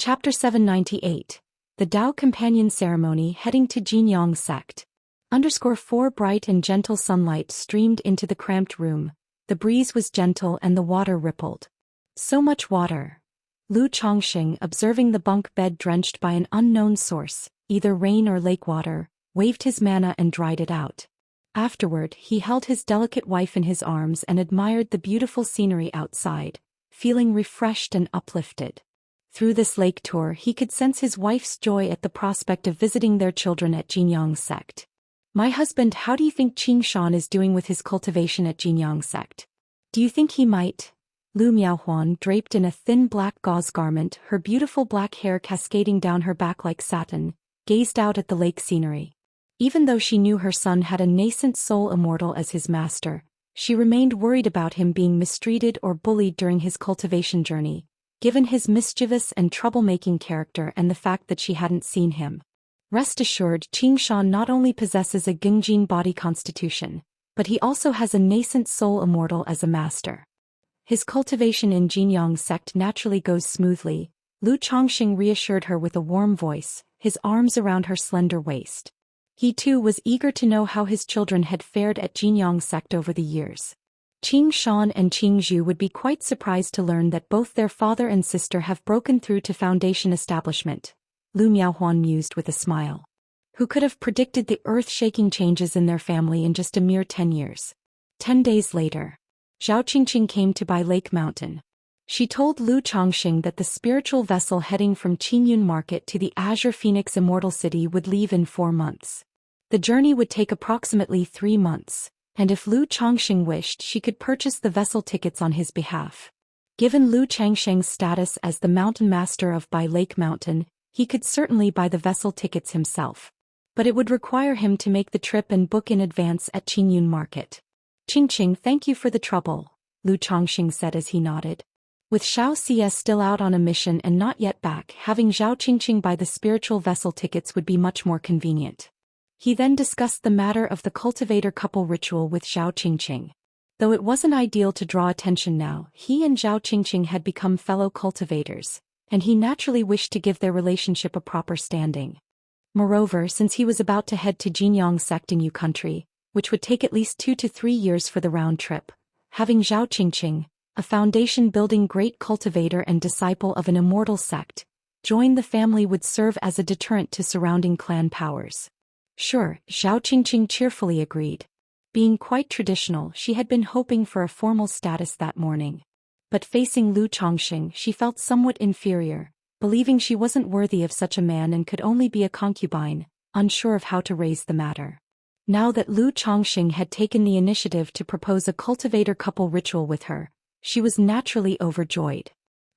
Chapter 798. The Dao Companion Ceremony Heading to Jinyang Sect. _4 Bright and gentle sunlight streamed into the cramped room. The breeze was gentle and the water rippled. So much water. Lu Chongqing, observing the bunk bed drenched by an unknown source, either rain or lake water, waved his mana and dried it out. Afterward, he held his delicate wife in his arms and admired the beautiful scenery outside, feeling refreshed and uplifted. Through this lake tour he could sense his wife's joy at the prospect of visiting their children at Jinyang Sect. "My husband, how do you think Qing Shan is doing with his cultivation at Jinyang Sect? Do you think he might?" Lu Miaohuan, draped in a thin black gauze garment, her beautiful black hair cascading down her back like satin, gazed out at the lake scenery. Even though she knew her son had a nascent soul immortal as his master, she remained worried about him being mistreated or bullied during his cultivation journey, given his mischievous and troublemaking character and the fact that she hadn't seen him. Rest assured, Qing Shan not only possesses a Gengjin body constitution, but he also has a nascent soul immortal as a master. His cultivation in Jinyang Sect naturally goes smoothly, Lu Chongqing reassured her with a warm voice, his arms around her slender waist. He too was eager to know how his children had fared at Jinyang Sect over the years. Qing Shan and Qing Zhu would be quite surprised to learn that both their father and sister have broken through to foundation establishment, Lu Miaohuan mused with a smile. Who could have predicted the earth-shaking changes in their family in just a mere 10 years? 10 days later, Zhao Qingqing came to Bai Lake Mountain. She told Lu Chongqing that the spiritual vessel heading from Qingyun Market to the Azure Phoenix Immortal City would leave in 4 months. The journey would take approximately 3 months. And if Lu Chongqing wished, she could purchase the vessel tickets on his behalf. Given Lu Changsheng's status as the mountain master of Bai Lake Mountain, he could certainly buy the vessel tickets himself. But it would require him to make the trip and book in advance at Qingyun Market. "Qingqing, thank you for the trouble," Lu Chongqing said as he nodded. With Xianxia still out on a mission and not yet back, having Zhao Qingqing buy the spiritual vessel tickets would be much more convenient. He then discussed the matter of the cultivator couple ritual with Zhao Qingqing. Though it wasn't ideal to draw attention now, he and Zhao Qingqing had become fellow cultivators, and he naturally wished to give their relationship a proper standing. Moreover, since he was about to head to Jinyang Sect in Yu Country, which would take at least 2 to 3 years for the round trip, having Zhao Qingqing, a foundation-building great cultivator and disciple of an immortal sect, join the family would serve as a deterrent to surrounding clan powers. Sure, Zhao Qingqing cheerfully agreed. Being quite traditional, she had been hoping for a formal status that morning. But facing Lu Chongqing, she felt somewhat inferior, believing she wasn't worthy of such a man and could only be a concubine, unsure of how to raise the matter. Now that Lu Chongqing had taken the initiative to propose a cultivator couple ritual with her, she was naturally overjoyed.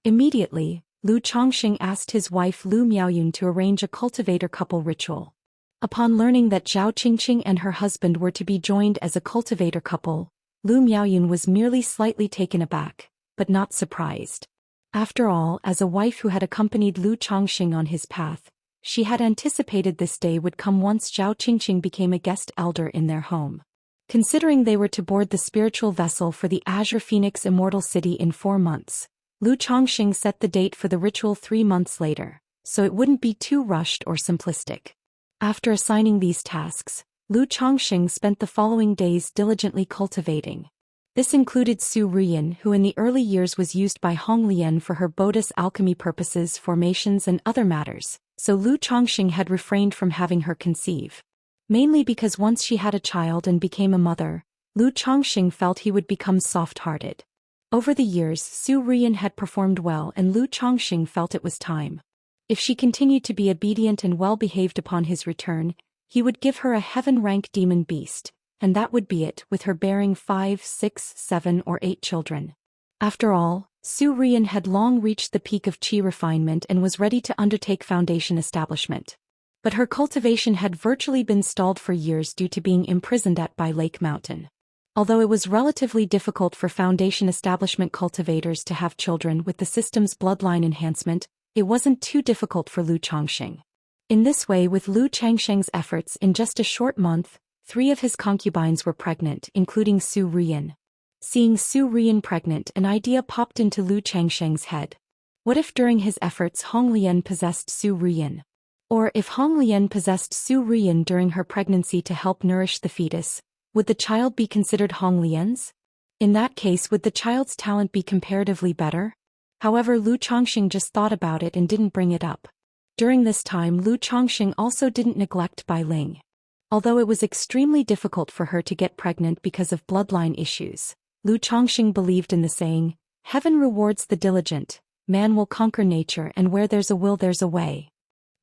Immediately, Lu Chongqing asked his wife Lu Miaoyun to arrange a cultivator couple ritual. Upon learning that Zhao Qingqing and her husband were to be joined as a cultivator couple, Lu Miaoyun was merely slightly taken aback, but not surprised. After all, as a wife who had accompanied Lu Chongqing on his path, she had anticipated this day would come once Zhao Qingqing became a guest elder in their home. Considering they were to board the spiritual vessel for the Azure Phoenix Immortal City in 4 months, Lu Chongqing set the date for the ritual 3 months later, so it wouldn't be too rushed or simplistic. After assigning these tasks, Lu Chongqing spent the following days diligently cultivating. This included Su Ruyan, who in the early years was used by Hong Lian for her Buddhist alchemy purposes, formations and other matters, so Lu Chongqing had refrained from having her conceive. Mainly because once she had a child and became a mother, Lu Chongqing felt he would become soft-hearted. Over the years, Su Ruyan had performed well and Lu Chongqing felt it was time. If she continued to be obedient and well-behaved upon his return, he would give her a heaven-rank demon beast, and that would be it, with her bearing 5, 6, 7 or 8 children. After all, Su Ruyan had long reached the peak of qi refinement and was ready to undertake foundation establishment. But her cultivation had virtually been stalled for years due to being imprisoned at Bai Lake Mountain. Although it was relatively difficult for foundation establishment cultivators to have children with the system's bloodline enhancement, it wasn't too difficult for Lu Chongqing. In this way, with Lu Changsheng's efforts, in just a short month, 3 of his concubines were pregnant, including Su Ruyan. Seeing Su Ruyan pregnant, an idea popped into Lu Changsheng's head. What if during his efforts Hong Lian possessed Su Ruyan? Or if Hong Lian possessed Su Ruyan during her pregnancy to help nourish the fetus, would the child be considered Hong Lian's? In that case, would the child's talent be comparatively better? However, Lu Chongqing just thought about it and didn't bring it up. During this time, Lu Chongqing also didn't neglect Bai Ling. Although it was extremely difficult for her to get pregnant because of bloodline issues, Lu Chongqing believed in the saying, "Heaven rewards the diligent, man will conquer nature, and where there's a will there's a way."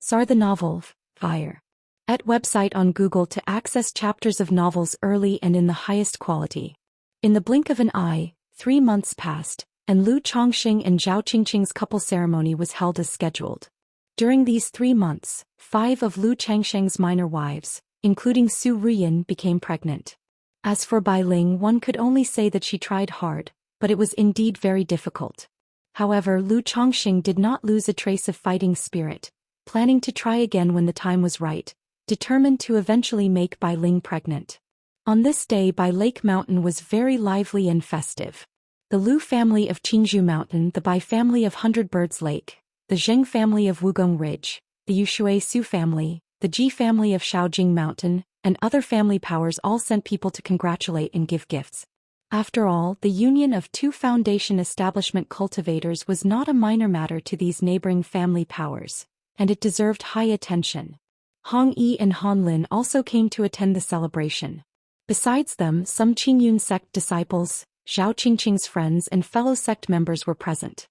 Sar the novel, Fire. At website on Google to access chapters of novels early and in the highest quality. In the blink of an eye, 3 months passed, and Lu Chongqing and Zhao Qingqing's couple ceremony was held as scheduled. During these 3 months, 5 of Lu Changsheng's minor wives, including Su Ruyan, became pregnant. As for Bai Ling, one could only say that she tried hard, but it was indeed very difficult. However, Lu Chongqing did not lose a trace of fighting spirit, planning to try again when the time was right, determined to eventually make Bai Ling pregnant. On this day, Bai Lake Mountain was very lively and festive. The Lu family of Qingzhou Mountain, the Bai family of Hundred Birds Lake, the Zheng family of Wugong Ridge, the Yushui Su family, the Ji family of Shaojing Mountain, and other family powers all sent people to congratulate and give gifts. After all, the union of 2 foundation establishment cultivators was not a minor matter to these neighboring family powers, and it deserved high attention. Hong Yi and Han Lin also came to attend the celebration. Besides them, some Qingyun sect disciples, Zhao Qingqing's friends and fellow sect members were present.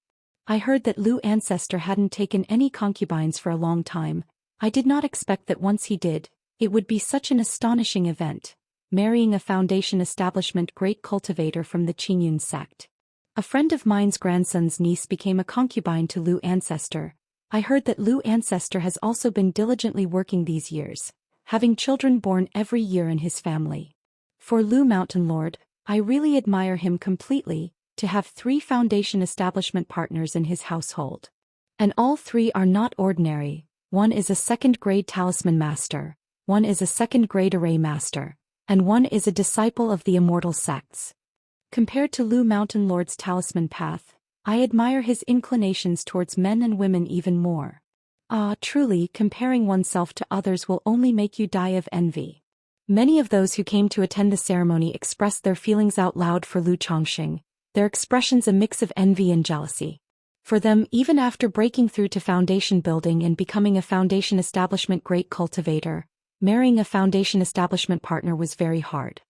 I heard that Lu ancestor hadn't taken any concubines for a long time. I did not expect that once he did, it would be such an astonishing event, marrying a foundation establishment great cultivator from the Qingyun sect. A friend of mine's grandson's niece became a concubine to Lu ancestor. I heard that Lu ancestor has also been diligently working these years, having children born every year in his family. For Lu Mountain Lord, I really admire him completely, to have 3 foundation establishment partners in his household. And all 3 are not ordinary. One is a 2nd-grade talisman master, one is a 2nd-grade array master, and one is a disciple of the Immortal sects. Compared to Lu Mountain Lord's talisman path, I admire his inclinations towards men and women even more. Ah, truly, comparing oneself to others will only make you die of envy. Many of those who came to attend the ceremony expressed their feelings out loud for Lu Chongqing, their expressions a mix of envy and jealousy. For them, even after breaking through to foundation building and becoming a foundation establishment great cultivator, marrying a foundation establishment partner was very hard.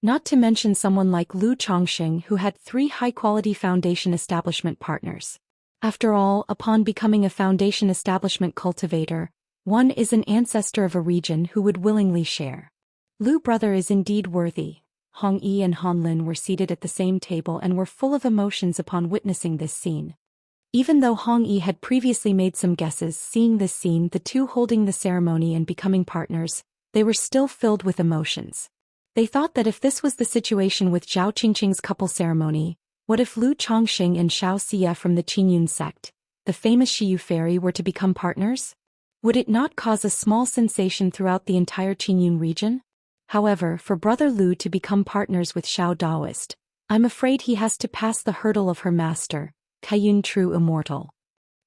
Not to mention someone like Lu Chongqing, who had 3 high-quality foundation establishment partners. After all, upon becoming a foundation establishment cultivator, one is an ancestor of a region who would willingly share. Lu brother is indeed worthy. Hong Yi and Han Lin were seated at the same table and were full of emotions upon witnessing this scene. Even though Hong Yi had previously made some guesses, seeing this scene, the 2 holding the ceremony and becoming partners, they were still filled with emotions. They thought that if this was the situation with Zhao Qingqing's couple ceremony, what if Lu Chongqing and Xianxia from the Qingyun sect, the famous Shiyu fairy, were to become partners? Would it not cause a small sensation throughout the entire Qingyun region? However, for brother Lu to become partners with Xiao Daoist, I'm afraid he has to pass the hurdle of her master, Kaiyun true Immortal.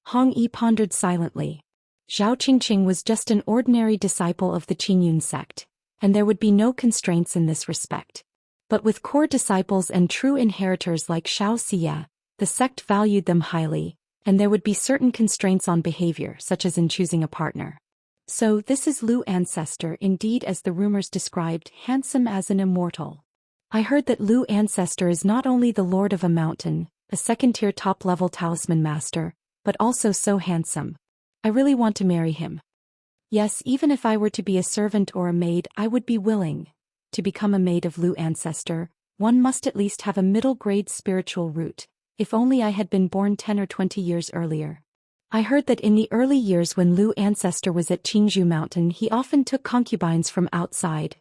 Hong Yi pondered silently. Zhao Qingqing was just an ordinary disciple of the Qingyun sect, and there would be no constraints in this respect. But with core disciples and true inheritors like Xianxia, the sect valued them highly, and there would be certain constraints on behavior, such as in choosing a partner. So this is Lu ancestor indeed, as the rumors described, handsome as an immortal. I heard that Lu ancestor is not only the lord of a mountain, a 2nd-tier top-level talisman master, but also so handsome. I really want to marry him. Yes, even if I were to be a servant or a maid, I would be willing. To become a maid of Lu ancestor, one must at least have a middle-grade spiritual root, if only I had been born 10 or 20 years earlier. I heard that in the early years when Lu ancestor was at Qingzhou Mountain, he often took concubines from outside.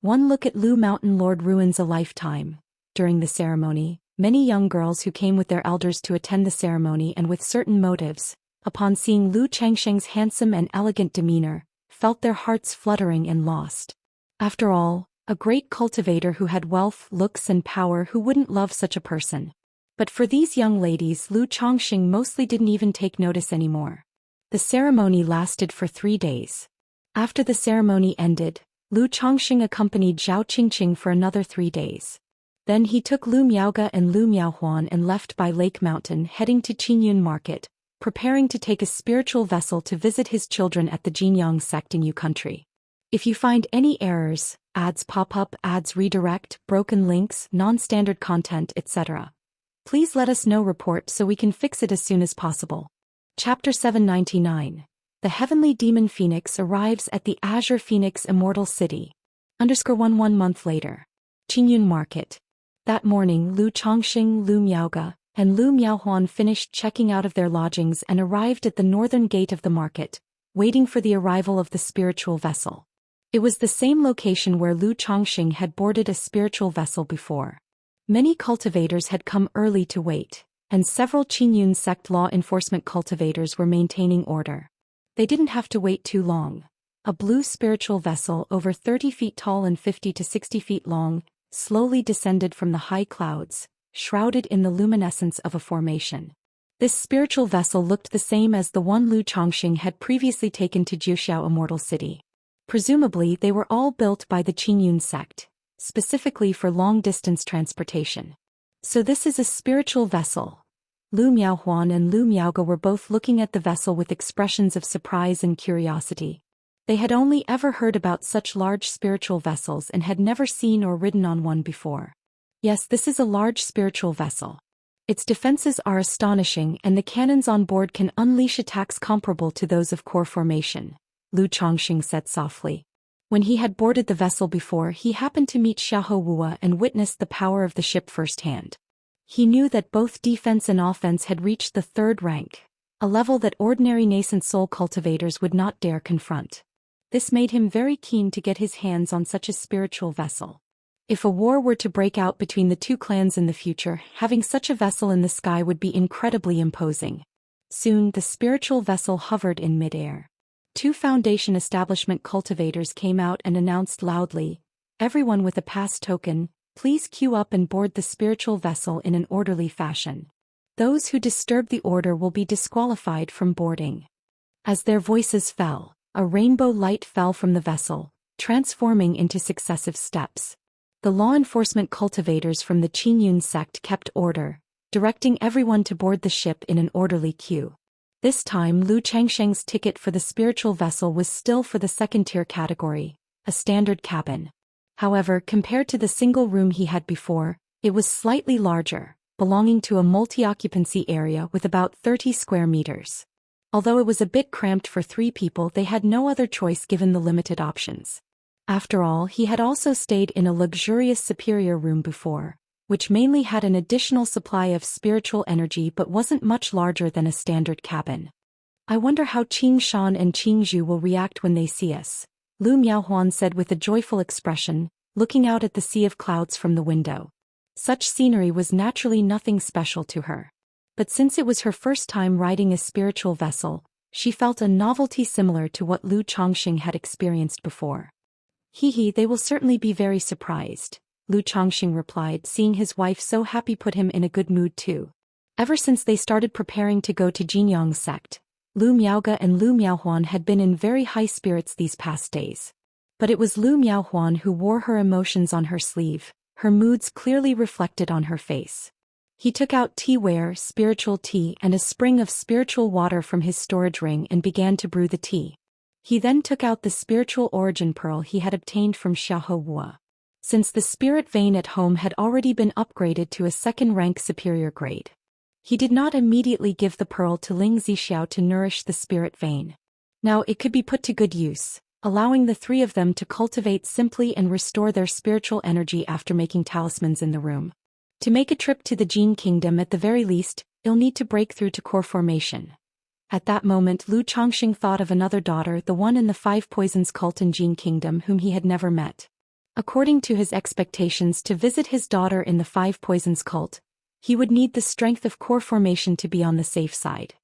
One look at Lu Mountain Lord ruins a lifetime. During the ceremony, many young girls who came with their elders to attend the ceremony and with certain motives, upon seeing Lu Changsheng's handsome and elegant demeanor, felt their hearts fluttering and lost. After all, a great cultivator who had wealth, looks and power, who wouldn't love such a person? But for these young ladies, Lu Chongqing mostly didn't even take notice anymore. The ceremony lasted for 3 days. After the ceremony ended, Lu Chongqing accompanied Zhao Qingqing for another 3 days. Then he took Lu Miaoge and Lu Miaohuan and left by Lake Mountain, heading to Qingyun Market, preparing to take a spiritual vessel to visit his children at the Jinyang sect in Yu country. If you find any errors, ads pop up, ads redirect, broken links, non-standard content, etc., please let us know. Report so we can fix it as soon as possible. Chapter 799. The Heavenly Demon Phoenix arrives at the Azure Phoenix Immortal City. _1 month later. Qingyun Market. That morning, Lu Chongqing, Lu Miaoge, and Lu Miaohuan finished checking out of their lodgings and arrived at the northern gate of the market, waiting for the arrival of the spiritual vessel. It was the same location where Lu Chongqing had boarded a spiritual vessel before. Many cultivators had come early to wait, and several Qingyun sect law enforcement cultivators were maintaining order. They didn't have to wait too long. A blue spiritual vessel over 30 feet tall and 50 to 60 feet long slowly descended from the high clouds, shrouded in the luminescence of a formation. This spiritual vessel looked the same as the one Lu Chongqing had previously taken to Jiuxiao Immortal City. Presumably they were all built by the Qingyun sect, specifically for long-distance transportation. So this is a spiritual vessel. Lu Miaohuan and Lu Miaoge were both looking at the vessel with expressions of surprise and curiosity. They had only ever heard about such large spiritual vessels and had never seen or ridden on one before. Yes, this is a large spiritual vessel. Its defenses are astonishing and the cannons on board can unleash attacks comparable to those of core formation, Lu Chongqing said softly. When he had boarded the vessel before, he happened to meet Xiahou Wu and witnessed the power of the ship firsthand. He knew that both defense and offense had reached the 3rd rank, a level that ordinary nascent soul cultivators would not dare confront. This made him very keen to get his hands on such a spiritual vessel. If a war were to break out between the two clans in the future, having such a vessel in the sky would be incredibly imposing. Soon, the spiritual vessel hovered in midair. 2 Foundation establishment cultivators came out and announced loudly, "Everyone with a pass token, please queue up and board the spiritual vessel in an orderly fashion. Those who disturb the order will be disqualified from boarding." As their voices fell, a rainbow light fell from the vessel, transforming into successive steps. The law enforcement cultivators from the Qingyun sect kept order, directing everyone to board the ship in an orderly queue. This time Lu Changsheng's ticket for the spiritual vessel was still for the 2nd-tier category, a standard cabin. However, compared to the single room he had before, it was slightly larger, belonging to a multi-occupancy area with about 30 square meters. Although it was a bit cramped for 3 people, they had no other choice given the limited options. After all, he had also stayed in a luxurious superior room before, which mainly had an additional supply of spiritual energy but wasn't much larger than a standard cabin. "I wonder how Qing Shan and Qing Zhu will react when they see us," Lu Miaohuan said with a joyful expression, looking out at the sea of clouds from the window. Such scenery was naturally nothing special to her. But since it was her first time riding a spiritual vessel, she felt a novelty similar to what Lu Chongqing had experienced before. They will certainly be very surprised," Lu Chongqing replied, seeing his wife so happy put him in a good mood too. Ever since they started preparing to go to Jinyang sect, Lu Miaoge and Lu Miaohuan had been in very high spirits these past days. But it was Lu Miaohuan who wore her emotions on her sleeve, her moods clearly reflected on her face. He took out teaware, spiritual tea, and a spring of spiritual water from his storage ring and began to brew the tea. He then took out the spiritual origin pearl he had obtained from Xiahou Wu. Since the spirit vein at home had already been upgraded to a 2nd-rank superior grade, he did not immediately give the pearl to Ling Zixiao to nourish the spirit vein. Now it could be put to good use, allowing the 3 of them to cultivate simply and restore their spiritual energy after making talismans in the room. To make a trip to the Jin Kingdom at the very least, they'll need to break through to core formation. At that moment Lu Chongqing thought of another daughter, the one in the 5 Poisons cult in Jin Kingdom whom he had never met. According to his expectations, to visit his daughter in the 5 Poisons cult, he would need the strength of core formation to be on the safe side.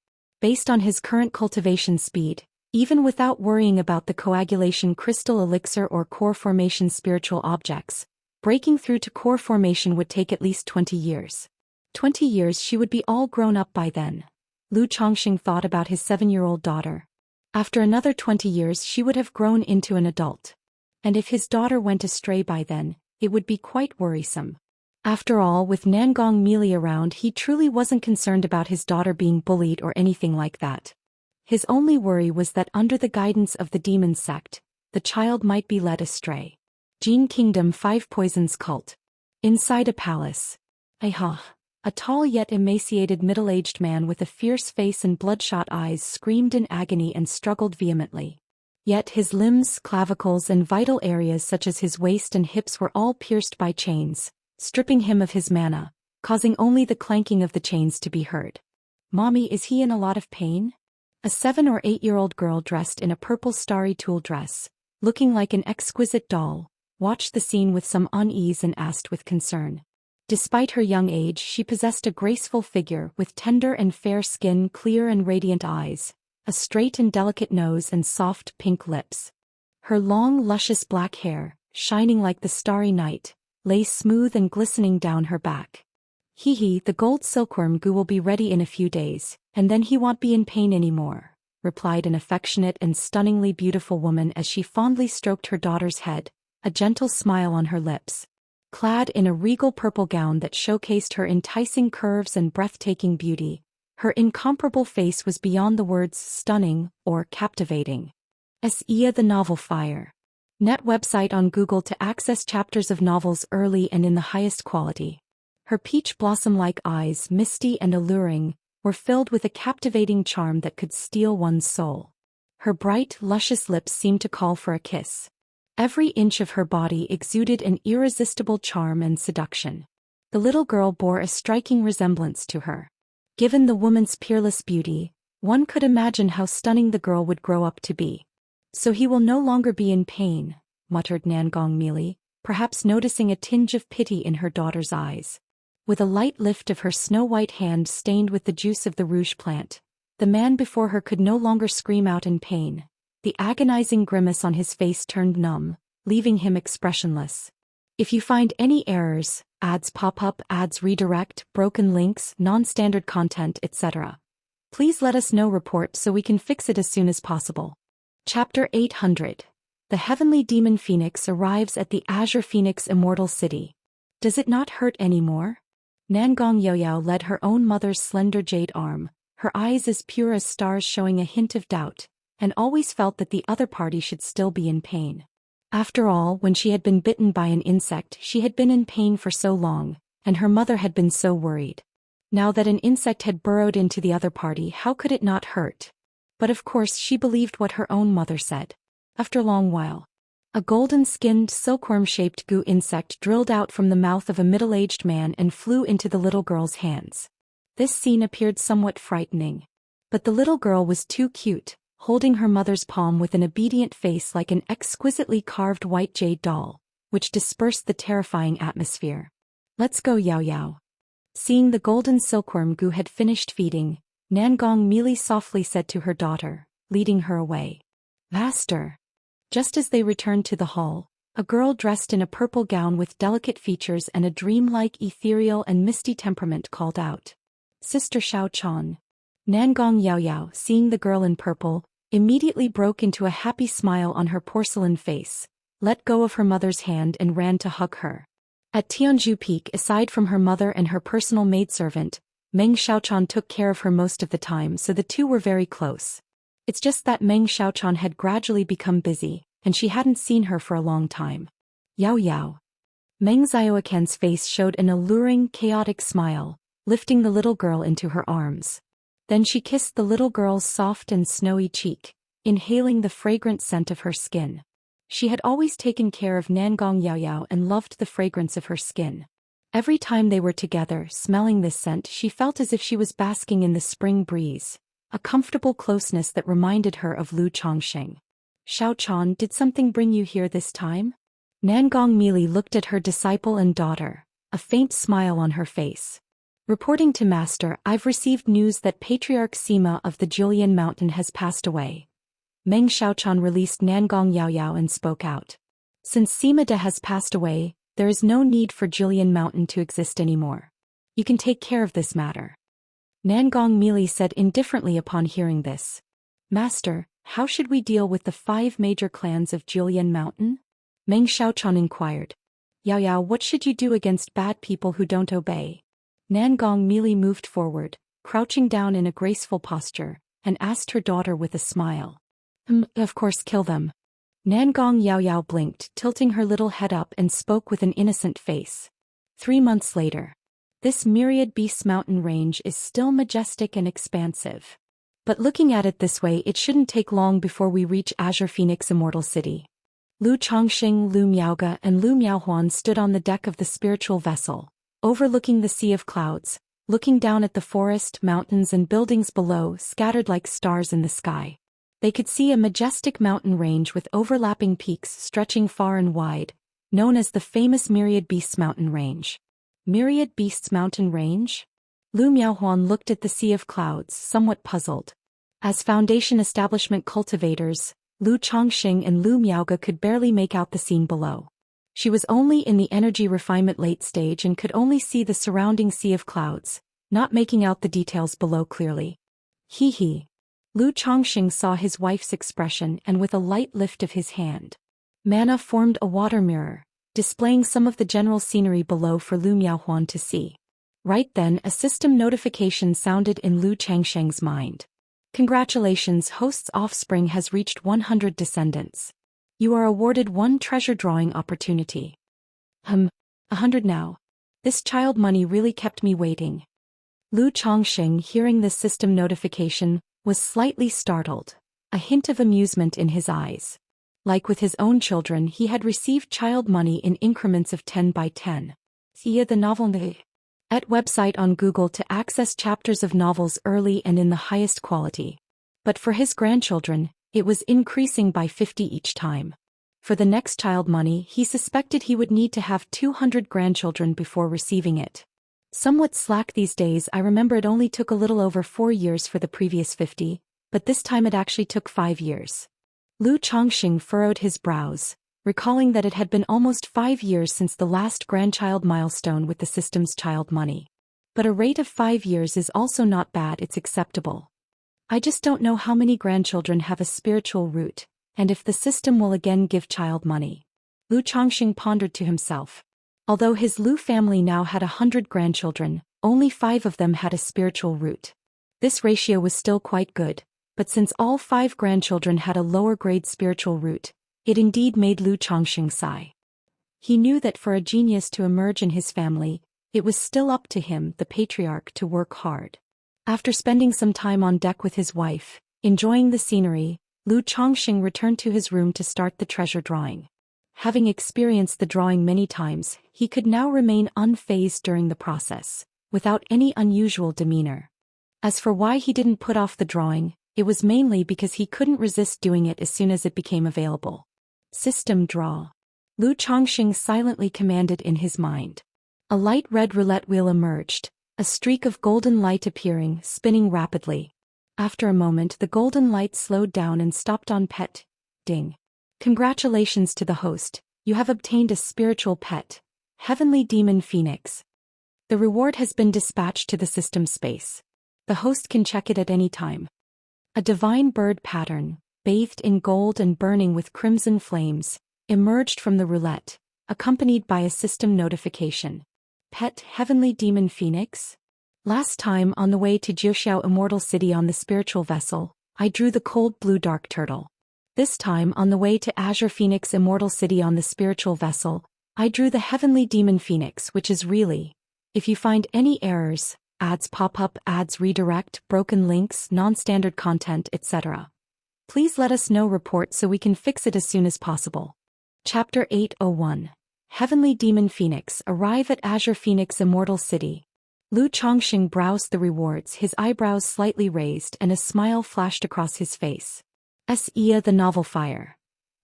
Based on his current cultivation speed, even without worrying about the coagulation crystal elixir or core formation spiritual objects, breaking through to core formation would take at least 20 years. 20 years she would be all grown up by then. Lu Chongqing thought about his 7-year-old daughter. After another 20 years she would have grown into an adult. And if his daughter went astray by then, it would be quite worrisome. After all, with Nangong Meili around, he truly wasn't concerned about his daughter being bullied or anything like that. His only worry was that under the guidance of the demon sect, the child might be led astray. Jin Kingdom 5 Poisons Cult. Inside a palace. A tall yet emaciated middle-aged man with a fierce face and bloodshot eyes screamed in agony and struggled vehemently. Yet his limbs, clavicles and vital areas such as his waist and hips were all pierced by chains, stripping him of his mana, causing only the clanking of the chains to be heard. "Mommy, is he in a lot of pain?" A 7 or 8-year-old girl dressed in a purple starry tulle dress, looking like an exquisite doll, watched the scene with some unease and asked with concern. Despite her young age, she possessed a graceful figure with tender and fair skin, clear and radiant eyes, a straight and delicate nose and soft pink lips. Her long, luscious black hair, shining like the starry night, lay smooth and glistening down her back. The gold silkworm goo will be ready in a few days, and then he won't be in pain anymore," replied an affectionate and stunningly beautiful woman as she fondly stroked her daughter's head, a gentle smile on her lips. Clad in a regal purple gown that showcased her enticing curves and breathtaking beauty, her incomparable face was beyond the words stunning or captivating. Xianxia the Novel Fire. Net website on Google to access chapters of novels early and in the highest quality. Her peach blossom-like eyes, misty and alluring, were filled with a captivating charm that could steal one's soul. Her bright, luscious lips seemed to call for a kiss. Every inch of her body exuded an irresistible charm and seduction. The little girl bore a striking resemblance to her. Given the woman's peerless beauty, one could imagine how stunning the girl would grow up to be. "So he will no longer be in pain," muttered Nangong Meili, perhaps noticing a tinge of pity in her daughter's eyes. With a light lift of her snow-white hand stained with the juice of the rouge plant, the man before her could no longer scream out in pain. The agonizing grimace on his face turned numb, leaving him expressionless. "If you find any errors, ads pop up, ads redirect, broken links, non-standard content, etc., please let us know. Report so we can fix it as soon as possible." Chapter 800. The Heavenly Demon Phoenix arrives at the Azure Phoenix Immortal City. Does it not hurt anymore? Nangong Yaoyao led her own mother's slender jade arm, her eyes as pure as stars showing a hint of doubt, and always felt that the other party should still be in pain. After all, when she had been bitten by an insect, she had been in pain for so long, and her mother had been so worried. Now that an insect had burrowed into the other party, how could it not hurt? But of course she believed what her own mother said. After a long while, a golden-skinned, silkworm-shaped goo insect drilled out from the mouth of a middle-aged man and flew into the little girl's hands. This scene appeared somewhat frightening. But the little girl was too cute, holding her mother's palm with an obedient face like an exquisitely carved white jade doll, which dispersed the terrifying atmosphere. "Let's go, Yao Yao." Seeing the golden silkworm goo had finished feeding, Nangong Meili softly said to her daughter, leading her away. "Master." Just as they returned to the hall, a girl dressed in a purple gown with delicate features and a dreamlike, ethereal and misty temperament called out, "Sister Xiaochan." Nangong Yaoyao, seeing the girl in purple, immediately broke into a happy smile on her porcelain face, let go of her mother's hand and ran to hug her. At Tianzhu Peak, aside from her mother and her personal maidservant, Meng Xiaochan took care of her most of the time, so the two were very close. It's just that Meng Xiaochan had gradually become busy, and she hadn't seen her for a long time. "Yao Yao." Meng Xiaoquan's face showed an alluring, chaotic smile, lifting the little girl into her arms. Then she kissed the little girl's soft and snowy cheek, inhaling the fragrant scent of her skin. She had always taken care of Nangong Yaoyao and loved the fragrance of her skin. Every time they were together, smelling this scent, she felt as if she was basking in the spring breeze, a comfortable closeness that reminded her of Lu Chongqing. "Xiaochan, did something bring you here this time?" Nangong Meili looked at her disciple and daughter, a faint smile on her face. "Reporting to Master, I've received news that Patriarch Sima of the Julian Mountain has passed away." Meng Xiaochan released Nangong Yaoyao and spoke out. "Since Sima De has passed away, there is no need for Julian Mountain to exist anymore. You can take care of this matter. Nangong Meili said indifferently upon hearing this. Master, how should we deal with the 5 major clans of Julian Mountain? Meng Xiaochan inquired. Yao Yao, what should you do against bad people who don't obey? Nangong Meili moved forward, crouching down in a graceful posture, and asked her daughter with a smile. Of course kill them. Nangong Yao Yao blinked, tilting her little head up and spoke with an innocent face. 3 months later. This Myriad Beasts mountain range is still majestic and expansive. But looking at it this way, it shouldn't take long before we reach Azure Phoenix Immortal City. Lu Chongxing, Lu Miaoge, and Lu Miaohuan stood on the deck of the spiritual vessel, overlooking the sea of clouds, looking down at the forest, mountains, and buildings below, scattered like stars in the sky. They could see a majestic mountain range with overlapping peaks stretching far and wide, known as the famous Myriad Beasts mountain range. Myriad Beasts mountain range? Lu Miaohuan looked at the sea of clouds, somewhat puzzled. As Foundation establishment cultivators, Lu Chongxing and Lu Miaoge could barely make out the scene below. She was only in the energy refinement late stage and could only see the surrounding sea of clouds, not making out the details below clearly. Hee. Lu Chongxing saw his wife's expression and with a light lift of his hand. Mana formed a water mirror, displaying some of the general scenery below for Lu Miaohuan to see. Right then a system notification sounded in Lu Changsheng's mind. Congratulations, host's offspring has reached 100 descendants. You are awarded 1 treasure drawing opportunity. 100 now. This child money really kept me waiting. Lu Chongxing, hearing this system notification, was slightly startled, a hint of amusement in his eyes. Like with his own children, he had received child money in increments of 10 by 10. See the novel at website on Google to access chapters of novels early and in the highest quality. But for his grandchildren, it was increasing by 50 each time. For the next child money, he suspected he would need to have 200 grandchildren before receiving it. Somewhat slack these days. I remember it only took a little over 4 years for the previous 50, but this time it actually took 5 years. Lu Chongxing furrowed his brows, recalling that it had been almost 5 years since the last grandchild milestone with the system's child money. But a rate of 5 years is also not bad, it's acceptable. I just don't know how many grandchildren have a spiritual root, and if the system will again give child money. Lu Chongxing pondered to himself. Although his Lu family now had 100 grandchildren, only 5 of them had a spiritual root. This ratio was still quite good, but since all 5 grandchildren had a lower-grade spiritual root, it indeed made Lu Chongxing sigh. He knew that for a genius to emerge in his family, it was still up to him, the Patriarch, to work hard. After spending some time on deck with his wife, enjoying the scenery, Lu Chongxing returned to his room to start the treasure drawing. Having experienced the drawing many times, he could now remain unfazed during the process, without any unusual demeanor. As for why he didn't put off the drawing, it was mainly because he couldn't resist doing it as soon as it became available. System draw. Lu Chongxing silently commanded in his mind. A light red roulette wheel emerged, a streak of golden light appearing, spinning rapidly. After a moment the golden light slowed down and stopped on pet. Ding. Congratulations to the host, you have obtained a spiritual pet, Heavenly Demon Phoenix. The reward has been dispatched to the system space. The host can check it at any time. A divine bird pattern, bathed in gold and burning with crimson flames, emerged from the roulette, accompanied by a system notification. Pet Heavenly Demon Phoenix? Last time on the way to Zhou Immortal City on the spiritual vessel, I drew the cold blue dark turtle. This time on the way to Azure Phoenix Immortal City on the spiritual vessel, I drew the Heavenly Demon Phoenix, which is really. If you find any errors, ads pop up, ads redirect, broken links, non-standard content, etc. Please let us know, report so we can fix it as soon as possible. Chapter 801. Heavenly Demon Phoenix arrive at Azure Phoenix Immortal City. Lu Chongxing browsed the rewards, his eyebrows slightly raised and a smile flashed across his face. Xianxia the Novel Fire.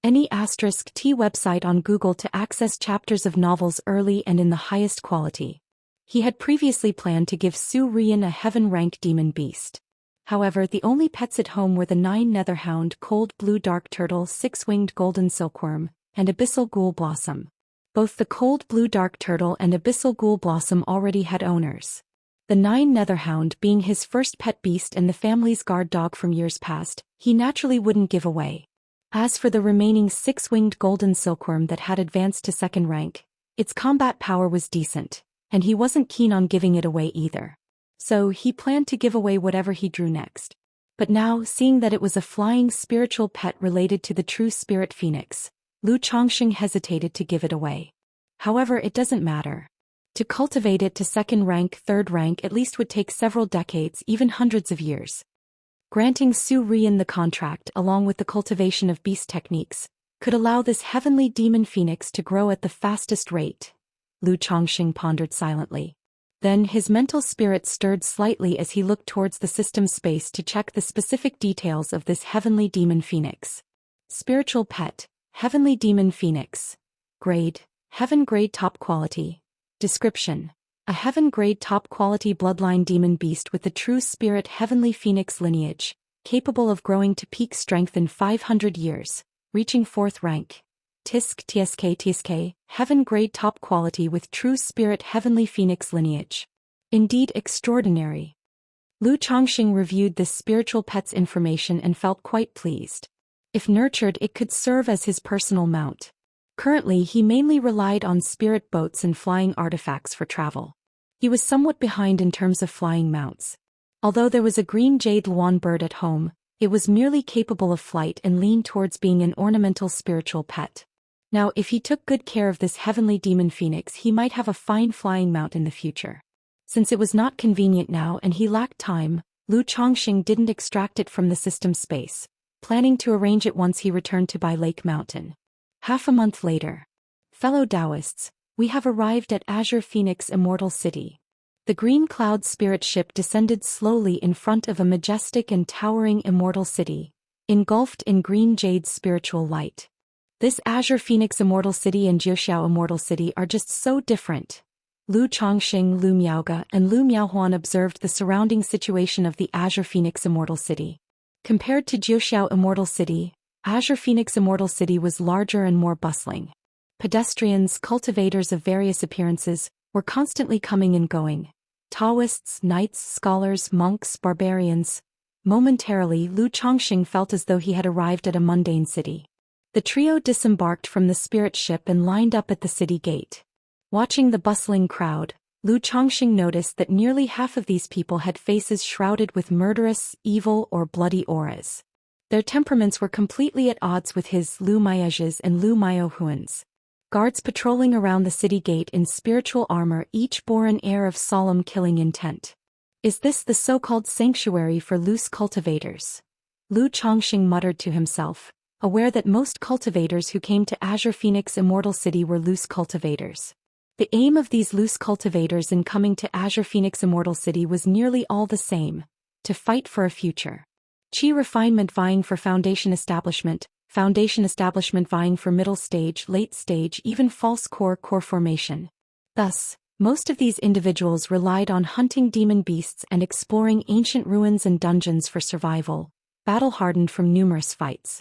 Any *T website on Google to access chapters of novels early and in the highest quality. He had previously planned to give Su Rian a heaven-rank demon beast. However, the only pets at home were the 9 netherhound, cold blue dark turtle, 6-winged golden silkworm, and abyssal ghoul blossom. Both the cold blue dark turtle and abyssal ghoul blossom already had owners. The 9 netherhound being his first pet beast and the family's guard dog from years past, he naturally wouldn't give away. As for the remaining 6-winged golden silkworm that had advanced to 2nd rank, its combat power was decent, and he wasn't keen on giving it away either. So he planned to give away whatever he drew next. But now, seeing that it was a flying spiritual pet related to the true spirit phoenix, Lu Chongqing hesitated to give it away. However, it doesn't matter. To cultivate it to 2nd rank, 3rd rank at least would take several decades, even hundreds of years. Granting Su Rian the contract along with the cultivation of beast techniques could allow this heavenly demon phoenix to grow at the fastest rate. Lu Chongqing pondered silently. Then his mental spirit stirred slightly as he looked towards the system space to check the specific details of this heavenly demon phoenix. Spiritual pet, heavenly demon phoenix. Grade, heaven grade top quality. Description: a heaven-grade top-quality bloodline demon beast with the true spirit heavenly phoenix lineage, capable of growing to peak strength in 500 years, reaching 4th rank. TSK, heaven-grade top-quality with true spirit heavenly phoenix lineage. Indeed extraordinary. Lu Chongqing reviewed this spiritual pet's information and felt quite pleased. If nurtured, it could serve as his personal mount. Currently, he mainly relied on spirit boats and flying artifacts for travel. He was somewhat behind in terms of flying mounts. Although there was a green jade luan bird at home, it was merely capable of flight and leaned towards being an ornamental spiritual pet. Now, if he took good care of this heavenly demon phoenix, he might have a fine flying mount in the future. Since it was not convenient now and he lacked time, Lu Chongqing didn't extract it from the system space, planning to arrange it once he returned to Bai Lake Mountain. Half a month later. Fellow Daoists, we have arrived at Azure Phoenix Immortal City. The green cloud spirit ship descended slowly in front of a majestic and towering immortal city, engulfed in green jade spiritual light. This Azure Phoenix Immortal City and Jiuxiao Immortal City are just so different. Lu Chongqing, Lu Miaoge, and Lu Miaohuan observed the surrounding situation of the Azure Phoenix Immortal City. Compared to Jiuxiao Immortal City, Azure Phoenix Immortal City was larger and more bustling. Pedestrians, cultivators of various appearances, were constantly coming and going. Daoists, knights, scholars, monks, barbarians. Momentarily, Lu Chongqing felt as though he had arrived at a mundane city. The trio disembarked from the spirit ship and lined up at the city gate. Watching the bustling crowd, Lu Chongqing noticed that nearly half of these people had faces shrouded with murderous, evil, or bloody auras. Their temperaments were completely at odds with his Lu Miaoge's and Lu Miaohuan's. Guards patrolling around the city gate in spiritual armor each bore an air of solemn killing intent. Is this the so-called sanctuary for loose cultivators? Lu Chongqing muttered to himself, aware that most cultivators who came to Azure Phoenix Immortal City were loose cultivators. The aim of these loose cultivators in coming to Azure Phoenix Immortal City was nearly all the same: to fight for a future. Qi refinement vying for foundation establishment vying for middle stage, late stage, even false core formation. Thus, most of these individuals relied on hunting demon beasts and exploring ancient ruins and dungeons for survival, battle-hardened from numerous fights.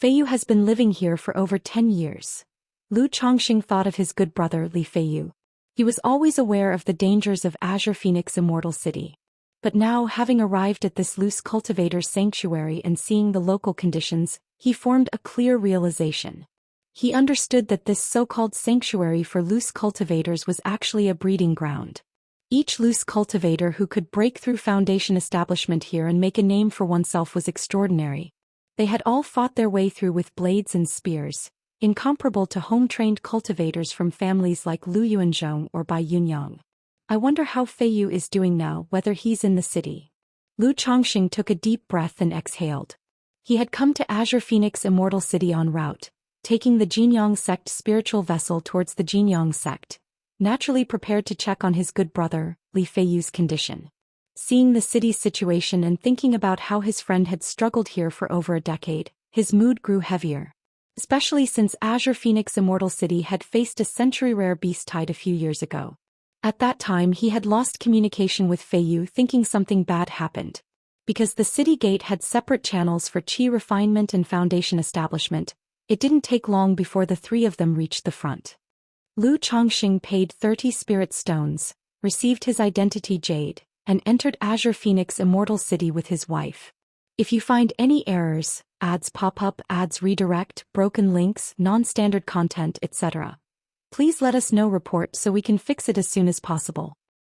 Feiyu has been living here for over 10 years. Lu Chongqing thought of his good brother Li Feiyu. He was always aware of the dangers of Azure Phoenix Immortal City. But now, having arrived at this loose cultivator's sanctuary and seeing the local conditions, he formed a clear realization. He understood that this so-called sanctuary for loose cultivators was actually a breeding ground. Each loose cultivator who could break through foundation establishment here and make a name for oneself was extraordinary. They had all fought their way through with blades and spears, incomparable to home-trained cultivators from families like Lu Yuanzhong or Bai Yunyang. I wonder how Feiyu is doing now, whether he's in the city. Lu Chongqing took a deep breath and exhaled. He had come to Azure Phoenix Immortal City en route, taking the Jinyang sect spiritual vessel towards the Jinyang sect, naturally prepared to check on his good brother, Li Feiyu's condition. Seeing the city's situation and thinking about how his friend had struggled here for over a decade, his mood grew heavier. Especially since Azure Phoenix Immortal City had faced a century-rare beast tide a few years ago. At that time he had lost communication with Feiyu, thinking something bad happened. Because the city gate had separate channels for Qi refinement and foundation establishment, it didn't take long before the three of them reached the front. Lu Chongqing paid 30 spirit stones, received his identity jade, and entered Azure Phoenix Immortal City with his wife. If you find any errors, ads pop up, ads redirect, broken links, non-standard content, etc., please let us know. Report so we can fix it as soon as possible.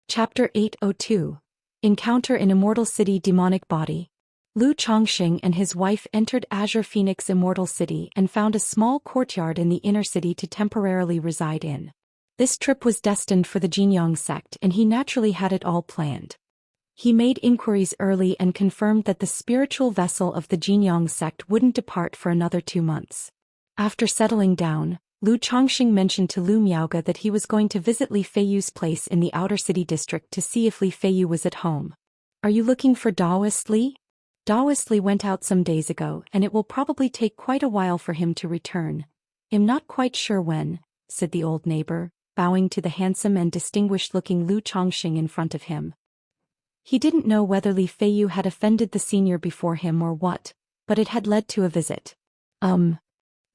Chapter 802. Encounter in Immortal City. Demonic Body. Lu Chongqing and his wife entered Azure Phoenix Immortal City and found a small courtyard in the inner city to temporarily reside in. This trip was destined for the Jinyang sect and he naturally had it all planned. He made inquiries early and confirmed that the spiritual vessel of the Jinyang sect wouldn't depart for another 2 months. After settling down, Lu Chongqing mentioned to Lu Miaoge that he was going to visit Li Feiyu's place in the outer city district to see if Li Feiyu was at home. Are you looking for Daoist Li? Daoist Li went out some days ago and it will probably take quite a while for him to return. I'm not quite sure when, said the old neighbor, bowing to the handsome and distinguished-looking Lu Chongqing in front of him. He didn't know whether Li Feiyu had offended the senior before him or what, but it had led to a visit. Lu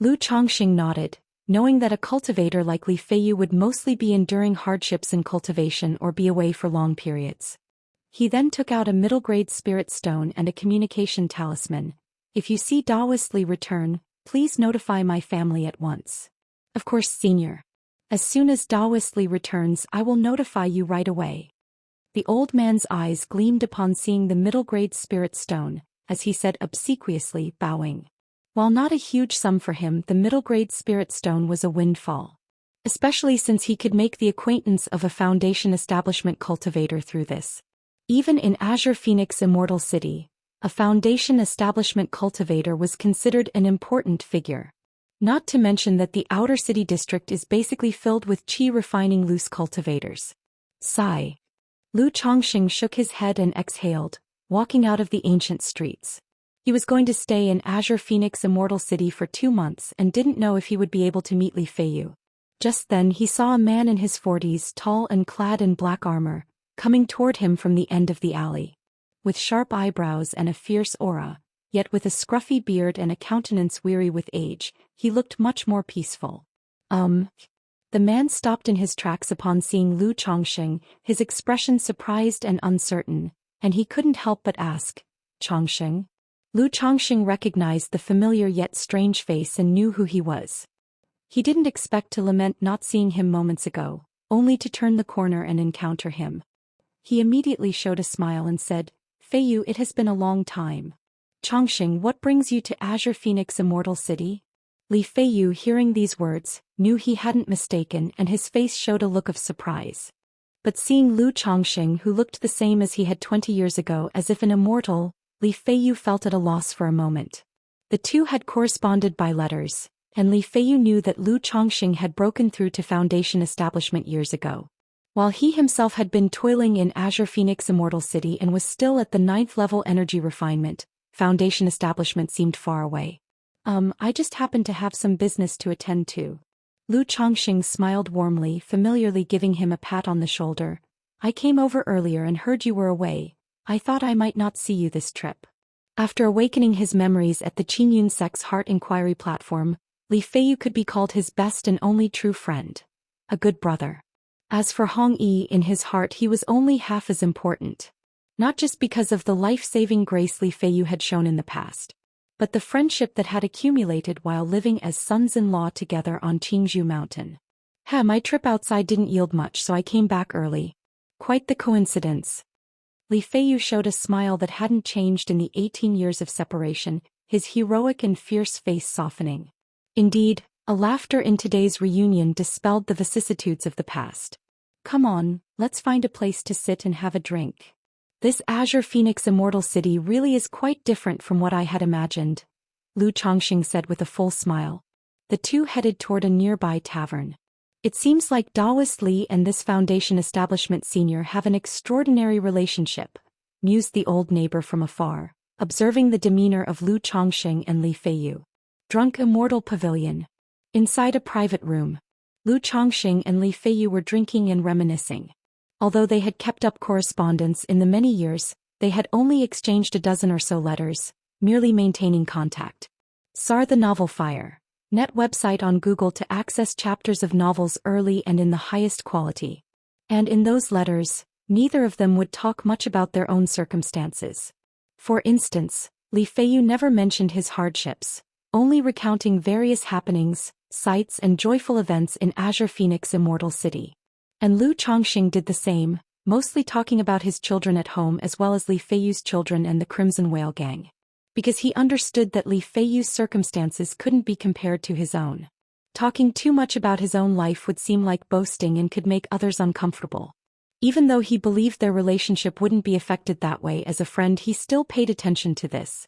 Chongqing nodded, knowing that a cultivator like Li Feiyu would mostly be enduring hardships in cultivation or be away for long periods. He then took out a middle-grade spirit stone and a communication talisman. If you see Daoist Li return, please notify my family at once. Of course, senior. As soon as Daoist Li returns, I will notify you right away. The old man's eyes gleamed upon seeing the middle-grade spirit stone, as he said obsequiously, bowing. While not a huge sum for him, the middle-grade spirit stone was a windfall. Especially since he could make the acquaintance of a Foundation establishment cultivator through this. Even in Azure Phoenix Immortal City, a Foundation establishment cultivator was considered an important figure. Not to mention that the outer city district is basically filled with qi-refining loose cultivators. Sigh. Lu Chongqing shook his head and exhaled, walking out of the ancient streets. He was going to stay in Azure Phoenix Immortal City for 2 months and didn't know if he would be able to meet Li Feiyu. Just then he saw a man in his 40s, tall and clad in black armor, coming toward him from the end of the alley. With sharp eyebrows and a fierce aura, yet with a scruffy beard and a countenance weary with age, he looked much more peaceful. The man stopped in his tracks upon seeing Lu Chongqing, his expression surprised and uncertain, and he couldn't help but ask, Chongqing? Lu Chongqing recognized the familiar yet strange face and knew who he was. He didn't expect to lament not seeing him moments ago, only to turn the corner and encounter him. He immediately showed a smile and said, Feiyu, it has been a long time. Chongqing, what brings you to Azure Phoenix Immortal City? Li Feiyu, hearing these words, knew he hadn't mistaken and his face showed a look of surprise. But seeing Lu Chongqing, who looked the same as he had 20 years ago, as if an immortal, Li Feiyu felt at a loss for a moment. The two had corresponded by letters, and Li Feiyu knew that Lu Chongqing had broken through to Foundation establishment years ago. While he himself had been toiling in Azure Phoenix Immortal City and was still at the 9th level energy refinement, Foundation establishment seemed far away. I just happened to have some business to attend to. Lu Chongqing smiled warmly, familiarly giving him a pat on the shoulder. I came over earlier and heard you were away. I thought I might not see you this trip. After awakening his memories at the Qinyun sect's Heart Inquiry platform, Li Feiyu could be called his best and only true friend. A good brother. As for Hong Yi, in his heart he was only half as important. Not just because of the life-saving grace Li Feiyu had shown in the past, but the friendship that had accumulated while living as sons-in-law together on Qingzhou Mountain. My trip outside didn't yield much, so I came back early. Quite the coincidence. Li Feiyu showed a smile that hadn't changed in the 18 years of separation, his heroic and fierce face softening. Indeed, a laughter in today's reunion dispelled the vicissitudes of the past. Come on, let's find a place to sit and have a drink. This Azure Phoenix Immortal City really is quite different from what I had imagined, Lu Chongqing said with a full smile. The two headed toward a nearby tavern. It seems like Daoist Li and this Foundation establishment senior have an extraordinary relationship, mused the old neighbor from afar, observing the demeanor of Lu Chongqing and Li Feiyu. Drunk Immortal Pavilion. Inside a private room, Lu Chongqing and Li Feiyu were drinking and reminiscing. Although they had kept up correspondence in the many years, they had only exchanged a dozen or so letters, merely maintaining contact. Sar the novel Fire. net website on Google to access chapters of novels early and in the highest quality. And in those letters, neither of them would talk much about their own circumstances. For instance, Li Feiyu never mentioned his hardships, only recounting various happenings, sights and joyful events in Azure Phoenix Immortal City. And Lu Chongqing did the same, mostly talking about his children at home as well as Li Feiyu's children and the Crimson Whale Gang. Because he understood that Li Feiyu's circumstances couldn't be compared to his own. Talking too much about his own life would seem like boasting and could make others uncomfortable. Even though he believed their relationship wouldn't be affected that way as a friend, he still paid attention to this.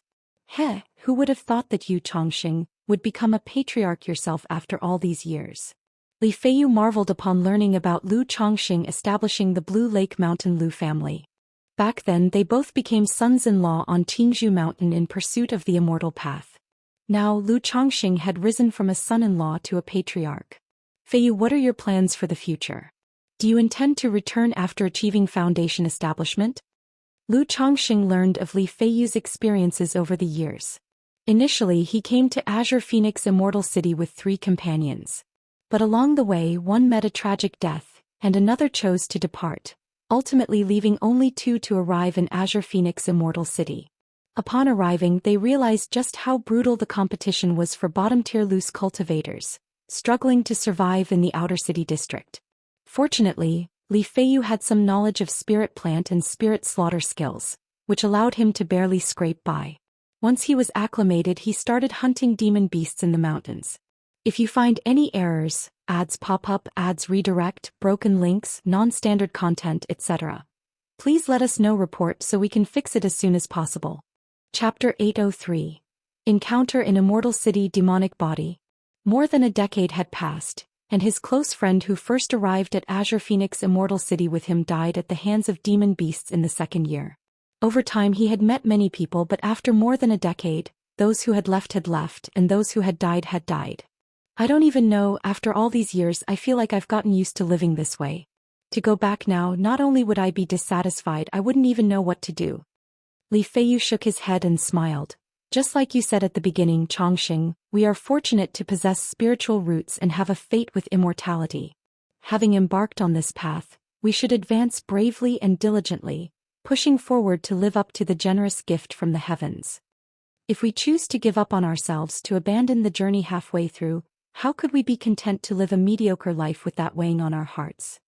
Who would have thought that you, Chongqing, would become a patriarch yourself after all these years? Li Feiyu marveled upon learning about Lu Chongqing establishing the Blue Lake Mountain Lu family. Back then they both became sons-in-law on Qingzhou Mountain in pursuit of the immortal path. Now Lu Chongqing had risen from a son-in-law to a patriarch. Feiyu, what are your plans for the future? Do you intend to return after achieving foundation establishment? Lu Chongqing learned of Li Feiyu's experiences over the years. Initially he came to Azure Phoenix Immortal City with 3 companions. But along the way one met a tragic death, and another chose to depart, ultimately leaving only 2 to arrive in Azure Phoenix Immortal City. Upon arriving they realized just how brutal the competition was for bottom-tier loose cultivators, struggling to survive in the outer city district. Fortunately, Li Feiyu had some knowledge of spirit plant and spirit slaughter skills, which allowed him to barely scrape by. Once he was acclimated he started hunting demon beasts in the mountains. If you find any errors, ads pop up, ads redirect, broken links, non-standard content, etc., please let us know. Report so we can fix it as soon as possible. Chapter 803. Encounter in Immortal City. Demonic Body. More than a decade had passed, and his close friend who first arrived at Azure Phoenix Immortal City with him died at the hands of demon beasts in the 2nd year. Over time he had met many people, but after more than a decade, those who had left, and those who had died had died. I don't even know, after all these years I feel like I've gotten used to living this way. To go back now, not only would I be dissatisfied, I wouldn't even know what to do. Li Feiyu shook his head and smiled. Just like you said at the beginning, Chongqing, we are fortunate to possess spiritual roots and have a fate with immortality. Having embarked on this path, we should advance bravely and diligently, pushing forward to live up to the generous gift from the heavens. If we choose to give up on ourselves, to abandon the journey halfway through, how could we be content to live a mediocre life with that weighing on our hearts?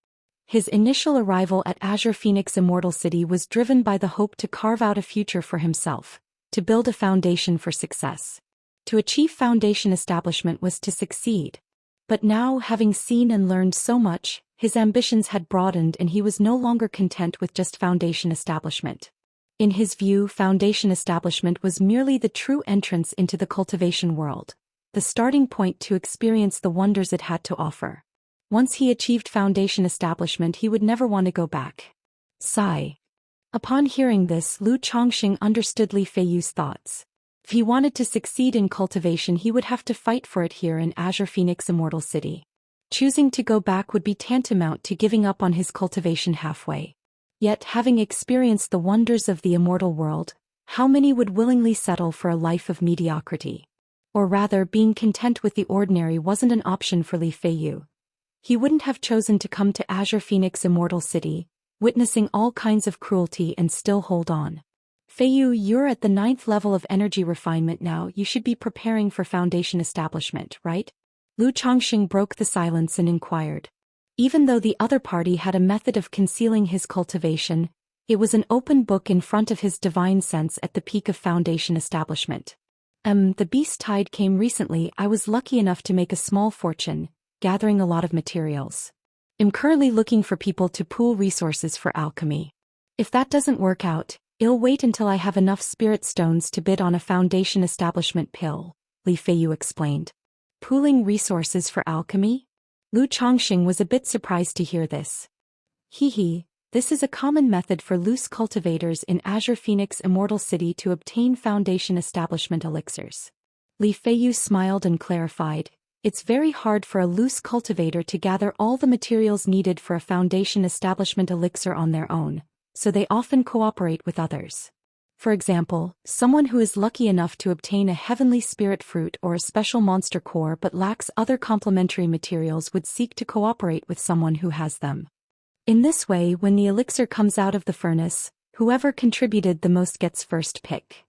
His initial arrival at Azure Phoenix Immortal City was driven by the hope to carve out a future for himself, to build a foundation for success. To achieve foundation establishment was to succeed. But now, having seen and learned so much, his ambitions had broadened and he was no longer content with just foundation establishment. In his view, foundation establishment was merely the true entrance into the cultivation world, the starting point to experience the wonders it had to offer. Once he achieved foundation establishment he would never want to go back. Sigh. Upon hearing this, Lu Chongqing understood Li Feiyu's thoughts. If he wanted to succeed in cultivation he would have to fight for it here in Azure Phoenix Immortal City. Choosing to go back would be tantamount to giving up on his cultivation halfway. Yet, having experienced the wonders of the immortal world, how many would willingly settle for a life of mediocrity? Or rather, being content with the ordinary wasn't an option for Li Feiyu. He wouldn't have chosen to come to Azure Phoenix Immortal City, witnessing all kinds of cruelty and still hold on. Feiyu, you're at the 9th level of energy refinement now, you should be preparing for foundation establishment, right? Lu Chongqing broke the silence and inquired. Even though the other party had a method of concealing his cultivation, it was an open book in front of his divine sense at the peak of foundation establishment. The beast tide came recently. I was lucky enough to make a small fortune, gathering a lot of materials. I'm currently looking for people to pool resources for alchemy. If that doesn't work out, I'll wait until I have enough spirit stones to bid on a foundation establishment pill, Li Feiyu explained. Pooling resources for alchemy? Lu Chongqing was a bit surprised to hear this. This is a common method for loose cultivators in Azure Phoenix Immortal City to obtain foundation establishment elixirs. Li Feiyu smiled and clarified, it's very hard for a loose cultivator to gather all the materials needed for a foundation establishment elixir on their own, so they often cooperate with others. For example, someone who is lucky enough to obtain a heavenly spirit fruit or a special monster core but lacks other complementary materials would seek to cooperate with someone who has them. In this way, when the elixir comes out of the furnace, whoever contributed the most gets first pick.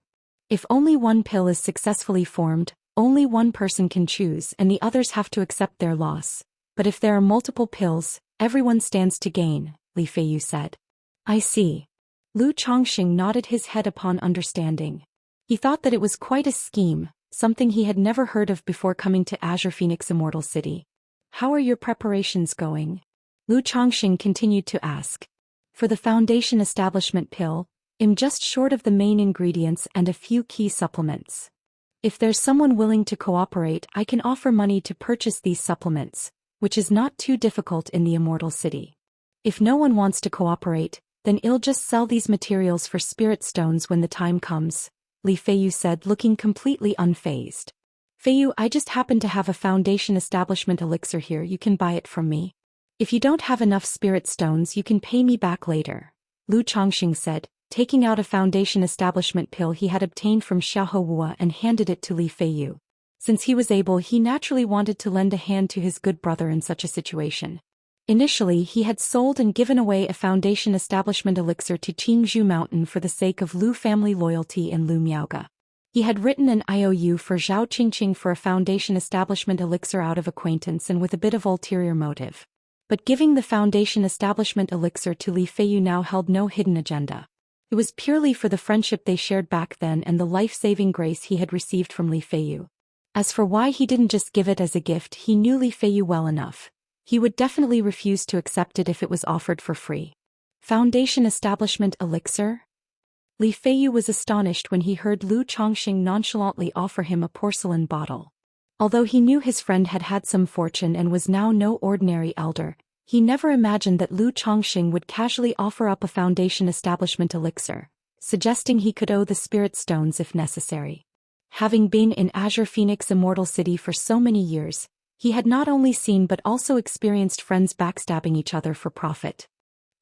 If only one pill is successfully formed, only one person can choose and the others have to accept their loss. But if there are multiple pills, everyone stands to gain, Li Feiyu said. I see. Lu Chongqing nodded his head upon understanding. He thought that it was quite a scheme, something he had never heard of before coming to Azure Phoenix Immortal City. How are your preparations going? Lu Chongqing continued to ask. For the Foundation Establishment pill, I'm just short of the main ingredients and a few key supplements. If there's someone willing to cooperate, I can offer money to purchase these supplements, which is not too difficult in the Immortal City. If no one wants to cooperate, then I'll just sell these materials for spirit stones when the time comes, Li Feiyu said, looking completely unfazed. Feiyu, I just happen to have a Foundation Establishment elixir here, you can buy it from me. If you don't have enough spirit stones, you can pay me back later, Lu Chongqing said, taking out a Foundation Establishment pill he had obtained from Xiaohua and handed it to Li Feiyu. Since he was able, he naturally wanted to lend a hand to his good brother in such a situation. Initially, he had sold and given away a Foundation Establishment elixir to Qingzhou Mountain for the sake of Lu family loyalty and Lu Miaoga. He had written an IOU for Zhao Qingqing for a Foundation Establishment elixir out of acquaintance and with a bit of ulterior motive. But giving the Foundation Establishment elixir to Li Feiyu now held no hidden agenda. It was purely for the friendship they shared back then and the life-saving grace he had received from Li Feiyu. As for why he didn't just give it as a gift, he knew Li Feiyu well enough. He would definitely refuse to accept it if it was offered for free. Foundation Establishment elixir? Li Feiyu was astonished when he heard Lu Chongqing nonchalantly offer him a porcelain bottle. Although he knew his friend had had some fortune and was now no ordinary elder, he never imagined that Lu Chongqing would casually offer up a Foundation Establishment elixir, suggesting he could owe the spirit stones if necessary. Having been in Azure Phoenix Immortal City for so many years, he had not only seen but also experienced friends backstabbing each other for profit.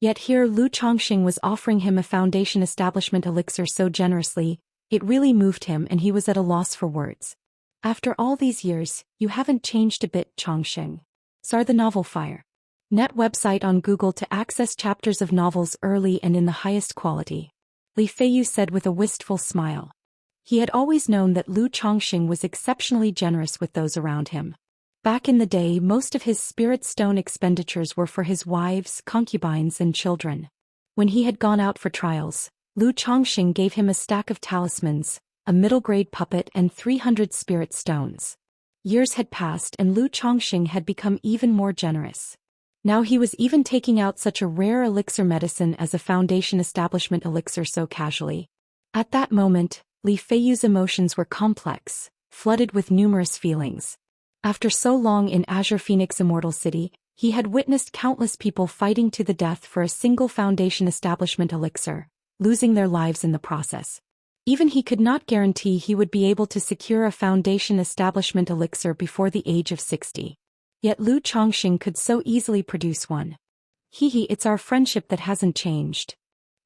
Yet here Lu Chongqing was offering him a Foundation Establishment elixir so generously, it really moved him and he was at a loss for words. After all these years, you haven't changed a bit, Chongqing. Sar the Novel Fire. Net website on Google to access chapters of novels early and in the highest quality. Li Feiyu said with a wistful smile. He had always known that Lu Chongqing was exceptionally generous with those around him. Back in the day, most of his spirit stone expenditures were for his wives, concubines and children. When he had gone out for trials, Lu Chongqing gave him a stack of talismans, a middle-grade puppet and 300 spirit stones. Years had passed and Lu Chongqing had become even more generous. Now he was even taking out such a rare elixir medicine as a Foundation Establishment elixir so casually. At that moment, Li Feiyu's emotions were complex, flooded with numerous feelings. After so long in Azure Phoenix Immortal City, he had witnessed countless people fighting to the death for a single Foundation Establishment elixir, losing their lives in the process. Even he could not guarantee he would be able to secure a Foundation Establishment elixir before the age of 60. Yet Lu Chongqing could so easily produce one. It's our friendship that hasn't changed.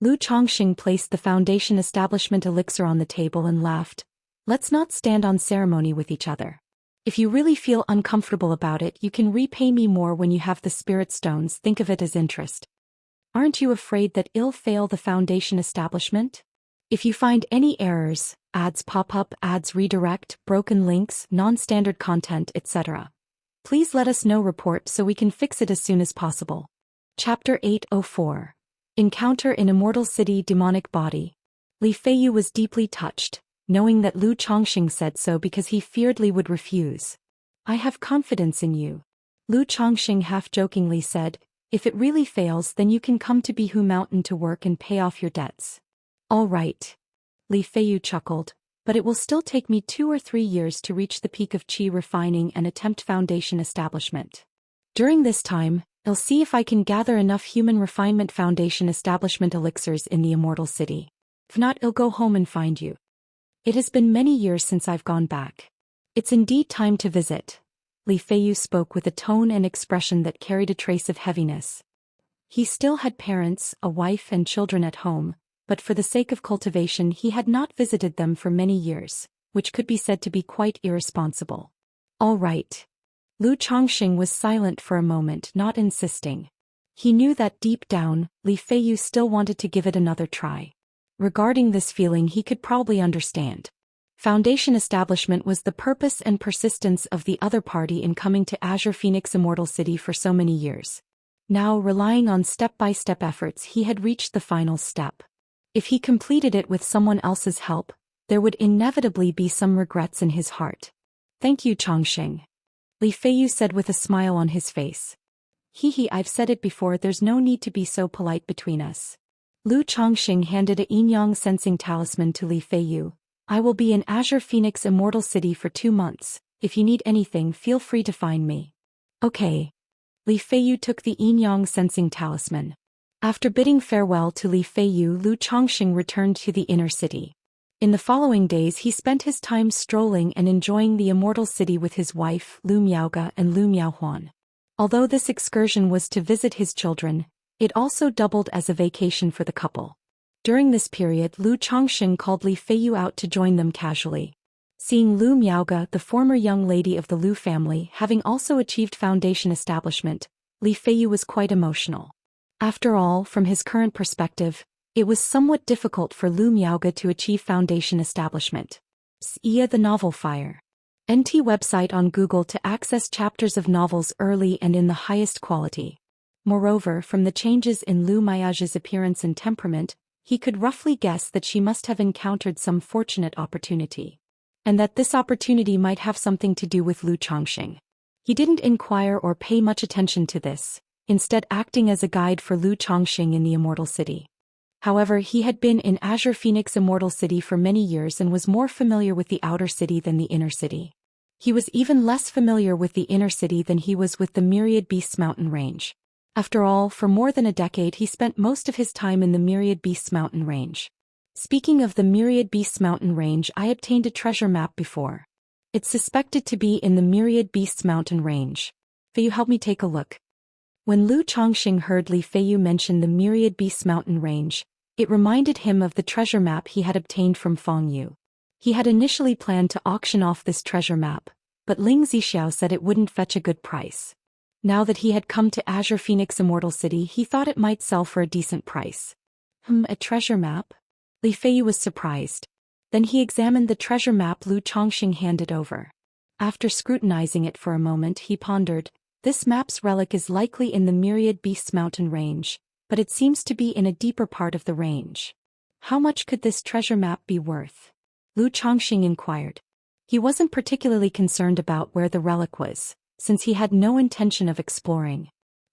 Lu Chongqing placed the Foundation Establishment elixir on the table and laughed. Let's not stand on ceremony with each other. If you really feel uncomfortable about it, you can repay me more when you have the spirit stones. Think of it as interest. Aren't you afraid that it'll fail the Foundation Establishment? If you find any errors, ads pop up, ads redirect, broken links, non-standard content, etc., please let us know. Report so we can fix it as soon as possible. Chapter 804. Encounter in Immortal City. Demonic Body. Li Feiyu was deeply touched, knowing that Lu Chongqing said so because he feared Li would refuse. I have confidence in you. Lu Chongqing half-jokingly said, if it really fails then you can come to Bihu Mountain to work and pay off your debts. All right. Li Feiyu chuckled, but it will still take me 2 or 3 years to reach the peak of qi refining and attempt Foundation Establishment. During this time, I'll see if I can gather enough human refinement Foundation Establishment elixirs in the Immortal City. If not, I'll go home and find you. It has been many years since I've gone back. It's indeed time to visit. Li Feiyu spoke with a tone and expression that carried a trace of heaviness. He still had parents, a wife and children at home, but for the sake of cultivation he had not visited them for many years, which could be said to be quite irresponsible. All right. Lu Chongqing was silent for a moment, not insisting. He knew that deep down, Li Feiyu still wanted to give it another try. Regarding this feeling he could probably understand. Foundation establishment was the purpose and persistence of the other party in coming to Azure Phoenix Immortal City for so many years. Now, relying on step-by-step efforts, he had reached the final step. If he completed it with someone else's help, there would inevitably be some regrets in his heart. Thank you, Chongqing. Li Feiyu said with a smile on his face. I've said it before, there's no need to be so polite between us. Lu Chongqing handed a yin-yang sensing talisman to Li Feiyu. I will be in Azure Phoenix Immortal City for 2 months. If you need anything, feel free to find me. Okay. Li Feiyu took the yin-yang sensing talisman. After bidding farewell to Li Feiyu, Lu Chongqing returned to the inner city. In the following days he spent his time strolling and enjoying the Immortal City with his wife, Lu Miaoge and Lu Miaohuan. Although this excursion was to visit his children, it also doubled as a vacation for the couple. During this period, Lu Chongqing called Li Feiyu out to join them casually. Seeing Lu Miaoge, the former young lady of the Lu family, having also achieved foundation establishment, Li Feiyu was quite emotional. After all, from his current perspective, it was somewhat difficult for Lu Miaoge to achieve foundation establishment. Xianxia the Novel Fire. NT website on Google to access chapters of novels early and in the highest quality. Moreover, from the changes in Lu Miaoge's appearance and temperament, he could roughly guess that she must have encountered some fortunate opportunity. And that this opportunity might have something to do with Lu Chongqing. He didn't inquire or pay much attention to this, instead acting as a guide for Lu Chongqing in the Immortal City. However, he had been in Azure Phoenix Immortal City for many years and was more familiar with the outer city than the inner city. He was even less familiar with the inner city than he was with the Myriad Beasts mountain range. After all, for more than a decade he spent most of his time in the Myriad Beasts mountain range. Speaking of the Myriad Beasts mountain range, I obtained a treasure map before. It's suspected to be in the Myriad Beasts mountain range. Will you help me take a look? When Lu Chongqing heard Li Feiyu mention the Myriad Beasts mountain range, it reminded him of the treasure map he had obtained from Feng Yu. He had initially planned to auction off this treasure map, but Ling Zixiao said it wouldn't fetch a good price. Now that he had come to Azure Phoenix Immortal City, he thought it might sell for a decent price. A treasure map? Li Feiyu was surprised. Then he examined the treasure map Lu Chongqing handed over. After scrutinizing it for a moment, he pondered, this map's relic is likely in the Myriad Beasts mountain range, but it seems to be in a deeper part of the range. How much could this treasure map be worth? Lu Chongqing inquired. He wasn't particularly concerned about where the relic was, since he had no intention of exploring.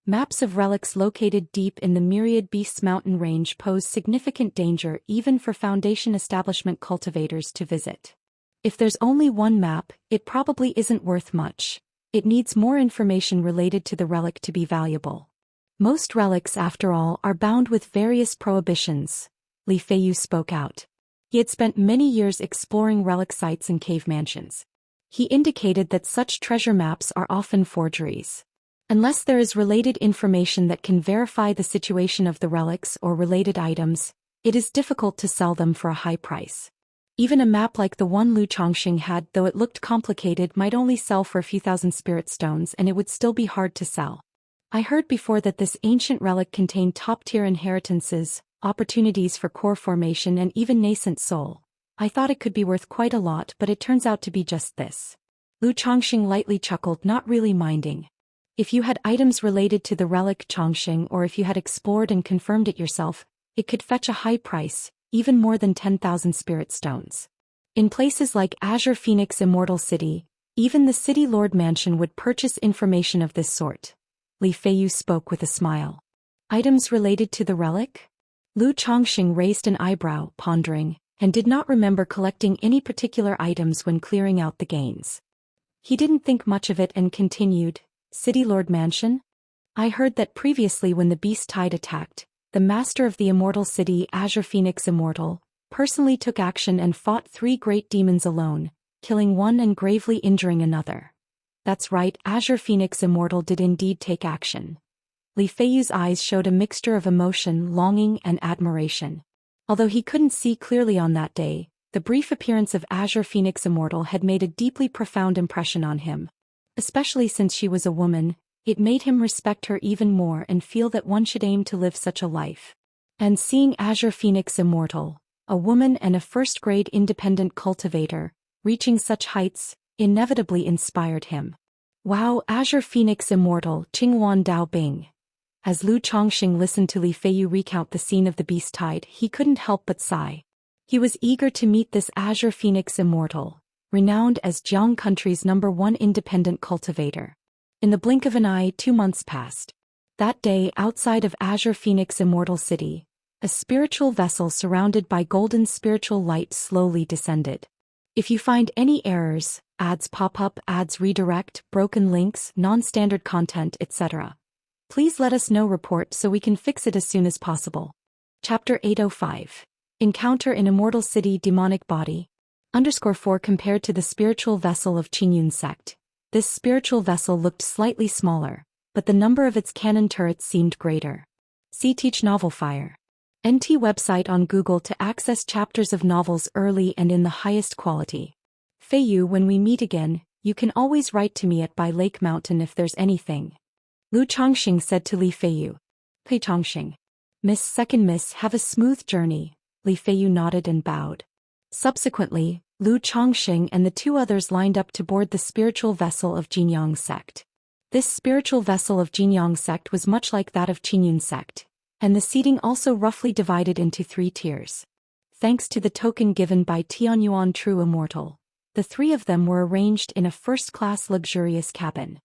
Maps of relics located deep in the Myriad Beasts mountain range pose significant danger even for Foundation establishment cultivators to visit. If there's only one map, it probably isn't worth much. It needs more information related to the relic to be valuable. Most relics, after all, are bound with various prohibitions. Li Feiyu spoke out. He had spent many years exploring relic sites and cave mansions. He indicated that such treasure maps are often forgeries. Unless there is related information that can verify the situation of the relics or related items, it is difficult to sell them for a high price. Even a map like the one Lu Chongqing had, though it looked complicated, might only sell for a few thousand spirit stones, and it would still be hard to sell. I heard before that this ancient relic contained top-tier inheritances, opportunities for core formation, and even nascent soul. I thought it could be worth quite a lot, but it turns out to be just this. Lu Chongqing lightly chuckled, not really minding. If you had items related to the relic, Chongqing, or if you had explored and confirmed it yourself, it could fetch a high price, even more than 10,000 spirit stones. In places like Azure Phoenix Immortal City, even the City Lord Mansion would purchase information of this sort. Li Feiyu spoke with a smile. Items related to the relic? Lu Chongqing raised an eyebrow, pondering, and did not remember collecting any particular items when clearing out the gains. He didn't think much of it and continued, City Lord Mansion? I heard that previously when the Beast Tide attacked, the master of the Immortal City, Azure Phoenix Immortal, personally took action and fought 3 great demons alone, killing one and gravely injuring another. That's right, Azure Phoenix Immortal did indeed take action. Li Feiyu's eyes showed a mixture of emotion, longing, and admiration. Although he couldn't see clearly on that day, the brief appearance of Azure Phoenix Immortal had made a deeply profound impression on him. Especially since she was a woman, it made him respect her even more and feel that one should aim to live such a life. And seeing Azure Phoenix Immortal, a woman and a first-grade independent cultivator, reaching such heights, inevitably inspired him. Wow, Azure Phoenix Immortal, Qingwan Dao Bing. As Lu Chongqing listened to Li Feiyu recount the scene of the beast tide, he couldn't help but sigh. He was eager to meet this Azure Phoenix Immortal, renowned as Jiang country's #1 independent cultivator. In the blink of an eye, 2 months passed. That day, outside of Azure Phoenix Immortal City, a spiritual vessel surrounded by golden spiritual light slowly descended. If you find any errors, ads pop up, ads redirect, broken links, non-standard content, etc., please let us know. Report so we can fix it as soon as possible. Chapter 805. Encounter in Immortal City. Demonic Body. _4 Compared to the spiritual vessel of Qingyun sect, this spiritual vessel looked slightly smaller, but the number of its cannon turrets seemed greater. See Teach Novel Fire. NT website on Google to access chapters of novels early and in the highest quality. Feiyu, when we meet again, you can always write to me at by Lake Mountain if there's anything. Lu Chongqing said to Li Feiyu. Pei Chongqing. Miss, have a smooth journey. Li Feiyu nodded and bowed. Subsequently, Lu Chongqing and the 2 others lined up to board the spiritual vessel of Jinyang sect. This spiritual vessel of Jinyang sect was much like that of Qingyun sect, and the seating also roughly divided into 3 tiers. Thanks to the token given by Tianyuan True Immortal, the 3 of them were arranged in a first-class luxurious cabin.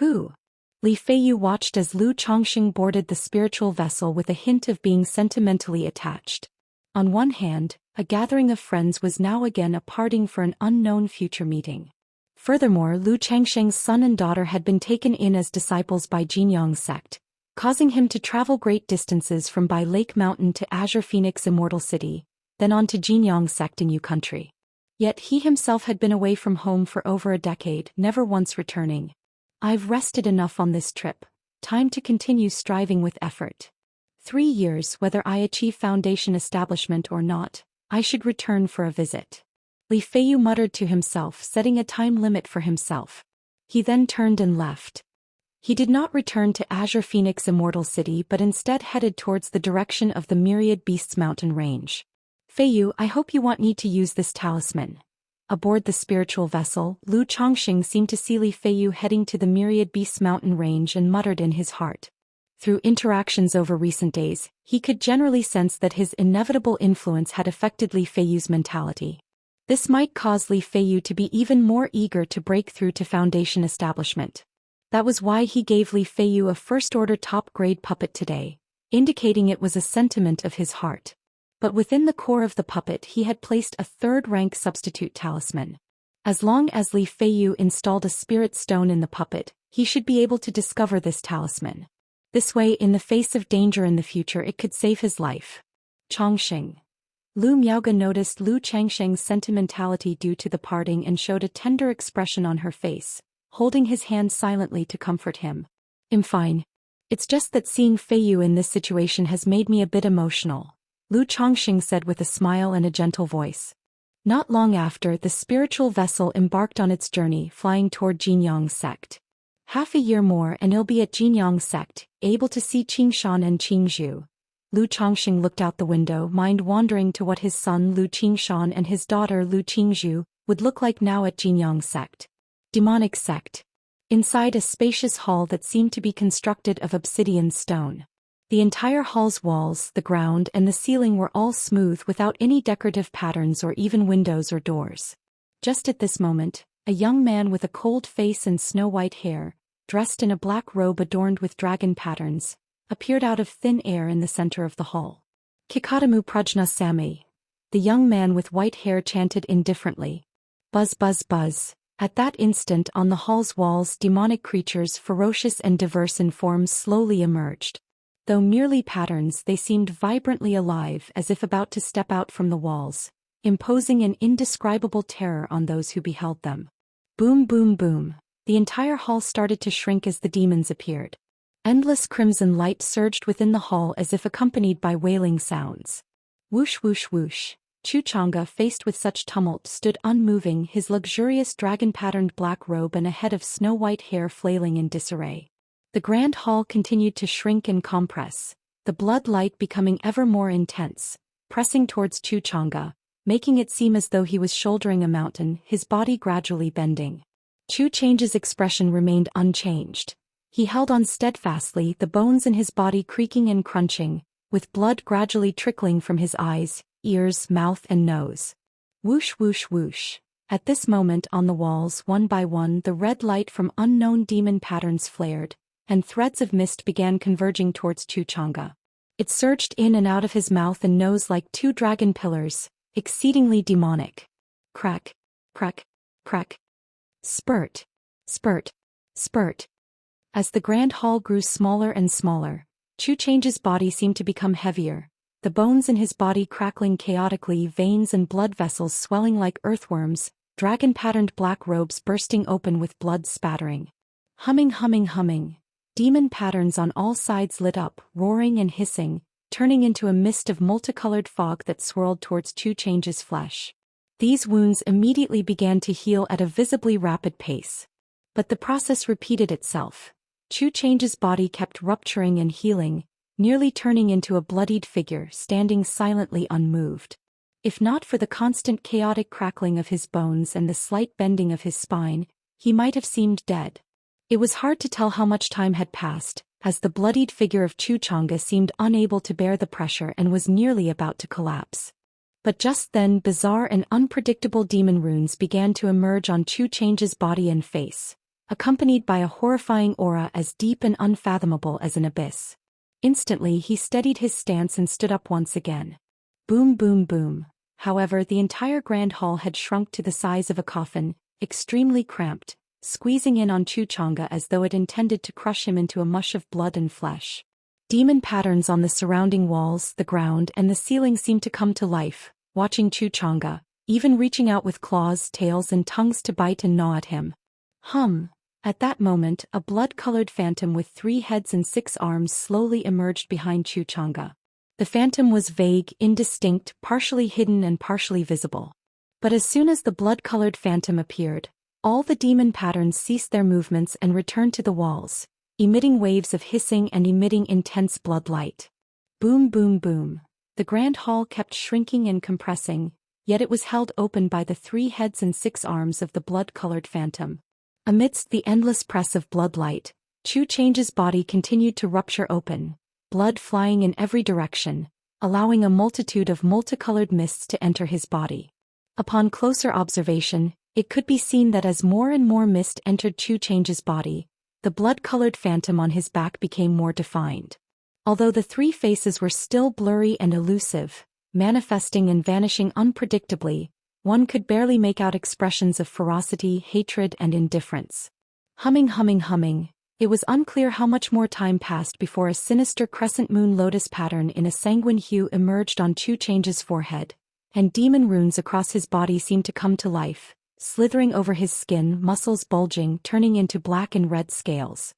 Li Feiyu watched as Lu Chongqing boarded the spiritual vessel with a hint of being sentimentally attached. On one hand, a gathering of friends was now again a parting for an unknown future meeting. Furthermore, Lu Changsheng's son and daughter had been taken in as disciples by Jinyang sect, causing him to travel great distances from by Lake Mountain to Azure Phoenix Immortal City, then on to Jinyang sect in Yu country. Yet he himself had been away from home for over a decade, never once returning. I've rested enough on this trip. Time to continue striving with effort. 3 years, whether I achieve foundation establishment or not, I should return for a visit. Li Feiyu muttered to himself, setting a time limit for himself. He then turned and left. He did not return to Azure Phoenix Immortal City but instead headed towards the direction of the Myriad Beasts mountain range. Feiyu, I hope you want me to use this talisman. Aboard the spiritual vessel, Lu Chongqing seemed to see Li Feiyu heading to the Myriad Beasts mountain range and muttered in his heart. Through interactions over recent days, he could generally sense that his inevitable influence had affected Li Feiyu's mentality. This might cause Li Feiyu to be even more eager to break through to foundation establishment. That was why he gave Li Feiyu a first-order top-grade puppet today, indicating it was a sentiment of his heart. But within the core of the puppet he had placed a 3rd-rank substitute talisman. As long as Li Feiyu installed a spirit stone in the puppet, he should be able to discover this talisman. This way, in the face of danger in the future, it could save his life. Chongqing. Lu Miaoge noticed Lu Changsheng's sentimentality due to the parting and showed a tender expression on her face, holding his hand silently to comfort him. I'm fine. It's just that seeing Feiyu in this situation has made me a bit emotional, Lu Chongqing said with a smile and a gentle voice. Not long after, the spiritual vessel embarked on its journey, flying toward Jinyang sect. Half a year more and he'll be at Jinyang sect, able to see Qingshan and Qingzhu. Lu Chongqing looked out the window, mind wandering to what his son Lu Qingshan and his daughter Lu Qingzhu would look like now at Jinyang sect. Demonic sect. Inside a spacious hall that seemed to be constructed of obsidian stone. The entire hall's walls, the ground and the ceiling were all smooth without any decorative patterns or even windows or doors. Just at this moment, a young man with a cold face and snow-white hair, dressed in a black robe adorned with dragon patterns, appeared out of thin air in the center of the hall. Kikatamu Prajna Sami. The young man with white hair chanted indifferently. Buzz buzz buzz. At that instant on the hall's walls demonic creatures ferocious and diverse in forms slowly emerged. Though merely patterns, they seemed vibrantly alive as if about to step out from the walls, imposing an indescribable terror on those who beheld them. Boom boom boom. The entire hall started to shrink as the demons appeared. Endless crimson light surged within the hall as if accompanied by wailing sounds. Whoosh whoosh whoosh. Chu Chang'e, faced with such tumult, stood unmoving, his luxurious dragon-patterned black robe and a head of snow-white hair flailing in disarray. The grand hall continued to shrink and compress, the blood light becoming ever more intense, pressing towards Chu Chang'e, making it seem as though he was shouldering a mountain, his body gradually bending. Chu Chang'e's expression remained unchanged. He held on steadfastly, the bones in his body creaking and crunching, with blood gradually trickling from his eyes, ears, mouth and nose. Whoosh whoosh whoosh. At this moment on the walls, one by one, the red light from unknown demon patterns flared, and threads of mist began converging towards Chu Chang'e. It surged in and out of his mouth and nose like two dragon pillars, exceedingly demonic. Crack, crack, crack. Spurt, spurt, spurt. As the grand hall grew smaller and smaller, Chu Chang'e's body seemed to become heavier, the bones in his body crackling chaotically, veins and blood vessels swelling like earthworms, dragon-patterned black robes bursting open with blood spattering. Humming, humming, humming. Demon patterns on all sides lit up, roaring and hissing, turning into a mist of multicolored fog that swirled towards Chu Chang'e's flesh. These wounds immediately began to heal at a visibly rapid pace. But the process repeated itself. Chu Chang'e's body kept rupturing and healing, nearly turning into a bloodied figure standing silently unmoved. If not for the constant chaotic crackling of his bones and the slight bending of his spine, he might have seemed dead. It was hard to tell how much time had passed, as the bloodied figure of Chu Chang'e seemed unable to bear the pressure and was nearly about to collapse. But just then bizarre and unpredictable demon runes began to emerge on Chu Chang'e's body and face, accompanied by a horrifying aura as deep and unfathomable as an abyss. Instantly he steadied his stance and stood up once again. Boom boom boom. However, the entire grand hall had shrunk to the size of a coffin, extremely cramped, squeezing in on Chu Chang'e as though it intended to crush him into a mush of blood and flesh. Demon patterns on the surrounding walls, the ground and the ceiling seemed to come to life, watching Chu Chang'e, even reaching out with claws, tails and tongues to bite and gnaw at him. Hum. At that moment, a blood-colored phantom with 3 heads and 6 arms slowly emerged behind Chu Chang'e. The phantom was vague, indistinct, partially hidden and partially visible. But as soon as the blood-colored phantom appeared, all the demon patterns ceased their movements and returned to the walls, emitting waves of hissing and emitting intense blood light. Boom boom boom. The grand hall kept shrinking and compressing, yet it was held open by the 3 heads and 6 arms of the blood-colored phantom. Amidst the endless press of bloodlight, Chu Chang'e's body continued to rupture open, blood flying in every direction, allowing a multitude of multicolored mists to enter his body. Upon closer observation, it could be seen that as more and more mist entered Chu Chang'e's body, the blood-colored phantom on his back became more defined. Although the 3 faces were still blurry and elusive, manifesting and vanishing unpredictably, one could barely make out expressions of ferocity, hatred and indifference. Humming humming humming. It was unclear how much more time passed before a sinister crescent moon lotus pattern in a sanguine hue emerged on Chu Chang'e's forehead, and demon runes across his body seemed to come to life, slithering over his skin, muscles bulging, turning into black and red scales.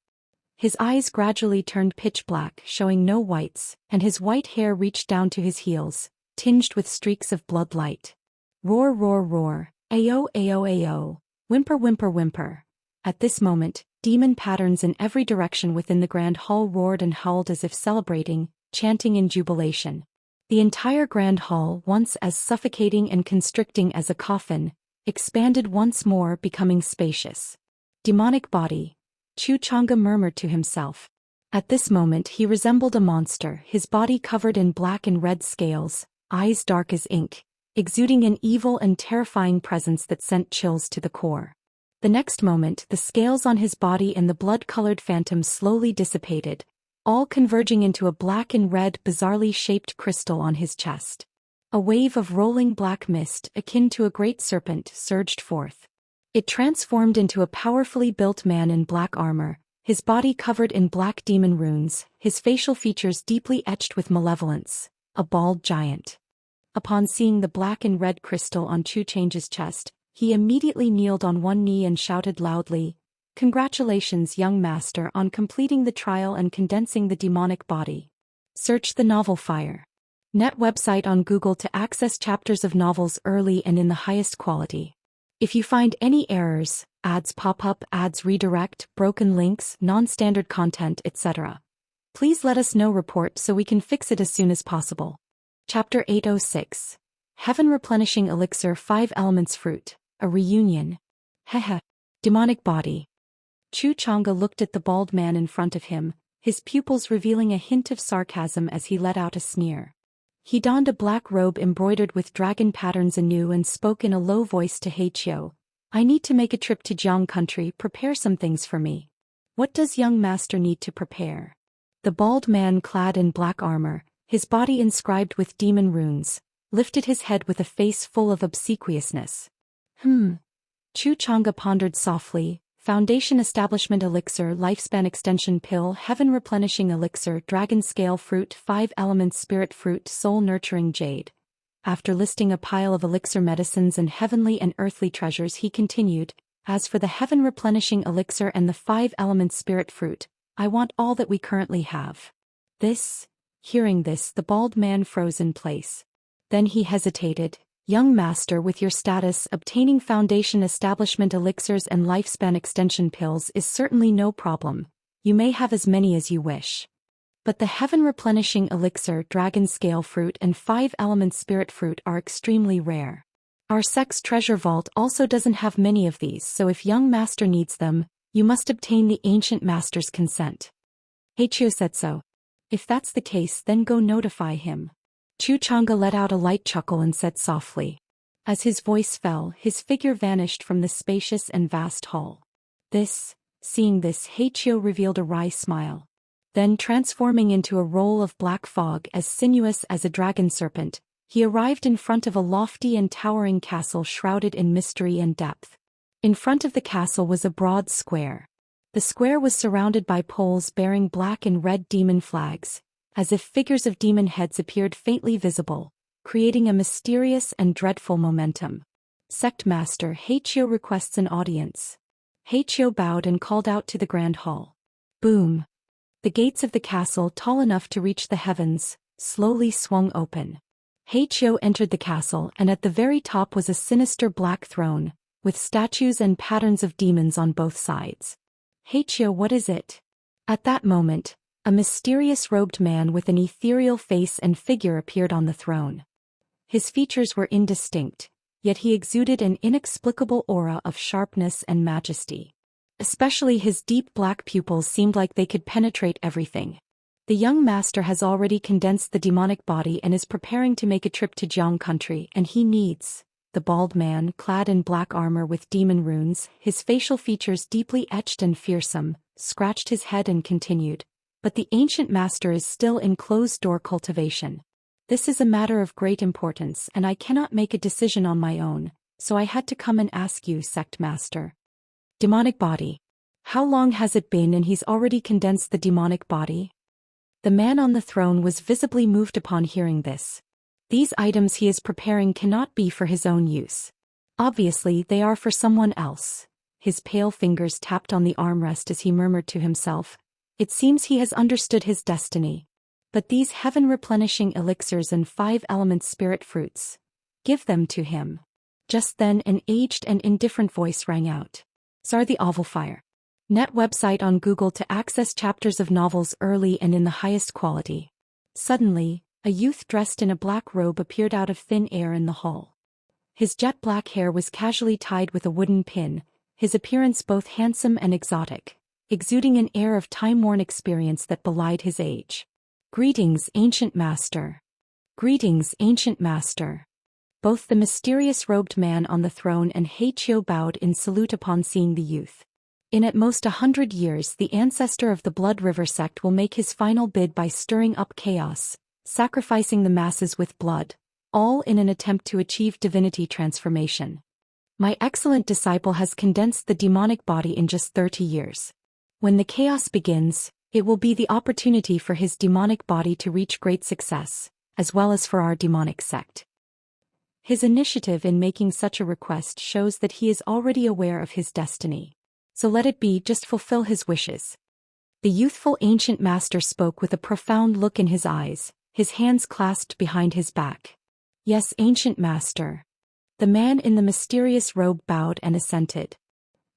His eyes gradually turned pitch black, showing no whites, and his white hair reached down to his heels, tinged with streaks of blood light. Roar roar roar, ayo ayo ayo, whimper whimper whimper. At this moment, demon patterns in every direction within the grand hall roared and howled as if celebrating, chanting in jubilation. The entire grand hall, once as suffocating and constricting as a coffin, expanded once more, becoming spacious. Demonic body, Chu Chang'e murmured to himself. At this moment he resembled a monster, his body covered in black and red scales, eyes dark as ink, exuding an evil and terrifying presence that sent chills to the core. The next moment, the scales on his body and the blood-colored phantom slowly dissipated, all converging into a black and red bizarrely shaped crystal on his chest. A wave of rolling black mist, akin to a great serpent, surged forth. It transformed into a powerfully built man in black armor, his body covered in black demon runes, his facial features deeply etched with malevolence, a bald giant. Upon seeing the black and red crystal on Chu Chang'e's chest, he immediately kneeled on one knee and shouted loudly, "Congratulations, young master, on completing the trial and condensing the demonic body. Search the novel fire." Net website on Google to access chapters of novels early and in the highest quality. If you find any errors, ads pop up, ads redirect, broken links, non-standard content, etc., please let us know. Report so we can fix it as soon as possible. Chapter 806. Heaven Replenishing Elixir 5 Elements Fruit, a Reunion. Hehe. Demonic Body. Chu Chang'e looked at the bald man in front of him, his pupils revealing a hint of sarcasm as he let out a sneer. He donned a black robe embroidered with dragon patterns anew and spoke in a low voice to Heiqiu. I need to make a trip to Jiang country. Prepare some things for me. What does young master need to prepare? The bald man, clad in black armor, his body inscribed with demon runes, lifted his head with a face full of obsequiousness. Chu Chang'e pondered softly. Foundation Establishment Elixir Lifespan Extension Pill Heaven Replenishing Elixir Dragon Scale Fruit 5 Elements Spirit Fruit Soul Nurturing Jade. After listing a pile of elixir medicines and heavenly and earthly treasures, he continued, as for the Heaven Replenishing Elixir and the 5 Elements Spirit Fruit, I want all that we currently have. Hearing this, the bald man froze in place. Then he hesitated. Young master, with your status, obtaining foundation establishment elixirs and lifespan extension pills is certainly no problem. You may have as many as you wish. But the heaven replenishing elixir, dragon scale fruit and 5 elements spirit fruit are extremely rare. Our sect's treasure vault also doesn't have many of these, so if young master needs them, you must obtain the ancient master's consent. Heiqiu said so. If that's the case, then go notify him. Chu Chang'e let out a light chuckle and said softly. As his voice fell, his figure vanished from the spacious and vast hall. Seeing this, Heiqiu revealed a wry smile. Then, transforming into a roll of black fog as sinuous as a dragon serpent, he arrived in front of a lofty and towering castle shrouded in mystery and depth. In front of the castle was a broad square. The square was surrounded by poles bearing black and red demon flags, as if figures of demon heads appeared faintly visible, creating a mysterious and dreadful momentum. Sect Master Heiqiu requests an audience. Heiqiu bowed and called out to the grand hall. Boom! The gates of the castle, tall enough to reach the heavens, slowly swung open. Heiqiu entered the castle, and at the very top was a sinister black throne, with statues and patterns of demons on both sides. Heiqiu, what is it? At that moment, a mysterious robed man with an ethereal face and figure appeared on the throne. His features were indistinct, yet he exuded an inexplicable aura of sharpness and majesty. Especially his deep black pupils seemed like they could penetrate everything. The young master has already condensed the demonic body and is preparing to make a trip to Jiang country, and he needs. The bald man, clad in black armor with demon runes, his facial features deeply etched and fearsome, scratched his head and continued. But the ancient master is still in closed-door cultivation. This is a matter of great importance, and I cannot make a decision on my own, so I had to come and ask you, sect master. Demonic body. How long has it been and he's already condensed the demonic body? The man on the throne was visibly moved upon hearing this. These items he is preparing cannot be for his own use. Obviously, they are for someone else. His pale fingers tapped on the armrest as he murmured to himself. It seems he has understood his destiny. But these heaven-replenishing elixirs and 5 elements spirit fruits. Give them to him. Just then an aged and indifferent voice rang out. Sar the Ovalfire. Net website on Google to access chapters of novels early and in the highest quality. Suddenly, a youth dressed in a black robe appeared out of thin air in the hall. His jet black hair was casually tied with a wooden pin, his appearance both handsome and exotic, exuding an air of time-worn experience that belied his age. Greetings, ancient master. Greetings, ancient master. Both the mysterious robed man on the throne and Heiqiu bowed in salute upon seeing the youth. In at most 100 years, the ancestor of the Blood River sect will make his final bid by stirring up chaos, sacrificing the masses with blood, all in an attempt to achieve divinity transformation. My excellent disciple has condensed the demonic body in just 30 years. When the chaos begins, it will be the opportunity for his demonic body to reach great success, as well as for our demonic sect. His initiative in making such a request shows that he is already aware of his destiny. So let it be, just fulfill his wishes. The youthful ancient master spoke with a profound look in his eyes, his hands clasped behind his back. Yes, ancient master. The man in the mysterious robe bowed and assented.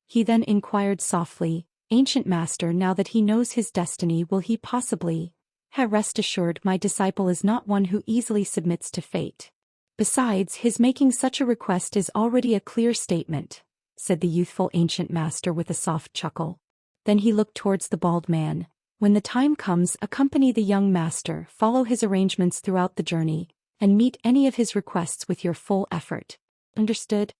He then inquired softly, Ancient master, now that he knows his destiny, will he possibly? Rest assured, my disciple is not one who easily submits to fate. Besides, his making such a request is already a clear statement, said the youthful ancient master with a soft chuckle. Then he looked towards the bald man. When the time comes, accompany the young master, follow his arrangements throughout the journey, and meet any of his requests with your full effort. Understood?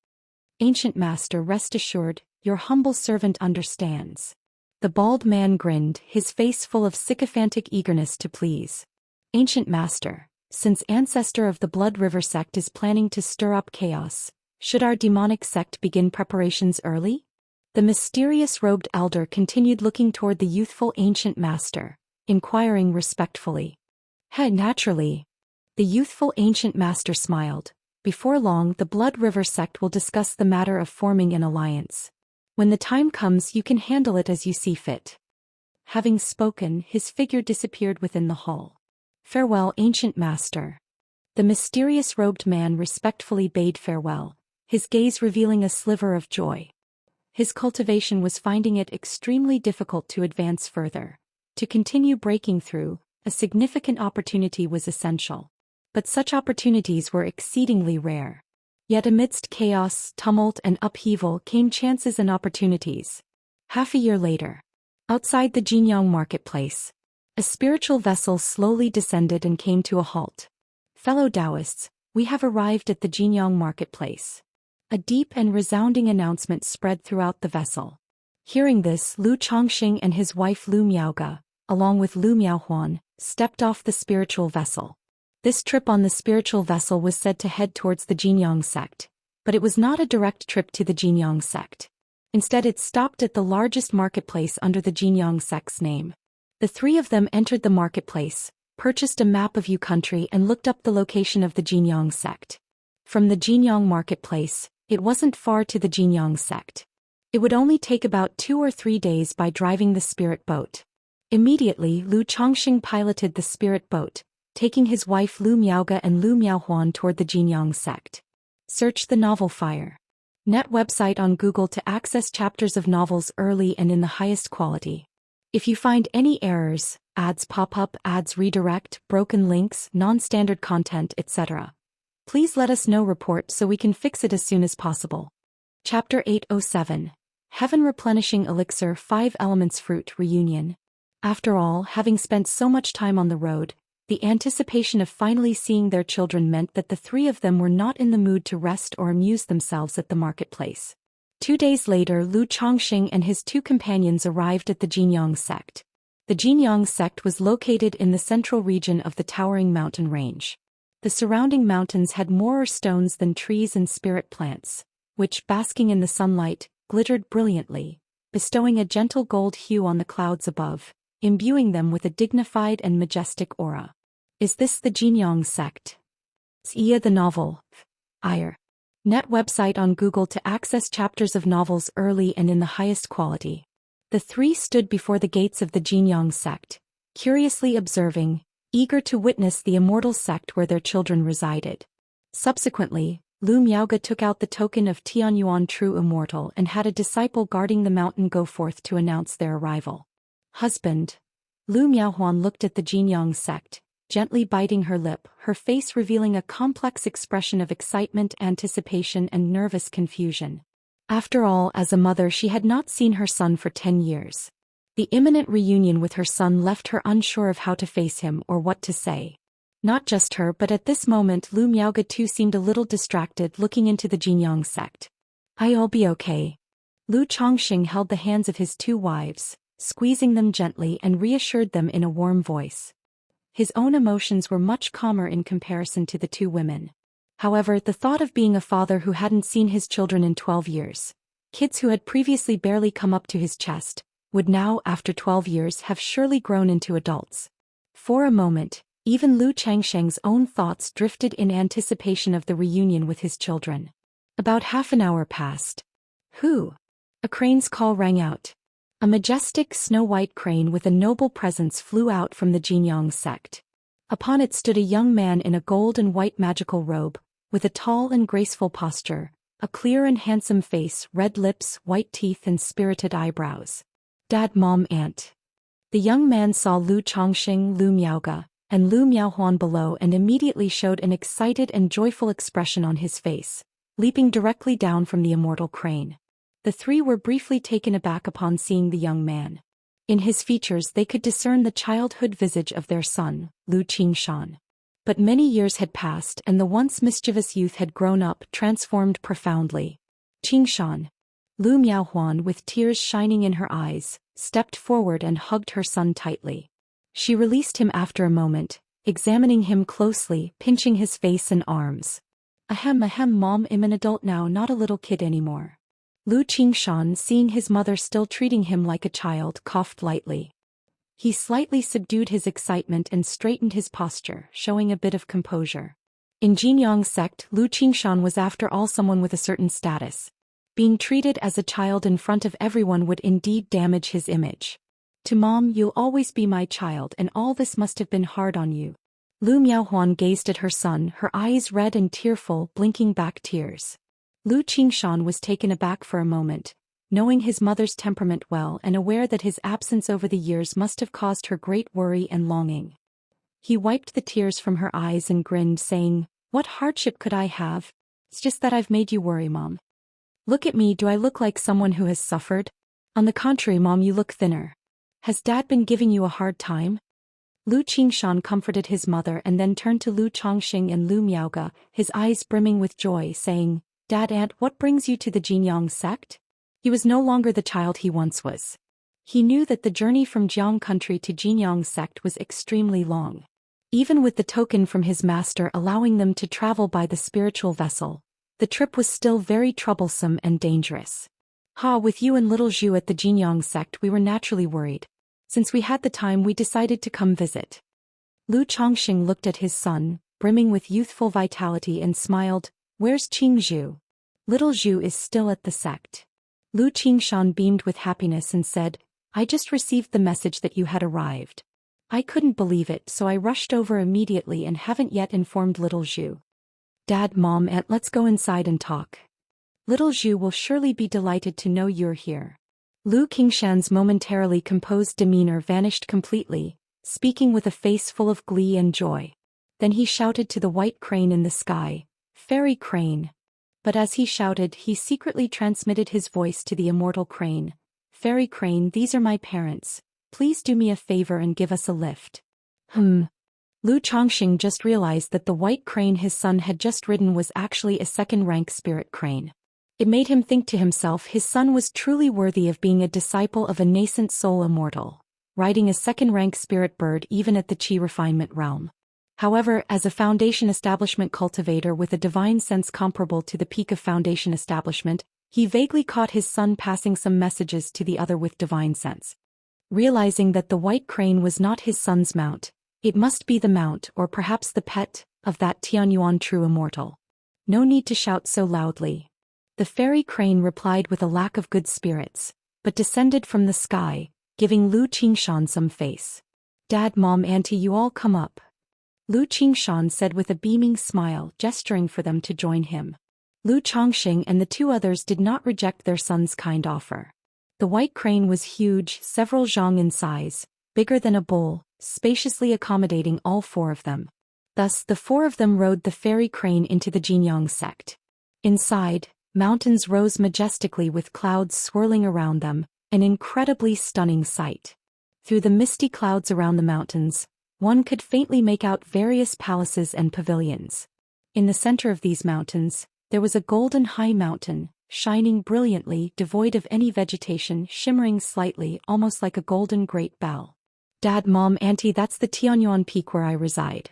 Ancient master, rest assured, your humble servant understands. The bald man grinned, his face full of sycophantic eagerness to please. Ancient master, since ancestor of the Blood River sect is planning to stir up chaos, should our demonic sect begin preparations early? The mysterious robed elder continued looking toward the youthful ancient master, inquiring respectfully. Naturally. The youthful ancient master smiled. Before long, the Blood River sect will discuss the matter of forming an alliance. When the time comes, you can handle it as you see fit. Having spoken, his figure disappeared within the hall. Farewell, ancient master. The mysterious robed man respectfully bade farewell, his gaze revealing a sliver of joy. His cultivation was finding it extremely difficult to advance further. To continue breaking through, a significant opportunity was essential. But such opportunities were exceedingly rare. Yet amidst chaos, tumult, and upheaval came chances and opportunities. Half a year later, outside the Jinyang marketplace, a spiritual vessel slowly descended and came to a halt. Fellow Daoists, we have arrived at the Jinyang marketplace. A deep and resounding announcement spread throughout the vessel. Hearing this, Lu Chongxing and his wife Lu Miaoge, along with Lu Miaohuan, stepped off the spiritual vessel. This trip on the spiritual vessel was said to head towards the Jinyang sect, but it was not a direct trip to the Jinyang sect. Instead, it stopped at the largest marketplace under the Jinyang sect's name. The three of them entered the marketplace, purchased a map of Yu country and looked up the location of the Jinyang sect. From the Jinyang marketplace, it wasn't far to the Jinyang sect. It would only take about 2 or 3 days by driving the spirit boat. Immediately, Lu Chongxing piloted the spirit boat, taking his wife Lu Miaoge and Lu Miaohuan toward the Jinyang sect. Search the novel Fire. Net website on Google to access chapters of novels early and in the highest quality. If you find any errors, ads pop up, ads redirect, broken links, non-standard content, etc., please let us know. Report so we can fix it as soon as possible. Chapter 807. Heaven Replenishing Elixir 5 Elements Fruit Reunion. After all, having spent so much time on the road, the anticipation of finally seeing their children meant that the three of them were not in the mood to rest or amuse themselves at the marketplace. 2 days later, Lu Chongxing and his 2 companions arrived at the Jinyang sect. The Jinyang sect was located in the central region of the towering mountain range. The surrounding mountains had more stones than trees and spirit plants, which, basking in the sunlight, glittered brilliantly, bestowing a gentle gold hue on the clouds above, imbuing them with a dignified and majestic aura. Is this the Jinyang sect? Xianxia the novel. Ire. Net website on Google to access chapters of novels early and in the highest quality. The three stood before the gates of the Jinyang sect, curiously observing, eager to witness the Immortal sect where their children resided. Subsequently, Lu Miaoge took out the token of Tianyuan True Immortal and had a disciple guarding the mountain go forth to announce their arrival. Husband. Lu Miaohuan looked at the Jinyang sect, gently biting her lip, her face revealing a complex expression of excitement, anticipation, and nervous confusion. After all, as a mother, she had not seen her son for 10 years. The imminent reunion with her son left her unsure of how to face him or what to say. Not just her, but at this moment Lu Miaoge too seemed a little distracted, looking into the Jinyang sect. I'll be okay. Lu Chongxing held the hands of his 2 wives, squeezing them gently, and reassured them in a warm voice. His own emotions were much calmer in comparison to the 2 women. However, the thought of being a father who hadn't seen his children in 12 years, kids who had previously barely come up to his chest, would now, after 12 years, have surely grown into adults. For a moment, even Lu Changsheng's own thoughts drifted in anticipation of the reunion with his children. About half an hour passed. Who? A crane's call rang out. A majestic snow-white crane with a noble presence flew out from the Jinyang sect. Upon it stood a young man in a gold and white magical robe, with a tall and graceful posture, a clear and handsome face, red lips, white teeth and spirited eyebrows. Dad, Mom, Aunt. The young man saw Lu Chongxing, Lu Miaoge, and Lu Miaohuan below and immediately showed an excited and joyful expression on his face, leaping directly down from the immortal crane. The three were briefly taken aback upon seeing the young man. In his features they could discern the childhood visage of their son, Lu Qingshan. But many years had passed and the once mischievous youth had grown up, transformed profoundly. Qingshan. Lu Miaohuan, with tears shining in her eyes, stepped forward and hugged her son tightly. She released him after a moment, examining him closely, pinching his face and arms. Ahem, Mom, I'm an adult now, not a little kid anymore. Lu Qingshan, seeing his mother still treating him like a child, coughed lightly. He slightly subdued his excitement and straightened his posture, showing a bit of composure. In Jinyang sect, Lu Qingshan was after all someone with a certain status. Being treated as a child in front of everyone would indeed damage his image. To Mom, you'll always be my child, and all this must have been hard on you. Lu Miaohuan gazed at her son, her eyes red and tearful, blinking back tears. Lu Qingshan was taken aback for a moment, knowing his mother's temperament well and aware that his absence over the years must have caused her great worry and longing. He wiped the tears from her eyes and grinned, saying, "What hardship could I have? It's just that I've made you worry, Mom. Look at me, do I look like someone who has suffered? On the contrary, Mom, you look thinner. Has Dad been giving you a hard time?" Lu Qingshan comforted his mother and then turned to Lu Chongxing and Lu Miaoge, his eyes brimming with joy, saying, "Dad, Aunt, what brings you to the Jinyang sect?" He was no longer the child he once was. He knew that the journey from Jiang country to Jinyang sect was extremely long. Even with the token from his master allowing them to travel by the spiritual vessel, the trip was still very troublesome and dangerous. With you and little Zhu at the Jinyang sect, we were naturally worried. Since we had the time, we decided to come visit. Lu Chongxing looked at his son, brimming with youthful vitality, and smiled. "Where's Qingzhu?" "Little Zhu is still at the sect." Lu Qingshan beamed with happiness and said, "I just received the message that you had arrived. I couldn't believe it, so I rushed over immediately and haven't yet informed little Zhu." "Dad, Mom, Aunt, let's go inside and talk. Little Zhu will surely be delighted to know you're here." Lu Qingshan's momentarily composed demeanor vanished completely, speaking with a face full of glee and joy. Then he shouted to the white crane in the sky, "Fairy crane." But as he shouted, he secretly transmitted his voice to the immortal crane. "Fairy crane, these are my parents. Please do me a favor and give us a lift." Lu Chongxing just realized that the white crane his son had just ridden was actually a second-rank spirit crane. It made him think to himself his son was truly worthy of being a disciple of a nascent soul immortal, riding a second-rank spirit bird even at the Qi refinement realm. However, as a Foundation Establishment cultivator with a divine sense comparable to the peak of Foundation Establishment, he vaguely caught his son passing some messages to the other with divine sense. Realizing that the white crane was not his son's mount, it must be the mount, or perhaps the pet, of that Tianyuan true immortal. "No need to shout so loudly." The fairy crane replied with a lack of good spirits, but descended from the sky, giving Lu Qingshan some face. "Dad, Mom, Auntie, you all come up." Lu Qingshan said with a beaming smile, gesturing for them to join him. Lu Chongxing and the two others did not reject their son's kind offer. The white crane was huge, several zhang in size, bigger than a bull, spaciously accommodating all four of them. Thus, the four of them rode the fairy crane into the Jinyang sect. Inside, mountains rose majestically with clouds swirling around them, an incredibly stunning sight. Through the misty clouds around the mountains, one could faintly make out various palaces and pavilions. In the center of these mountains, there was a golden high mountain, shining brilliantly, devoid of any vegetation, shimmering slightly, almost like a golden great bell. "Dad, Mom, Auntie, that's the Tianyuan peak where I reside."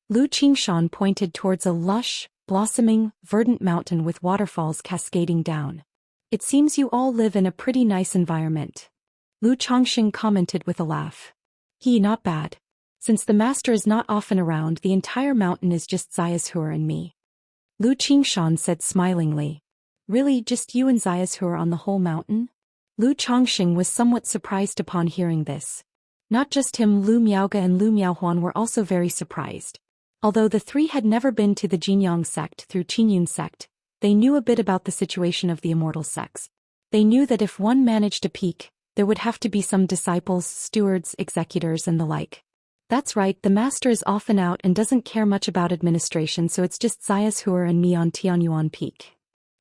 Lu Qingshan pointed towards a lush, blossoming, verdant mountain with waterfalls cascading down. "It seems you all live in a pretty nice environment." Lu Chongxing commented with a laugh. Not bad. Since the master is not often around, the entire mountain is just Xianxia and me." Lu Qingshan said smilingly. "Really, just you and Xianxia on the whole mountain?" Lu Chongxing was somewhat surprised upon hearing this. Not just him, Lu Miaoge and Lu Miaohuan were also very surprised. Although the three had never been to the Jinyang sect through Qingyun sect, they knew a bit about the situation of the Immortal sects. They knew that if one managed to peak, there would have to be some disciples, stewards, executors and the like. That's right, the master is often out and doesn't care much about administration, so it's just Zayas Huer and me on Tianyuan Peak.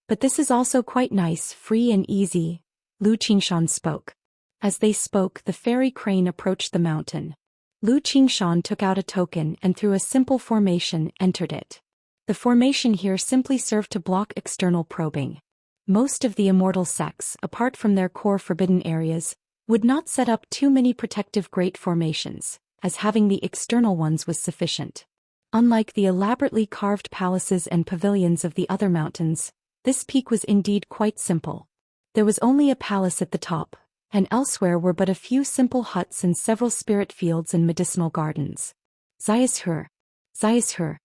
But this is also quite nice, free and easy, Lu Qingshan spoke. As they spoke, the fairy crane approached the mountain. Lu Qingshan took out a token and through a simple formation entered it. The formation here simply served to block external probing. Most of the Immortal sects, apart from their core forbidden areas, would not set up too many protective great formations, as having the external ones was sufficient. Unlike the elaborately carved palaces and pavilions of the other mountains, this peak was indeed quite simple. There was only a palace at the top, and elsewhere were but a few simple huts and several spirit fields and medicinal gardens. Zayas Huer.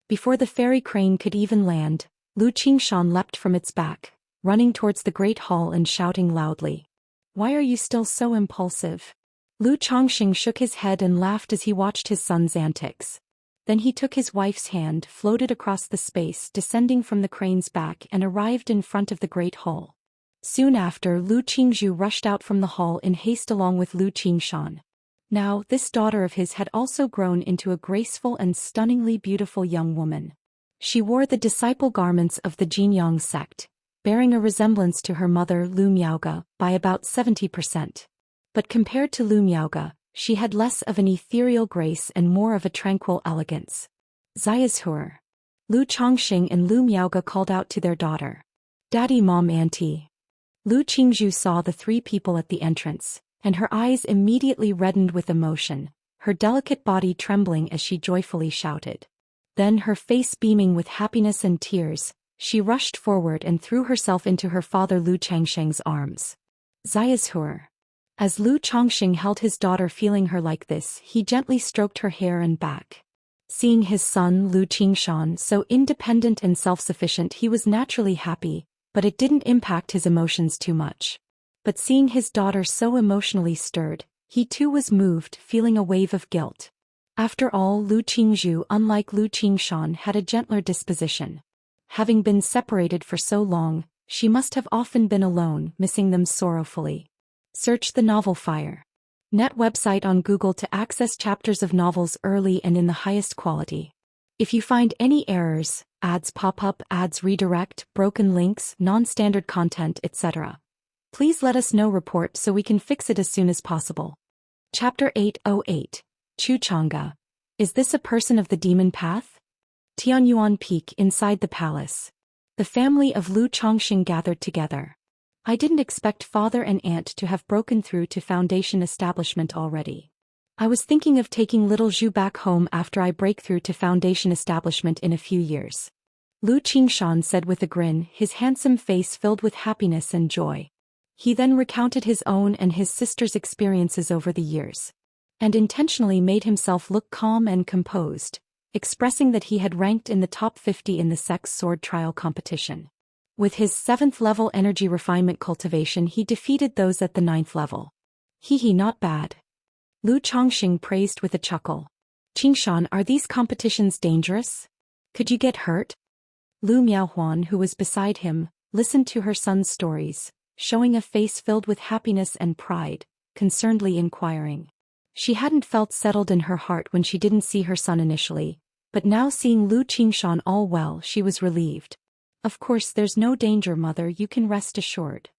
Before the fairy crane could even land, Lu Qingshan leapt from its back, running towards the great hall and shouting loudly. Why are you still so impulsive? Lu Chongxing shook his head and laughed as he watched his son's antics. Then he took his wife's hand, floated across the space, descending from the crane's back and arrived in front of the great hall. Soon after, Lu Qingzhu rushed out from the hall in haste along with Lu Qingshan. Now, this daughter of his had also grown into a graceful and stunningly beautiful young woman. She wore the disciple garments of the Jinyang sect, bearing a resemblance to her mother Lu Miaoge by about 70%. But compared to Lu Miaoge, she had less of an ethereal grace and more of a tranquil elegance. Zayas Huer. Lu Chongxing and Lu Miaoge called out to their daughter. Daddy, Mom, Auntie. Lu Qingzhu saw the three people at the entrance, and her eyes immediately reddened with emotion, her delicate body trembling as she joyfully shouted. Then, her face beaming with happiness and tears, she rushed forward and threw herself into her father Lu Changsheng's arms. Zayas Huer. As Lu Chongxing held his daughter feeling her like this, he gently stroked her hair and back. Seeing his son Lu Qingshan so independent and self-sufficient, he was naturally happy, but it didn't impact his emotions too much. But seeing his daughter so emotionally stirred, he too was moved, feeling a wave of guilt. After all, Lu Qingzhu, unlike Lu Qingshan, had a gentler disposition. Having been separated for so long, she must have often been alone, missing them sorrowfully. Search the novel Fire. Net website on Google to access chapters of novels early and in the highest quality. If you find any errors, ads pop up, ads redirect, broken links, non-standard content, etc., please let us know. Report so we can fix it as soon as possible. Chapter 808. Chu Chang'e. Is this a person of the demon path? Tianyuan Peak inside the palace. The family of Lu Chongxing gathered together. I didn't expect father and aunt to have broken through to Foundation establishment already. I was thinking of taking little Zhu back home after I break through to Foundation establishment in a few years. Lu Qingshan said with a grin, his handsome face filled with happiness and joy. He then recounted his own and his sister's experiences over the years, and intentionally made himself look calm and composed, expressing that he had ranked in the top 50 in the sect's sword trial competition. With his 7th level energy refinement cultivation, he defeated those at the 9th level. Not bad. Lu Chongxing praised with a chuckle. Qingshan, are these competitions dangerous? Could you get hurt? Lu Miaohuan, who was beside him, listened to her son's stories, showing a face filled with happiness and pride, concernedly inquiring. She hadn't felt settled in her heart when she didn't see her son initially, but now seeing Lu Qingshan all well, she was relieved. Of course, there's no danger, mother, you can rest assured.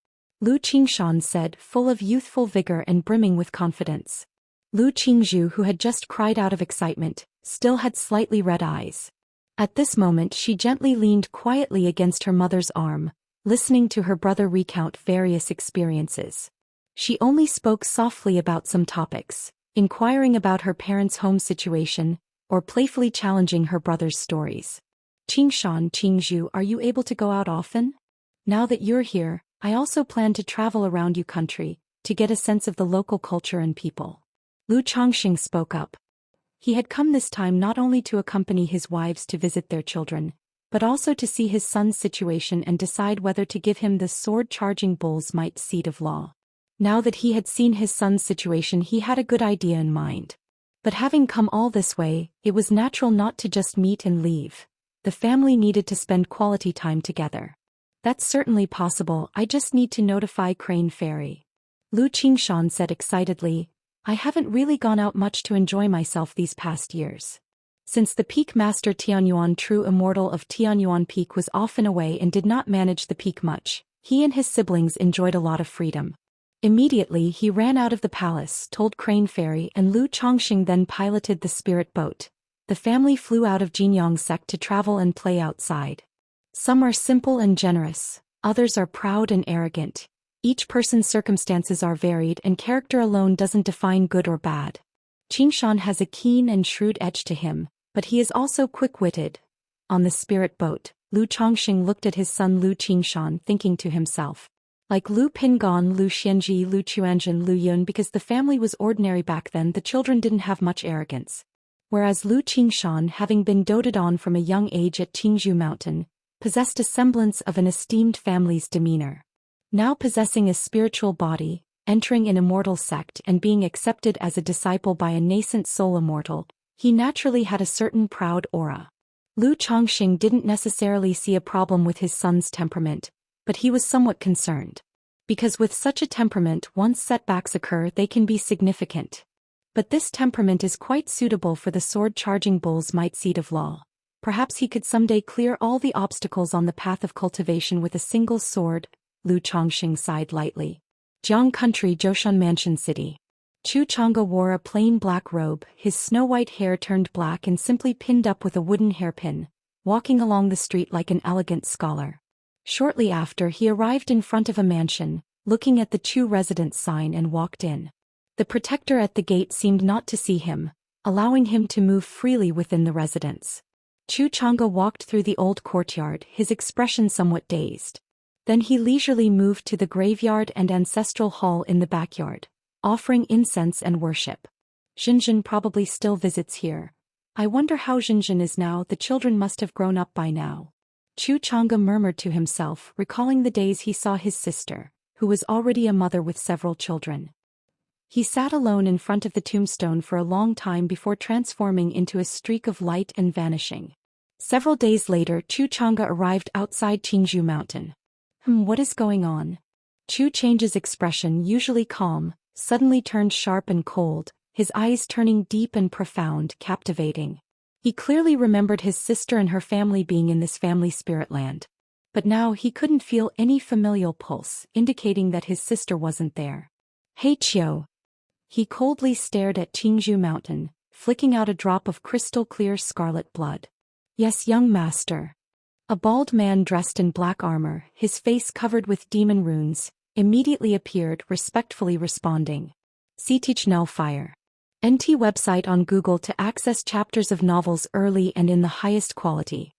Lu Qingshan said, full of youthful vigor and brimming with confidence. Lu Qingzhu, who had just cried out of excitement, still had slightly red eyes. At this moment she gently leaned quietly against her mother's arm, listening to her brother recount various experiences. She only spoke softly about some topics, inquiring about her parents' home situation, or playfully challenging her brother's stories. Qingzhu, are you able to go out often? Now that you're here, I also plan to travel around your country, to get a sense of the local culture and people. Lu Chongxing spoke up. He had come this time not only to accompany his wives to visit their children, but also to see his son's situation and decide whether to give him the sword-charging bull's might seed of law. Now that he had seen his son's situation, he had a good idea in mind. But having come all this way, it was natural not to just meet and leave. The family needed to spend quality time together. That's certainly possible, I just need to notify Crane Fairy. Lu Qingshan said excitedly, I haven't really gone out much to enjoy myself these past years. Since the Peak Master Tianyuan, true immortal of Tianyuan Peak, was often away and did not manage the peak much, he and his siblings enjoyed a lot of freedom. Immediately he ran out of the palace, told Crane Fairy, and Lu Chongqing then piloted the spirit boat. The family flew out of Jinyang sect to travel and play outside. Some are simple and generous, others are proud and arrogant. Each person's circumstances are varied and character alone doesn't define good or bad. Qingshan has a keen and shrewd edge to him, but he is also quick-witted. On the spirit boat, Lu Chongqing looked at his son Lu Qingshan, thinking to himself. Like Lu Pingon, Lu Xianji, Lu Chuanjin, Lu Yun, because the family was ordinary back then, the children didn't have much arrogance. Whereas Lu Qingshan, having been doted on from a young age at Qingzhou Mountain, possessed a semblance of an esteemed family's demeanor. Now possessing a spiritual body, entering an immortal sect and being accepted as a disciple by a nascent soul immortal, he naturally had a certain proud aura. Lu Chongqing didn't necessarily see a problem with his son's temperament, but he was somewhat concerned. Because with such a temperament, once setbacks occur, they can be significant. But this temperament is quite suitable for the sword-charging bull's might seat of law. Perhaps he could someday clear all the obstacles on the path of cultivation with a single sword. Lu Chongqing sighed lightly. Jiang Country, Zhoushan Mansion City. Chu Chang'e wore a plain black robe, his snow-white hair turned black and simply pinned up with a wooden hairpin, walking along the street like an elegant scholar. Shortly after, he arrived in front of a mansion, looking at the Chu residence sign, and walked in. The protector at the gate seemed not to see him, allowing him to move freely within the residence. Chu Chang'e walked through the old courtyard, his expression somewhat dazed. Then he leisurely moved to the graveyard and ancestral hall in the backyard, offering incense and worship. Xinjin probably still visits here. I wonder how Xinjin is now, the children must have grown up by now. Chu Chang'e murmured to himself, recalling the days he saw his sister, who was already a mother with several children. He sat alone in front of the tombstone for a long time before transforming into a streak of light and vanishing. Several days later, Chu Chang'e arrived outside Qingzhou Mountain. What is going on? Chu Chang'e's expression, usually calm, suddenly turned sharp and cold, his eyes turning deep and profound, captivating. He clearly remembered his sister and her family being in this family spirit land. But now he couldn't feel any familial pulse, indicating that his sister wasn't there. Hey Chiu. He coldly stared at Qingzhou Mountain, flicking out a drop of crystal-clear scarlet blood. Yes, young master. A bald man dressed in black armor, his face covered with demon runes, immediately appeared, respectfully responding. Teach Now Fire. NT website on Google to access chapters of novels early and in the highest quality.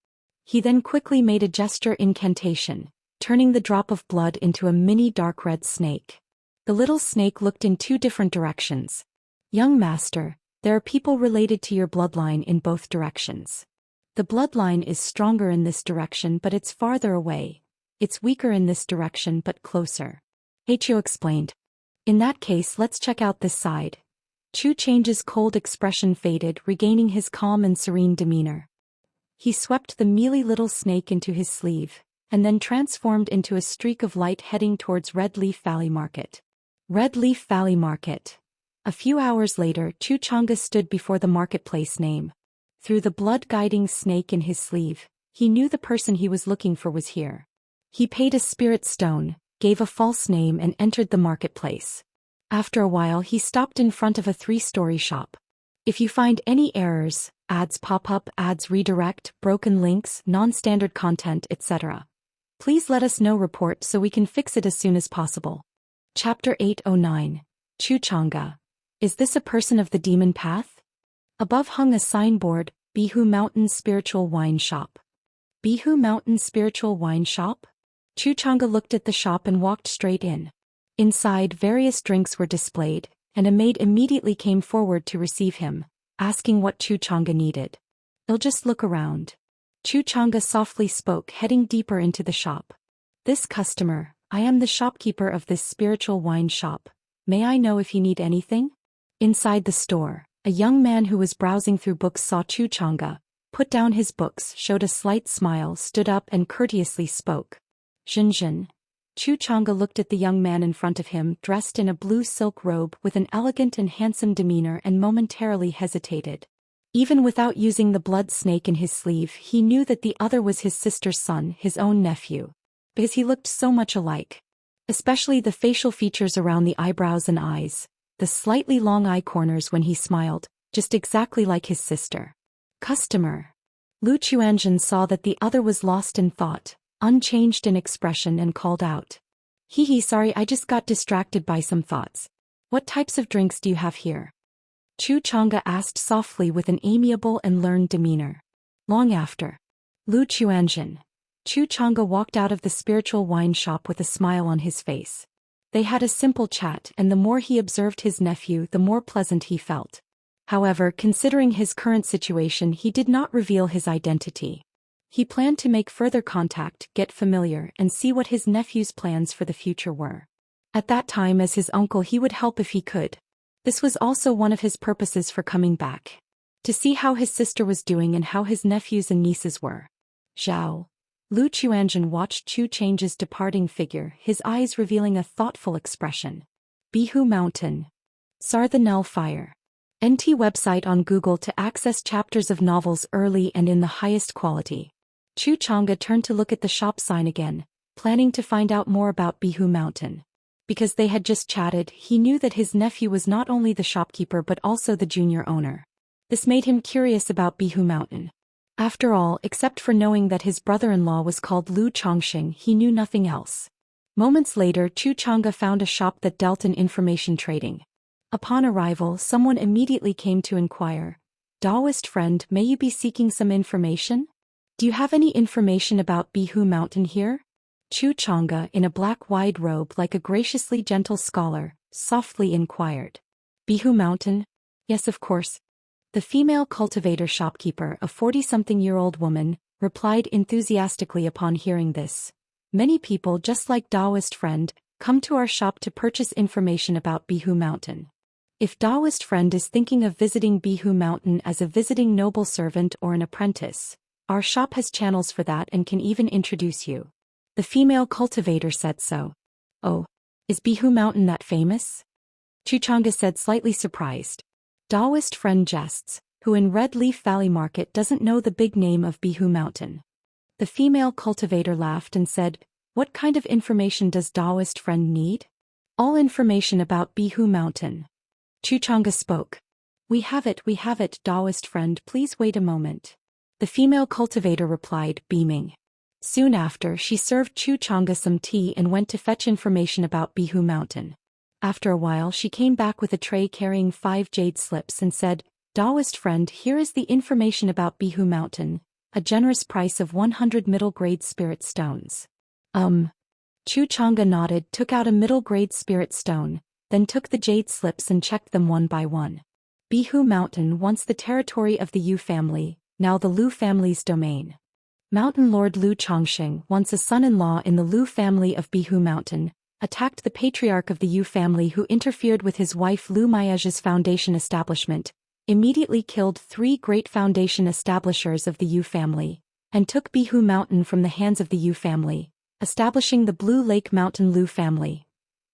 He then quickly made a gesture incantation, turning the drop of blood into a mini dark red snake. The little snake looked in two different directions. Young master, there are people related to your bloodline in both directions. The bloodline is stronger in this direction but it's farther away. It's weaker in this direction but closer. Heicho explained. In that case, let's check out this side. Chu Chang's cold expression faded, regaining his calm and serene demeanor. He swept the mealy little snake into his sleeve, and then transformed into a streak of light heading towards Red Leaf Valley Market. Red Leaf Valley Market. A few hours later, Chu Chang'e stood before the marketplace name. Through the blood-guiding snake in his sleeve, he knew the person he was looking for was here. He paid a spirit stone, gave a false name and entered the marketplace. After a while he stopped in front of a 3-story shop. If you find any errors, ads pop up, ads redirect, broken links, non-standard content, etc., please let us know report so we can fix it as soon as possible. Chapter 809. Chu Chang'e. Is this a person of the demon path? Above hung a signboard, Bihu Mountain Spiritual Wine Shop. Bihu Mountain Spiritual Wine Shop? Chu Chang'e looked at the shop and walked straight in. Inside, various drinks were displayed, and a maid immediately came forward to receive him, asking what Chu Chang'e needed. I'll just look around. Chu Chang'e softly spoke, heading deeper into the shop. This customer, I am the shopkeeper of this spiritual wine shop. May I know if you need anything? Inside the store, a young man who was browsing through books saw Chu Chang'e, put down his books, showed a slight smile, stood up and courteously spoke. Zhenzhen. Chu Chang'e looked at the young man in front of him, dressed in a blue silk robe with an elegant and handsome demeanor, and momentarily hesitated. Even without using the blood snake in his sleeve, he knew that the other was his sister's son, his own nephew. Because he looked so much alike. Especially the facial features around the eyebrows and eyes, the slightly long eye corners when he smiled, just exactly like his sister. Customer. Lu Chuanzhen saw that the other was lost in thought, unchanged in expression, and called out. Sorry, I just got distracted by some thoughts. What types of drinks do you have here? Chu Chang'e asked softly with an amiable and learned demeanor. Long after Lu Chuanzhen, Chu Chang'e walked out of the spiritual wine shop with a smile on his face. They had a simple chat, and the more he observed his nephew, the more pleasant he felt. However, considering his current situation, he did not reveal his identity. He planned to make further contact, get familiar, and see what his nephew's plans for the future were. At that time, as his uncle, he would help if he could. This was also one of his purposes for coming back. To see how his sister was doing and how his nephews and nieces were. Zhao. Lu Chuanzhen watched Chu Chang'e's departing figure, his eyes revealing a thoughtful expression. Bihu Mountain. Sar the Nell Fire. NT website on Google to access chapters of novels early and in the highest quality. Chu Chang'e turned to look at the shop sign again, planning to find out more about Bihu Mountain. Because they had just chatted, he knew that his nephew was not only the shopkeeper but also the junior owner. This made him curious about Bihu Mountain. After all, except for knowing that his brother-in-law was called Lu Chongxing, he knew nothing else. Moments later, Chu Chang'e found a shop that dealt in information trading. Upon arrival, someone immediately came to inquire. Daoist friend, may you be seeking some information? Do you have any information about Bihu Mountain here? Chu Chang'e, in a black wide robe like a graciously gentle scholar, softly inquired. Bihu Mountain? Yes, of course. The female cultivator shopkeeper, a 40-something-year-old woman, replied enthusiastically upon hearing this. Many people, just like Daoist friend, come to our shop to purchase information about Bihu Mountain. If Daoist friend is thinking of visiting Bihu Mountain as a visiting noble servant or an apprentice, our shop has channels for that and can even introduce you. The female cultivator said so. Oh, is Bihu Mountain that famous? Chu Chang'e said, slightly surprised. Daoist friend jests, who in Red Leaf Valley Market doesn't know the big name of Bihu Mountain. The female cultivator laughed and said, what kind of information does Daoist friend need? All information about Bihu Mountain. Chu Chang'e spoke. We have it, Daoist friend, please wait a moment. The female cultivator replied, beaming. Soon after, she served Chu Chang'e some tea and went to fetch information about Bihu Mountain. After a while, she came back with a tray carrying 5 jade slips and said, Daoist friend, here is the information about Bihu Mountain, a generous price of 100 middle-grade spirit stones. Chu Chang'e nodded, took out a middle-grade spirit stone, then took the jade slips and checked them one by one. Bihu Mountain, once the territory of the Yu family, now the Lu family's domain. Mountain Lord Lu Chongxing, once a son-in-law in the Lu family of Bihu Mountain, attacked the Patriarch of the Yu family who interfered with his wife Lu Maie's foundation establishment, immediately killed 3 great foundation establishers of the Yu family, and took Bihu Mountain from the hands of the Yu family, establishing the Blue Lake Mountain Lu family.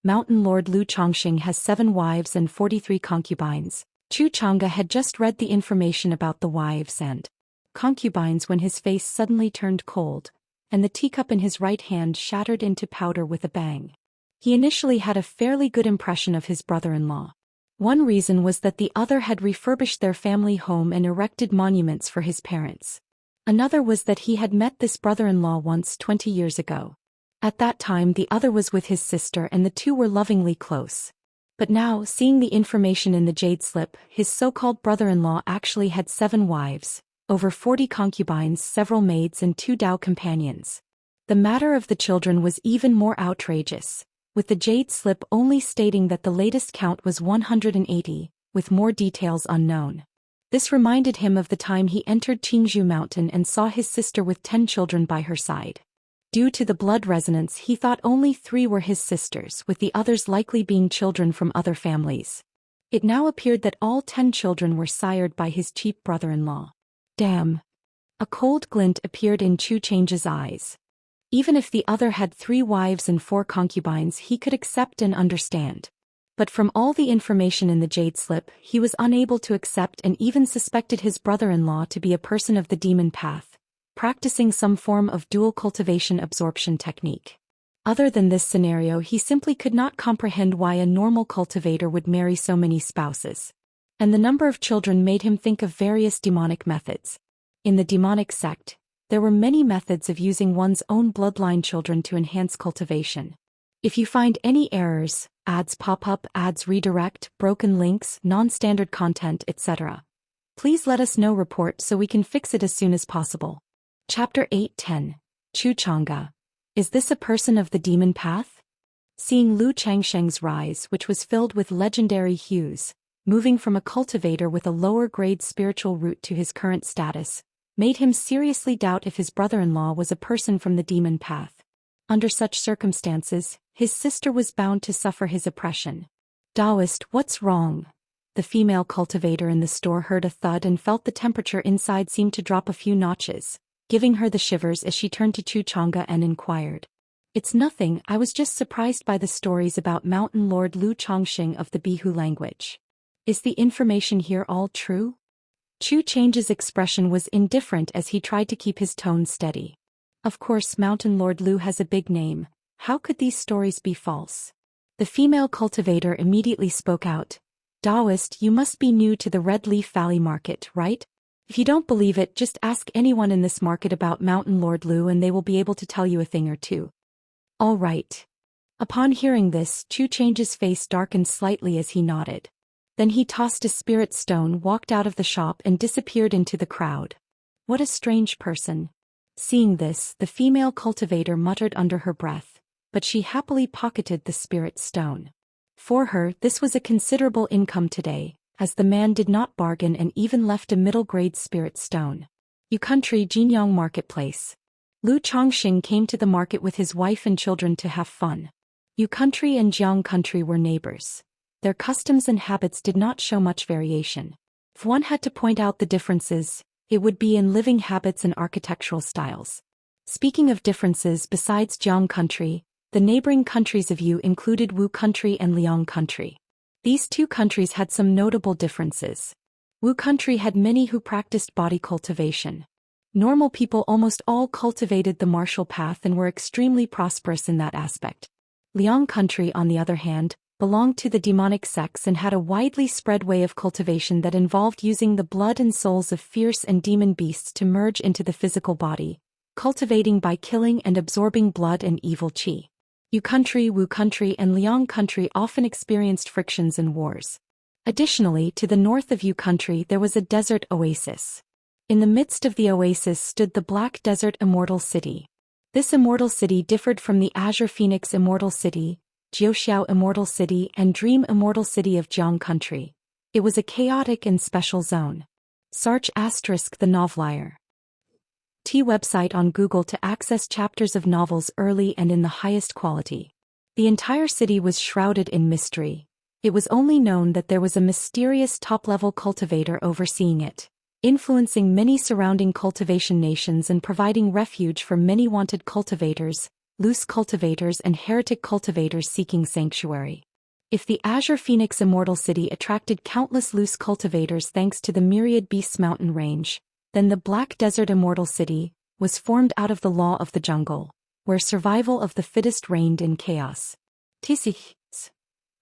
Mountain Lord Lu Chongxing has 7 wives and 43 concubines. Chu Chang'e had just read the information about the wives and concubines when his face suddenly turned cold, and the teacup in his right hand shattered into powder with a bang. He initially had a fairly good impression of his brother-in-law. One reason was that the other had refurbished their family home and erected monuments for his parents. Another was that he had met this brother-in-law once 20 years ago. At that time the other was with his sister and the two were lovingly close. But now, seeing the information in the jade slip, his so-called brother-in-law actually had 7 wives, over 40 concubines, several maids and 2 Dao companions. The matter of the children was even more outrageous, with the jade slip only stating that the latest count was 180, with more details unknown. This reminded him of the time he entered Qingzhou Mountain and saw his sister with 10 children by her side. Due to the blood resonance, he thought only 3 were his sisters, with the others likely being children from other families. It now appeared that all 10 children were sired by his cheap brother-in-law. Damn. A cold glint appeared in Zhou Xian's eyes. Even if the other had 3 wives and 4 concubines, he could accept and understand. But from all the information in the jade slip, he was unable to accept and even suspected his brother-in-law to be a person of the demon path, practicing some form of dual cultivation absorption technique. Other than this scenario, he simply could not comprehend why a normal cultivator would marry so many spouses. And the number of children made him think of various demonic methods. In the demonic sect, there were many methods of using one's own bloodline children to enhance cultivation. If you find any errors, ads pop up, ads redirect, broken links, non-standard content, etc., please let us know. Report so we can fix it as soon as possible. Chapter 8:10. Chu Chang'e. Is this a person of the demon path? Seeing Lu Changsheng's rise, which was filled with legendary hues, moving from a cultivator with a lower-grade spiritual root to his current status, made him seriously doubt if his brother-in-law was a person from the demon path. Under such circumstances, his sister was bound to suffer his oppression. Daoist, what's wrong? The female cultivator in the store heard a thud and felt the temperature inside seem to drop a few notches, giving her the shivers as she turned to Chu Chang'e and inquired. It's nothing, I was just surprised by the stories about Mountain Lord Lu Chongxing of the Bihu language. Is the information here all true? Chu Chang's expression was indifferent as he tried to keep his tone steady. Of course, Mountain Lord Lu has a big name. How could these stories be false? The female cultivator immediately spoke out. Daoist, you must be new to the Red Leaf Valley market, right? If you don't believe it, just ask anyone in this market about Mountain Lord Lu and they will be able to tell you a thing or two. All right. Upon hearing this, Chu Chang's face darkened slightly as he nodded. Then he tossed a spirit stone, walked out of the shop and disappeared into the crowd. What a strange person. Seeing this, the female cultivator muttered under her breath, but she happily pocketed the spirit stone. For her, this was a considerable income today, as the man did not bargain and even left a middle-grade spirit stone. Yu Country Jinyang Marketplace. Lu Chongxing came to the market with his wife and children to have fun. Yu Country and Jiang Country were neighbors. Their customs and habits did not show much variation. If one had to point out the differences, it would be in living habits and architectural styles. Speaking of differences, besides Jiang Country, the neighboring countries of Yu included Wu Country and Liang Country. These 2 countries had some notable differences. Wu Country had many who practiced body cultivation. Normal people almost all cultivated the martial path and were extremely prosperous in that aspect. Liang Country, on the other hand, belonged to the demonic sects and had a widely spread way of cultivation that involved using the blood and souls of fierce and demon beasts to merge into the physical body, cultivating by killing and absorbing blood and evil qi. Yu Country, Wu Country and Liang Country often experienced frictions and wars. Additionally, to the north of Yu Country there was a desert oasis. In the midst of the oasis stood the Black Desert Immortal City. This immortal city differed from the Azure Phoenix Immortal City, Jiuxiao Immortal City and Dream Immortal City of Jiang Country. It was a chaotic and special zone. Search * the novelier. T website on Google to access chapters of novels early and in the highest quality. The entire city was shrouded in mystery. It was only known that there was a mysterious top-level cultivator overseeing it, influencing many surrounding cultivation nations and providing refuge for many wanted cultivators, loose cultivators and heretic cultivators seeking sanctuary. If the Azure Phoenix Immortal City attracted countless loose cultivators thanks to the Myriad Beasts mountain range, then the Black Desert Immortal City was formed out of the law of the jungle, where survival of the fittest reigned in chaos.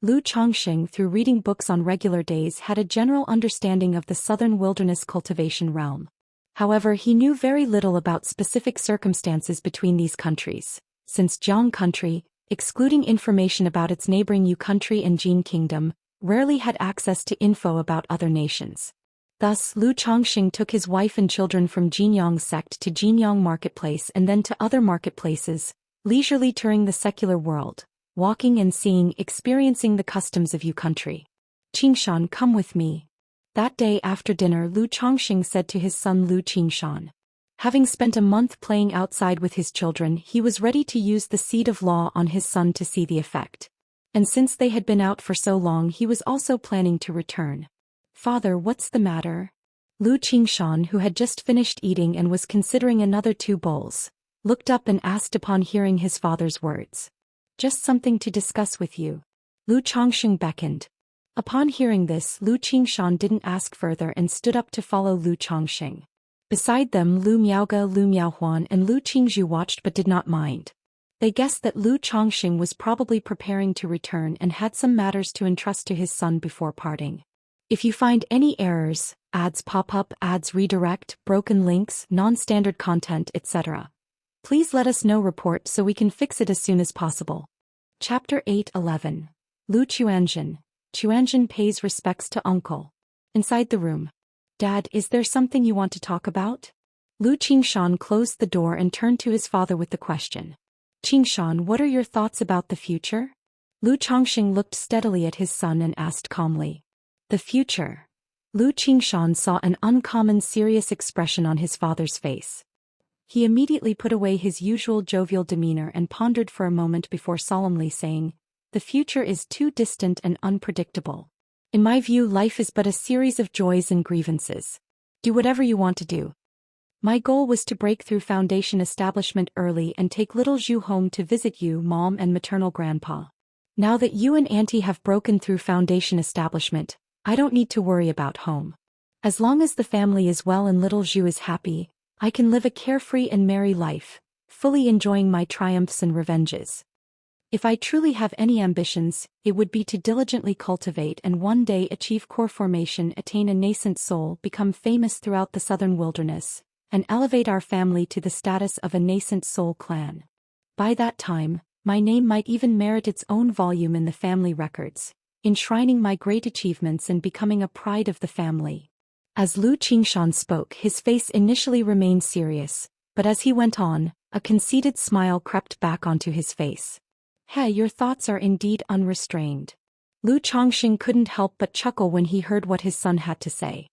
Lu Chongxing, through reading books on regular days, had a general understanding of the southern wilderness cultivation realm. However, he knew very little about specific circumstances between these countries, since Jiang Country, excluding information about its neighboring Yu Country and Jin Kingdom, rarely had access to info about other nations. Thus, Lu Chongxing took his wife and children from Jinyang sect to Jinyang Marketplace and then to other marketplaces, leisurely touring the secular world, walking and seeing, experiencing the customs of Yu Country. Qingshan, come with me. That day after dinner, Lu Chongxing said to his son Lu Qingshan. Having spent a month playing outside with his children, he was ready to use the seed of law on his son to see the effect. And since they had been out for so long, he was also planning to return. "Father, what's the matter?" Lu Qingshan, who had just finished eating and was considering another 2 bowls, looked up and asked upon hearing his father's words. "Just something to discuss with you." Lu Chongsheng beckoned. Upon hearing this, Lu Qingshan didn't ask further and stood up to follow Lu Chongsheng. Beside them, Lu Miaoge, Lu Miaohuan and Lu Qingzhu watched but did not mind. They guessed that Lu Chongsheng was probably preparing to return and had some matters to entrust to his son before parting. If you find any errors, ads pop up, ads redirect, broken links, non-standard content, etc., please let us know report so we can fix it as soon as possible. Chapter 8:11. Lu Chuanzhen. Chuanzhen pays respects to uncle. Inside the room. "Dad, is there something you want to talk about?" Lu Qingshan closed the door and turned to his father with the question. "Qingshan, what are your thoughts about the future?" Lu Chongsheng looked steadily at his son and asked calmly. "The future?" Lu Qingshan saw an uncommon serious expression on his father's face. He immediately put away his usual jovial demeanor and pondered for a moment before solemnly saying, "The future is too distant and unpredictable. In my view, life is but a series of joys and grievances. Do whatever you want to do. My goal was to break through foundation establishment early and take little Zhu home to visit you, mom and maternal grandpa. Now that you and auntie have broken through foundation establishment, I don't need to worry about home. As long as the family is well and little Zhu is happy, I can live a carefree and merry life, fully enjoying my triumphs and revenges. If I truly have any ambitions, it would be to diligently cultivate and one day achieve core formation, attain a nascent soul, become famous throughout the southern wilderness, and elevate our family to the status of a nascent soul clan. By that time, my name might even merit its own volume in the family records, enshrining my great achievements and becoming a pride of the family." As Lu Qingshan spoke, his face initially remained serious, but as he went on, a conceited smile crept back onto his face. "Hey, your thoughts are indeed unrestrained." Lu Chongsheng couldn't help but chuckle when he heard what his son had to say.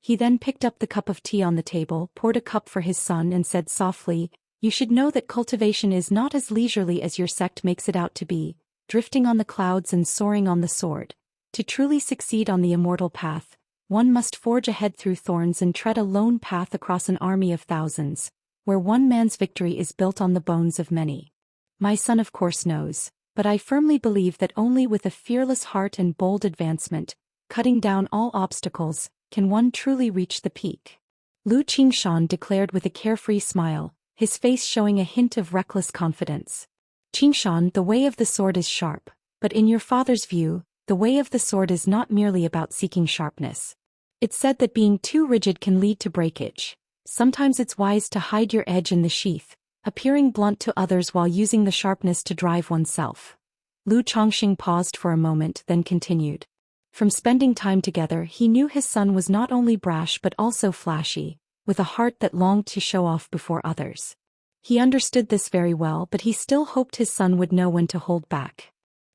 He then picked up the cup of tea on the table, poured a cup for his son and said softly, "You should know that cultivation is not as leisurely as your sect makes it out to be, drifting on the clouds and soaring on the sword. To truly succeed on the immortal path, one must forge ahead through thorns and tread a lone path across an army of thousands, where one man's victory is built on the bones of many. My son of course knows, but I firmly believe that only with a fearless heart and bold advancement, cutting down all obstacles, can one truly reach the peak." Lu Qingshan declared with a carefree smile, his face showing a hint of reckless confidence. "Qingshan, the way of the sword is sharp, but in your father's view, the way of the sword is not merely about seeking sharpness. It's said that being too rigid can lead to breakage. Sometimes it's wise to hide your edge in the sheath, appearing blunt to others while using the sharpness to drive oneself." Lu Chongsheng paused for a moment, then continued. From spending time together, he knew his son was not only brash but also flashy, with a heart that longed to show off before others. He understood this very well, but he still hoped his son would know when to hold back.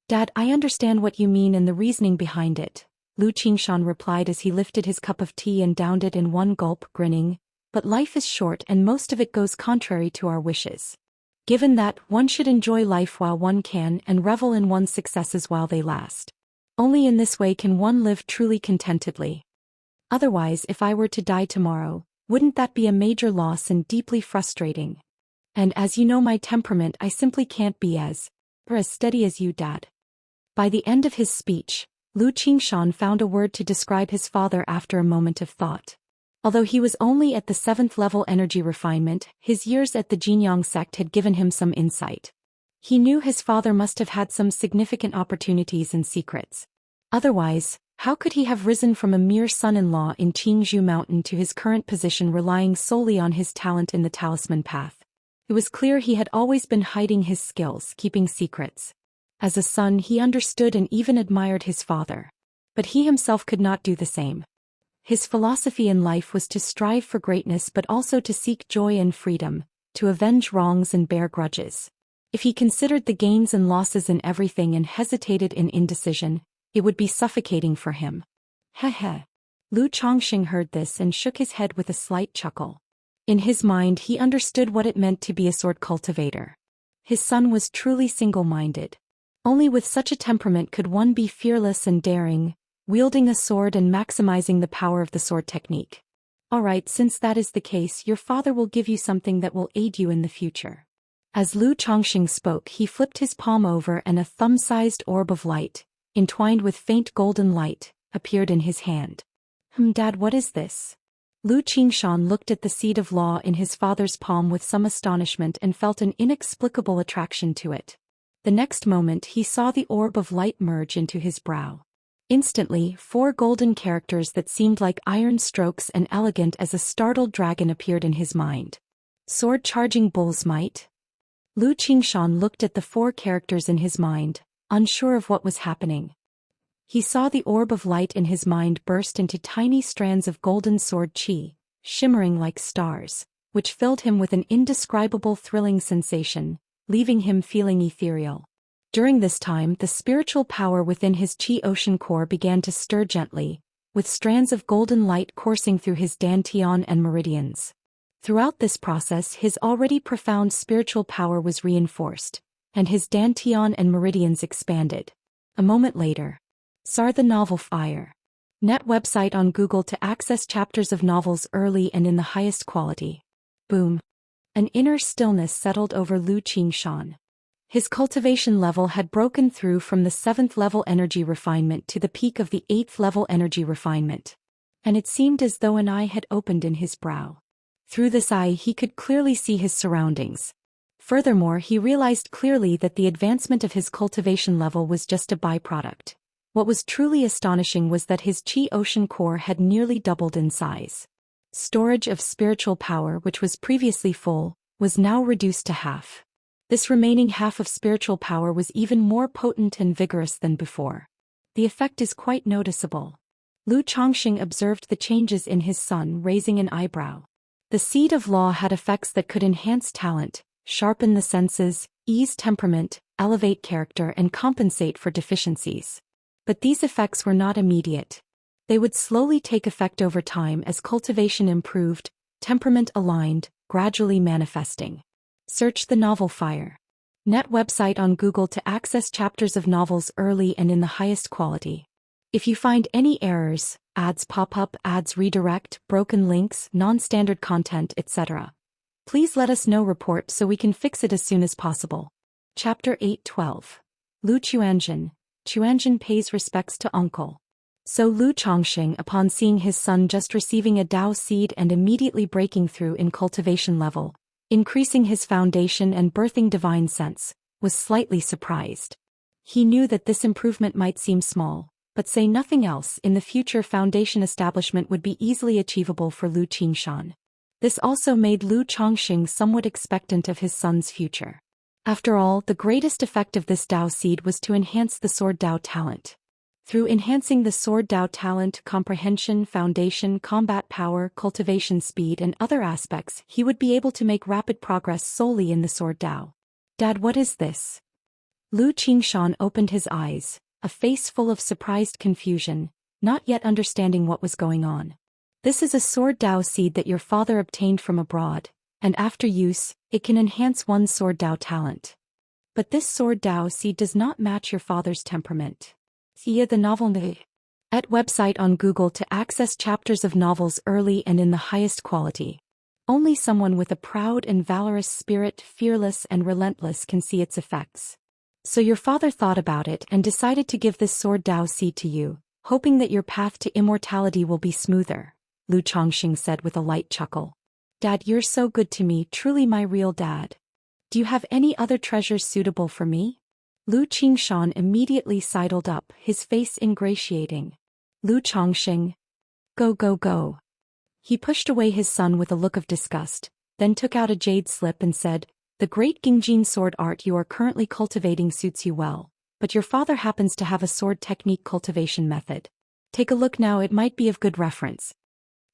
"Dad, I understand what you mean and the reasoning behind it," Lu Qingshan replied as he lifted his cup of tea and downed it in one gulp, grinning. "But life is short and most of it goes contrary to our wishes. Given that, one should enjoy life while one can and revel in one's successes while they last. Only in this way can one live truly contentedly. Otherwise, if I were to die tomorrow, wouldn't that be a major loss and deeply frustrating? And as you know my temperament, I simply can't be as steady as you, Dad." By the end of his speech, Lu Qingshan found a word to describe his father after a moment of thought. Although he was only at the 7th level energy refinement, his years at the Jinyang sect had given him some insight. He knew his father must have had some significant opportunities and secrets. Otherwise, how could he have risen from a mere son-in-law in Qingzhou Mountain to his current position relying solely on his talent in the talisman path? It was clear he had always been hiding his skills, keeping secrets. As a son, he understood and even admired his father. But he himself could not do the same. His philosophy in life was to strive for greatness but also to seek joy and freedom, to avenge wrongs and bear grudges. If he considered the gains and losses in everything and hesitated in indecision, it would be suffocating for him. Heh. Lu Chongsheng heard this and shook his head with a slight chuckle. In his mind he understood what it meant to be a sword cultivator. His son was truly single-minded. Only with such a temperament could one be fearless and daring, wielding a sword and maximizing the power of the sword technique. Alright, since that is the case, your father will give you something that will aid you in the future. As Lu Chongqing spoke, he flipped his palm over and a thumb-sized orb of light, entwined with faint golden light, appeared in his hand. Dad, what is this? Lu Qingshan looked at the seed of law in his father's palm with some astonishment and felt an inexplicable attraction to it. The next moment he saw the orb of light merge into his brow. Instantly, 4 golden characters that seemed like iron strokes and elegant as a startled dragon appeared in his mind. Sword charging bull's might? Lu Qingshan looked at the 4 characters in his mind, unsure of what was happening. He saw the orb of light in his mind burst into tiny strands of golden sword qi, shimmering like stars, which filled him with an indescribable thrilling sensation, leaving him feeling ethereal. During this time, the spiritual power within his qi ocean core began to stir gently, with strands of golden light coursing through his dantian and meridians. Throughout this process, his already profound spiritual power was reinforced, and his dantian and meridians expanded. A moment later. Sar the novel Fire. Net website on Google to access chapters of novels early and in the highest quality. Boom. An inner stillness settled over Lu Qingshan. His cultivation level had broken through from the 7th level energy refinement to the peak of the 8th level energy refinement. And it seemed as though an eye had opened in his brow. Through this eye he could clearly see his surroundings. Furthermore, he realized clearly that the advancement of his cultivation level was just a byproduct. What was truly astonishing was that his qi ocean core had nearly doubled in size. Storage of spiritual power, which was previously full, was now reduced to half. This remaining half of spiritual power was even more potent and vigorous than before. The effect is quite noticeable. Lu Chongqing observed the changes in his son, raising an eyebrow. The seed of law had effects that could enhance talent, sharpen the senses, ease temperament, elevate character, and compensate for deficiencies. But these effects were not immediate. They would slowly take effect over time as cultivation improved, temperament aligned, gradually manifesting. Search the novel Fire. Net website on Google to access chapters of novels early and in the highest quality. If you find any errors, ads pop up, ads redirect, broken links, non-standard content, etc., please let us know. Report so we can fix it as soon as possible. Chapter 8:12. Lu Chuanjin pays respects to uncle. So Lu Chongqing, upon seeing his son just receiving a Dao seed and immediately breaking through in cultivation level, increasing his foundation and birthing divine sense, was slightly surprised. He knew that this improvement might seem small, but say nothing else, in the future foundation establishment would be easily achievable for Lu Qingshan. This also made Lu Chongqing somewhat expectant of his son's future. After all, the greatest effect of this Dao seed was to enhance the sword Dao talent. Through enhancing the sword Dao talent, comprehension, foundation, combat power, cultivation speed, and other aspects, he would be able to make rapid progress solely in the sword Dao. Dad, what is this? Lu Qingshan opened his eyes, a face full of surprised confusion, not yet understanding what was going on. This is a sword Dao seed that your father obtained from abroad, and after use, it can enhance one's sword Dao talent. But this sword Dao seed does not match your father's temperament. See the novel at website on Google to access chapters of novels early and in the highest quality. Only someone with a proud and valorous spirit, fearless and relentless, can see its effects. So your father thought about it and decided to give this sword Dao seed to you, hoping that your path to immortality will be smoother, Lu Chongqing said with a light chuckle. Dad, you're so good to me, truly my real dad. Do you have any other treasures suitable for me? Lu Qingshan immediately sidled up, his face ingratiating. Lu Chongqing. Go go go. He pushed away his son with a look of disgust, then took out a jade slip and said, the great Gingjin sword art you are currently cultivating suits you well, but your father happens to have a sword technique cultivation method. Take a look now, it might be of good reference.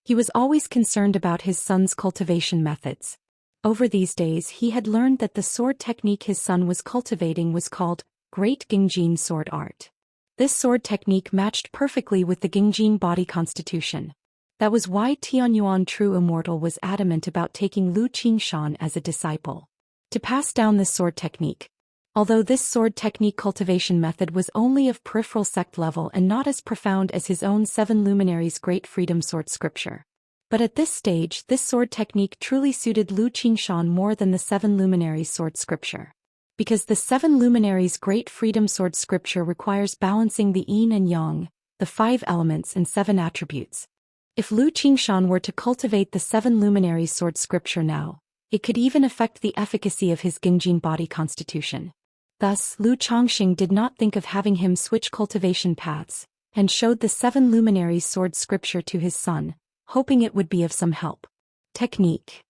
He was always concerned about his son's cultivation methods. Over these days he had learned that the sword technique his son was cultivating was called Great Gingjin Sword Art. This sword technique matched perfectly with the Gingjin body constitution. That was why Tianyuan True Immortal was adamant about taking Lu Qingshan as a disciple. To pass down this sword technique. Although this sword technique cultivation method was only of peripheral sect level and not as profound as his own 7 luminaries' great freedom sword scripture. But at this stage, this sword technique truly suited Lu Qingshan more than the 7 luminaries' sword scripture. Because the 7 luminaries' great freedom sword scripture requires balancing the yin and yang, the 5 elements and 7 attributes. If Lu Qingshan were to cultivate the 7 luminaries' sword scripture now, it could even affect the efficacy of his Gingjin body constitution. Thus, Lu Chongxing did not think of having him switch cultivation paths, and showed the 7 luminaries' sword scripture to his son, hoping it would be of some help. Technique.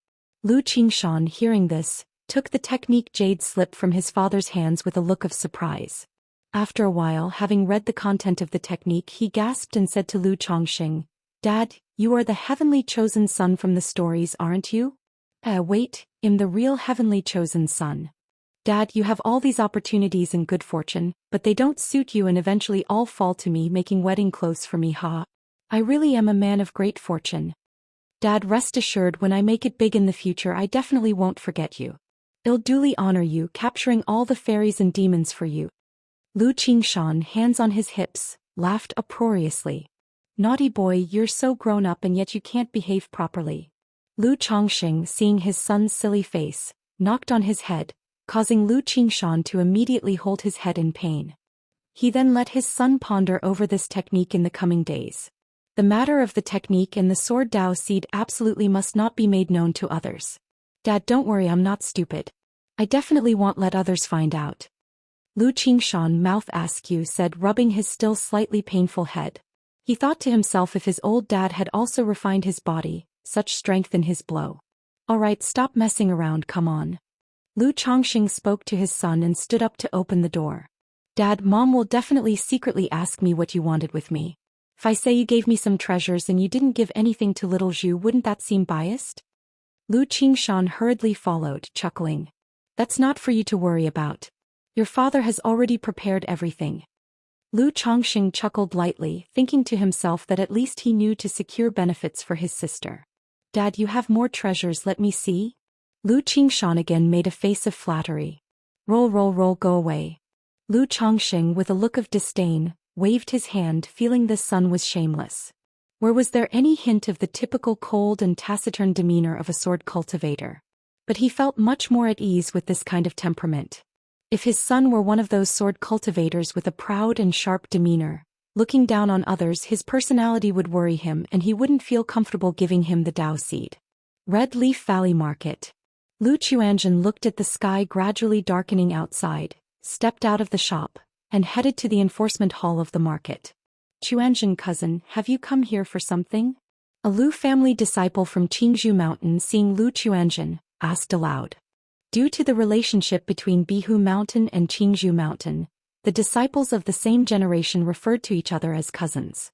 Lu Qingshan, hearing this, took the technique jade slip from his father's hands with a look of surprise. After a while, having read the content of the technique, he gasped and said to Lu Chongxing, "Dad, you are the heavenly chosen son from the stories, aren't you?" Wait, I'm the real heavenly chosen son. Dad, you have all these opportunities and good fortune, but they don't suit you and eventually all fall to me making wedding clothes for me, ha. I really am a man of great fortune. Dad, rest assured, when I make it big in the future I definitely won't forget you. I'll duly honor you, capturing all the fairies and demons for you. Lu Qingshan, hands on his hips, laughed uproariously. Naughty boy, you're so grown up and yet you can't behave properly. Lu Chongxing, seeing his son's silly face, knocked on his head, causing Lu Qingshan to immediately hold his head in pain. He then let his son ponder over this technique in the coming days. The matter of the technique and the sword Dao seed absolutely must not be made known to others. Dad, don't worry, I'm not stupid. I definitely won't let others find out. Lu Qingshan, mouth askew, said, rubbing his still slightly painful head. He thought to himself, if his old dad had also refined his body, such strength in his blow. Alright, stop messing around, come on. Lu Chongxing spoke to his son and stood up to open the door. Dad, Mom will definitely secretly ask me what you wanted with me. If I say you gave me some treasures and you didn't give anything to little Zhu, wouldn't that seem biased? Lu Qingshan hurriedly followed, chuckling. That's not for you to worry about. Your father has already prepared everything. Lu Chongxing chuckled lightly, thinking to himself that at least he knew to secure benefits for his sister. Dad, you have more treasures, let me see? Lu Qingshan again made a face of flattery. Roll, roll, roll, go away. Lu Chongxing, with a look of disdain, waved his hand, feeling this son was shameless. Where was there any hint of the typical cold and taciturn demeanor of a sword cultivator? But he felt much more at ease with this kind of temperament. If his son were one of those sword cultivators with a proud and sharp demeanor, looking down on others, his personality would worry him and he wouldn't feel comfortable giving him the Dao seed. Red Leaf Valley Market. Lu Chuanzhen looked at the sky gradually darkening outside, stepped out of the shop, and headed to the enforcement hall of the market. Chuanzhen, cousin, have you come here for something? A Lu family disciple from Qingzhou Mountain, seeing Lu Chuanzhen, asked aloud. Due to the relationship between Bihu Mountain and Qingzhou Mountain, the disciples of the same generation referred to each other as cousins.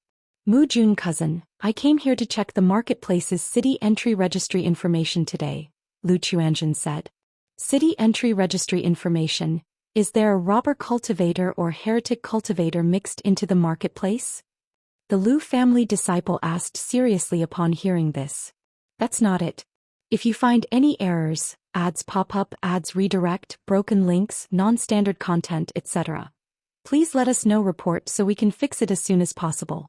Mu Jun, cousin, I came here to check the marketplace's city entry registry information today, Lu Chuanzhen said. City entry registry information? Is there a robber cultivator or heretic cultivator mixed into the marketplace? The Lu family disciple asked seriously upon hearing this. That's not it. If you find any errors, ads pop up, ads redirect, broken links, non-standard content, etc., please let us know, report so we can fix it as soon as possible.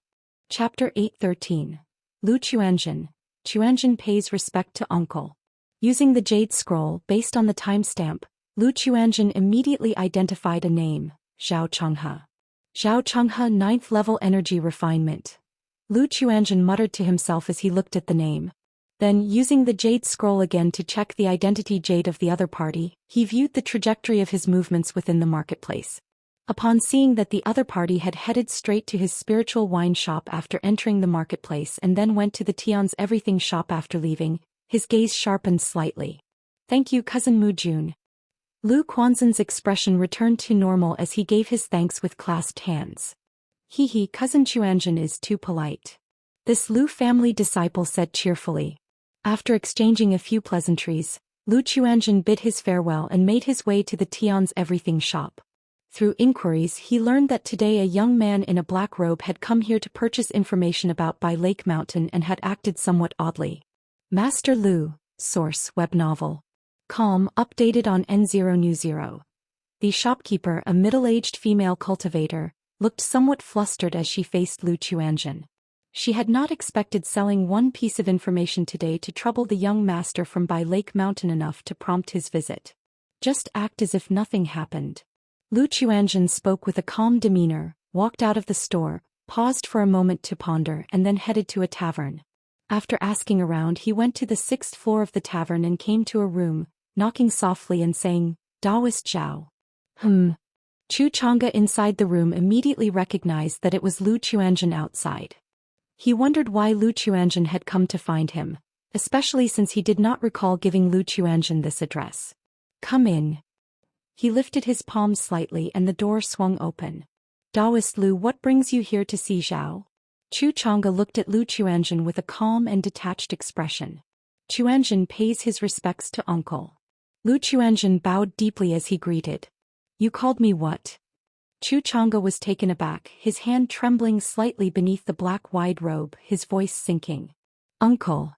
Chapter 8:13. Lu Chuanzhen. Chuanzhen pays respect to uncle. Using the Jade Scroll based on the timestamp, Lu Chuanzhen immediately identified a name, Zhao Chenghe. Zhao Chenghe, 9th level energy refinement. Lu Chuanzhen muttered to himself as he looked at the name. Then, using the Jade Scroll again to check the identity jade of the other party, he viewed the trajectory of his movements within the marketplace. Upon seeing that the other party had headed straight to his spiritual wine shop after entering the marketplace and then went to the Tian's everything shop after leaving, his gaze sharpened slightly. Thank you, cousin Mu Jun. Lu Quanzhen's expression returned to normal as he gave his thanks with clasped hands. He, cousin Chuanzhen is too polite. This Lu family disciple said cheerfully. After exchanging a few pleasantries, Lu Chuanzhen bid his farewell and made his way to the Tian's everything shop. Through inquiries he learned that today a young man in a black robe had come here to purchase information about By Lake Mountain and had acted somewhat oddly. Master Lu, source, web novel. Calm, updated on N0 New 0. The shopkeeper, a middle-aged female cultivator, looked somewhat flustered as she faced Lu Qianzhen. She had not expected selling one piece of information today to trouble the young master from By Lake Mountain enough to prompt his visit. Just act as if nothing happened. Lu Qianzhen spoke with a calm demeanor, walked out of the store, paused for a moment to ponder and then headed to a tavern. After asking around he went to the 6th floor of the tavern and came to a room, knocking softly and saying, "Daoist Zhao." Chu Chang'e inside the room immediately recognized that it was Lu Qianzhen outside. He wondered why Lu Qianzhen had come to find him, especially since he did not recall giving Lu Qianzhen this address. "Come in." He lifted his palms slightly and the door swung open. "Daoist Lu, what brings you here to see Zhao?" Chu Chang'e looked at Lu Qianzhen with a calm and detached expression. "Qianzhen pays his respects to uncle." Lu Qianzhen bowed deeply as he greeted. "You called me what?" Chu Chang'e was taken aback, his hand trembling slightly beneath the black wide robe, his voice sinking. "Uncle."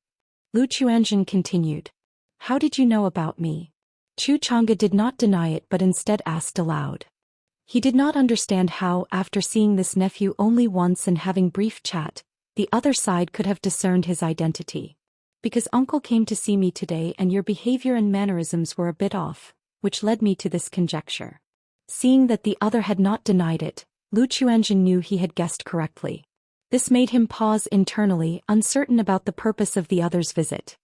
Lu Qianzhen continued. "How did you know about me?" Chu Chang'e did not deny it but instead asked aloud. He did not understand how, after seeing this nephew only once and having brief chat, the other side could have discerned his identity. "Because uncle came to see me today and your behavior and mannerisms were a bit off, which led me to this conjecture." Seeing that the other had not denied it, Lu Qianzhen knew he had guessed correctly. This made him pause internally, uncertain about the purpose of the other's visit.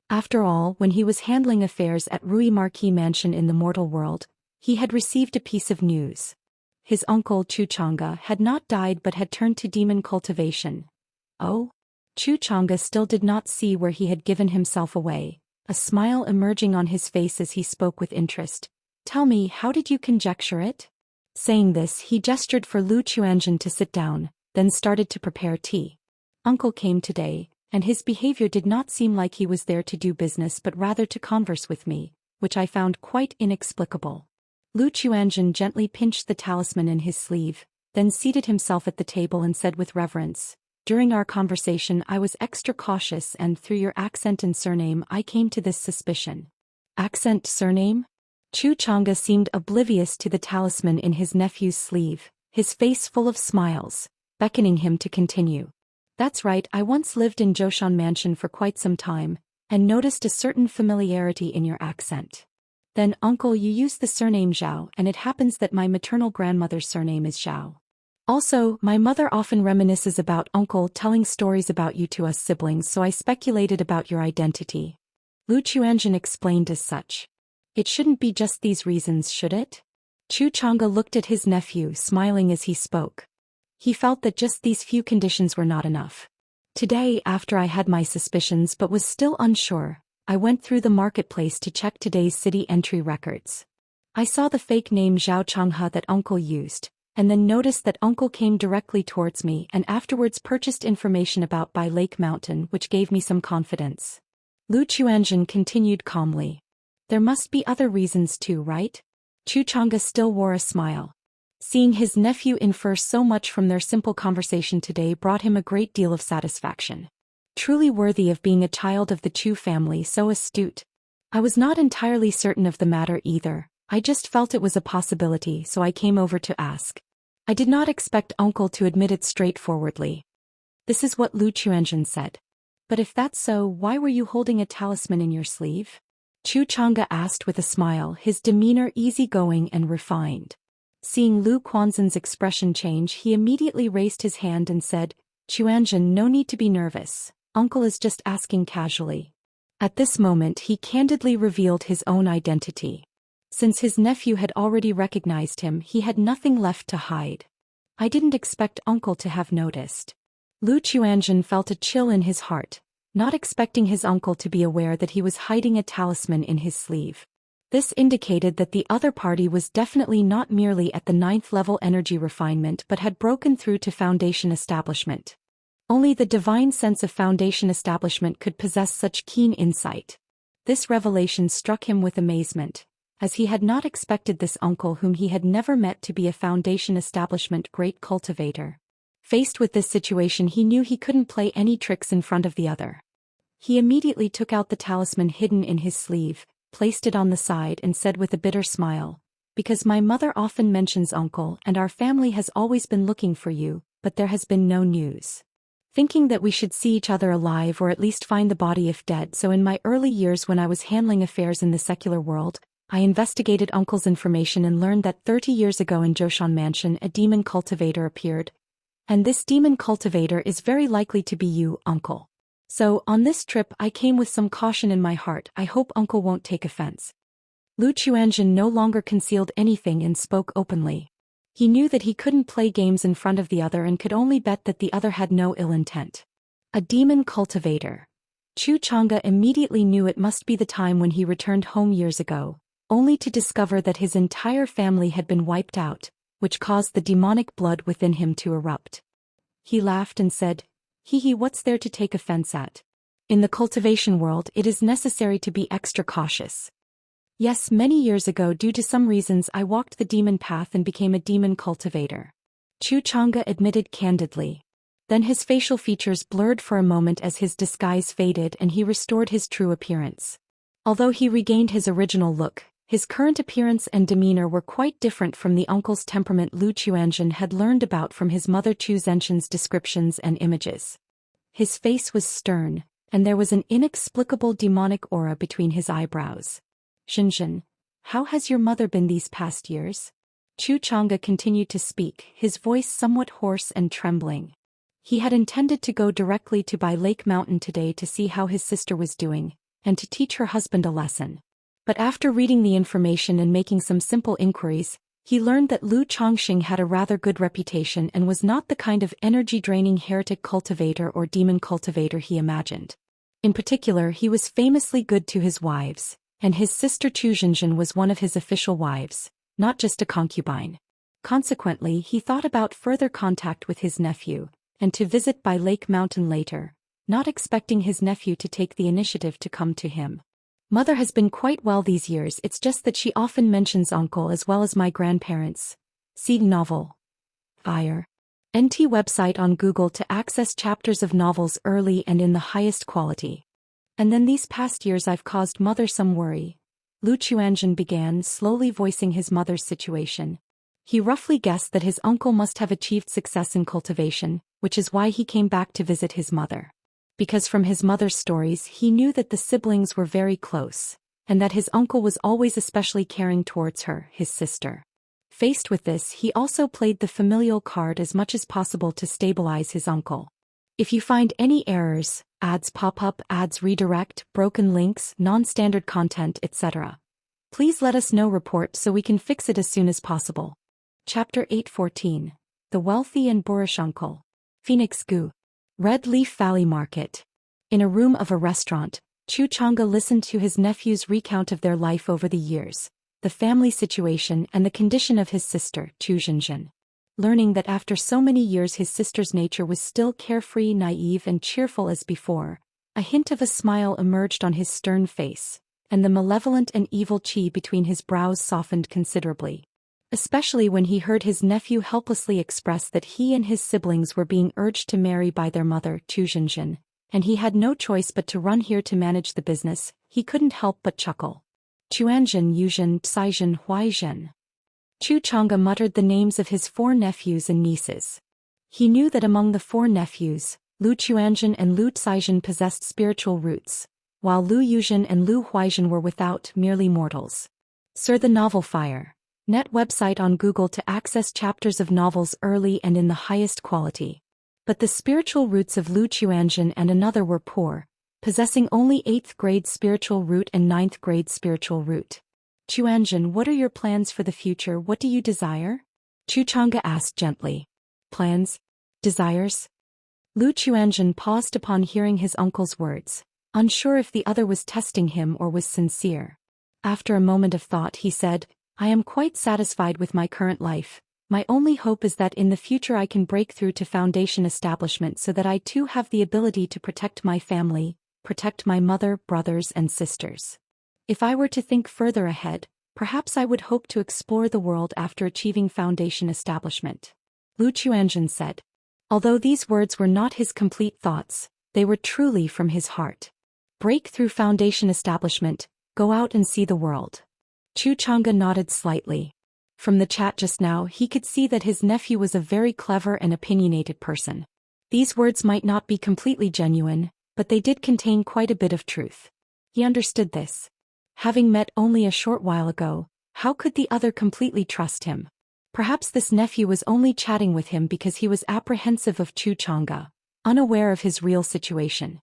After all, when he was handling affairs at Rui Marquis Mansion in the mortal world, he had received a piece of news. His uncle Chu Chang'e had not died but had turned to demon cultivation. Oh? Chu Chang'e still did not see where he had given himself away, a smile emerging on his face as he spoke with interest. "Tell me, how did you conjecture it?" Saying this, he gestured for Lu Qianzhen to sit down, then started to prepare tea. "Uncle came today, and his behavior did not seem like he was there to do business but rather to converse with me, which I found quite inexplicable." Lu Qianzhen gently pinched the talisman in his sleeve, then seated himself at the table and said with reverence, "During our conversation I was extra cautious and through your accent and surname I came to this suspicion." "Accent, surname?" Chu Chang'e seemed oblivious to the talisman in his nephew's sleeve, his face full of smiles, beckoning him to continue. "That's right, I once lived in Zhou Xian Mansion for quite some time, and noticed a certain familiarity in your accent. Then, uncle, you use the surname Zhao, and it happens that my maternal grandmother's surname is Zhao. Also, my mother often reminisces about uncle telling stories about you to us siblings, so I speculated about your identity." Lu Qianzhen explained as such. "It shouldn't be just these reasons, should it?" Chu Chang'e looked at his nephew, smiling as he spoke. He felt that just these few conditions were not enough. "Today, after I had my suspicions but was still unsure, I went through the marketplace to check today's city entry records. I saw the fake name Zhao Changhe that uncle used, and then noticed that uncle came directly towards me and afterwards purchased information about By Lake Mountain, which gave me some confidence." Lu Qianzhen continued calmly. "There must be other reasons too, right?" Chu Chang'e still wore a smile. Seeing his nephew infer so much from their simple conversation today brought him a great deal of satisfaction. Truly worthy of being a child of the Chu family, so astute. "I was not entirely certain of the matter either, I just felt it was a possibility, so I came over to ask. I did not expect uncle to admit it straightforwardly." This is what Lu Qianzhen said. "But if that's so, why were you holding a talisman in your sleeve?" Chu Chang'e asked with a smile, his demeanor easygoing and refined. Seeing Lu Qianzhen's expression change, he immediately raised his hand and said, "Qianzhen, no need to be nervous. Uncle is just asking casually." At this moment he candidly revealed his own identity. Since his nephew had already recognized him, he had nothing left to hide. "I didn't expect uncle to have noticed." Lu Qianzhen felt a chill in his heart, not expecting his uncle to be aware that he was hiding a talisman in his sleeve. This indicated that the other party was definitely not merely at the 9th level energy refinement but had broken through to foundation establishment. Only the divine sense of foundation establishment could possess such keen insight. This revelation struck him with amazement. as he had not expected this uncle whom he had never met to be a Foundation establishment great cultivator. Faced with this situation, he knew he couldn't play any tricks in front of the other. He immediately took out the talisman hidden in his sleeve, placed it on the side and said with a bitter smile, "Because my mother often mentions uncle and our family has always been looking for you, but there has been no news. Thinking that we should see each other alive or at least find the body if dead, so in my early years when I was handling affairs in the secular world, I investigated uncle's information and learned that 30 years ago in Zhou Xian mansion a demon cultivator appeared. And this demon cultivator is very likely to be you, uncle. So, on this trip I came with some caution in my heart. I hope uncle won't take offense." Lu Chuanzhen no longer concealed anything and spoke openly. He knew that he couldn't play games in front of the other and could only bet that the other had no ill intent. A demon cultivator. Chu Chang'e immediately knew it must be the time when he returned home years ago, only to discover that his entire family had been wiped out, which caused the demonic blood within him to erupt. He laughed and said, "Hee, what's there to take offense at? In the cultivation world it is necessary to be extra cautious. Yes, many years ago due to some reasons I walked the demon path and became a demon cultivator." Chu Chang'e admitted candidly. Then his facial features blurred for a moment as his disguise faded and he restored his true appearance. Although he regained his original look, his current appearance and demeanor were quite different from the uncle's temperament Lu Chuanzhen had learned about from his mother Chu Zhenshen's descriptions and images. His face was stern, and there was an inexplicable demonic aura between his eyebrows. "Zhenshen, how has your mother been these past years?" Chu Chang'e continued to speak, his voice somewhat hoarse and trembling. He had intended to go directly to Bai Lake Mountain today to see how his sister was doing, and to teach her husband a lesson. But after reading the information and making some simple inquiries, he learned that Lu Chongxing had a rather good reputation and was not the kind of energy-draining heretic cultivator or demon cultivator he imagined. In particular, he was famously good to his wives, and his sister Chu Zhenshen was one of his official wives, not just a concubine. Consequently, he thought about further contact with his nephew, and to visit Bai Lake Mountain later, not expecting his nephew to take the initiative to come to him. "Mother has been quite well these years, it's just that she often mentions uncle as well as my grandparents." See novel. Fire. NT website on Google to access chapters of novels early and in the highest quality. "And then these past years I've caused mother some worry." Lu Chuanzhen began, slowly voicing his mother's situation. He roughly guessed that his uncle must have achieved success in cultivation, which is why he came back to visit his mother. Because from his mother's stories he knew that the siblings were very close, and that his uncle was always especially caring towards her, his sister. Faced with this, he also played the familial card as much as possible to stabilize his uncle. "If you find any errors, ads pop up, ads redirect, broken links, non-standard content, etc., please let us know report so we can fix it as soon as possible." Chapter 814. The Wealthy and Boorish Uncle. Phoenix Gu. Red Leaf Valley Market. In a room of a restaurant, Chu Chang'e listened to his nephew's recount of their life over the years, the family situation and the condition of his sister, Chu Zhenshen. Learning that after so many years his sister's nature was still carefree, naive and cheerful as before, a hint of a smile emerged on his stern face, and the malevolent and evil qi between his brows softened considerably. Especially when he heard his nephew helplessly express that he and his siblings were being urged to marry by their mother, Chu Zhenshen, and he had no choice but to run here to manage the business, he couldn't help but chuckle. Chuanzhen, Yuzhen, Caizhen, Huaizhen. Chu Chang'e muttered the names of his 4 nephews and nieces. He knew that among the 4 nephews, Lu Chuanzhen and Lu Caizhen possessed spiritual roots, while Lu Yuzhen and Lu Huaizhen were without, merely mortals. Sir, the novel Fire. Net website on Google to access chapters of novels early and in the highest quality. But the spiritual roots of Lu Chuanzhen and another were poor, possessing only 8th grade spiritual root and 9th grade spiritual root. "Chuanzhen, what are your plans for the future? What do you desire?" Chu Chang'e asked gently. "Plans? Desires?" Lu Chuanzhen paused upon hearing his uncle's words, unsure if the other was testing him or was sincere. After a moment of thought he said, "I am quite satisfied with my current life. My only hope is that in the future I can break through to Foundation establishment so that I too have the ability to protect my family, protect my mother, brothers and sisters. If I were to think further ahead, Perhaps I would hope to explore the world after achieving foundation establishment. Lu Qianzhen said. Although these words were not his complete thoughts, they were truly from his heart. Break through foundation establishment, go out and see the world. Chu Chang'e nodded slightly. From the chat just now he could see that his nephew was a very clever and opinionated person. These words might not be completely genuine, but they did contain quite a bit of truth. He understood this. Having met only a short while ago, how could the other completely trust him? Perhaps this nephew was only chatting with him because he was apprehensive of Chu Chang'e, unaware of his real situation.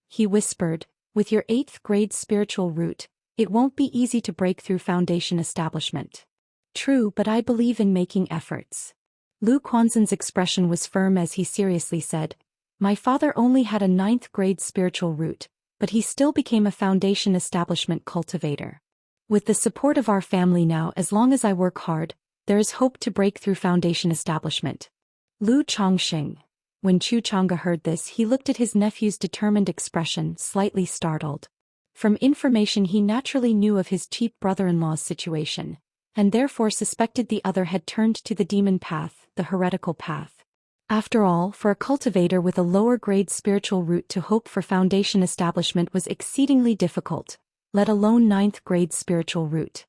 He whispered, with your 8th grade spiritual root, it won't be easy to break through foundation establishment. True, but I believe in making efforts. Lu Quanzhen's expression was firm as he seriously said, my father only had a 9th grade spiritual root, but he still became a foundation establishment cultivator. With the support of our family now, as long as I work hard, there is hope to break through foundation establishment. Lu Chongxing. When Chu Chang'e heard this, he looked at his nephew's determined expression, slightly startled. From information he naturally knew of his cheap brother-in-law's situation, and therefore suspected the other had turned to the demon path, the heretical path. After all, for a cultivator with a lower-grade spiritual root to hope for foundation establishment was exceedingly difficult, let alone 9th-grade spiritual root.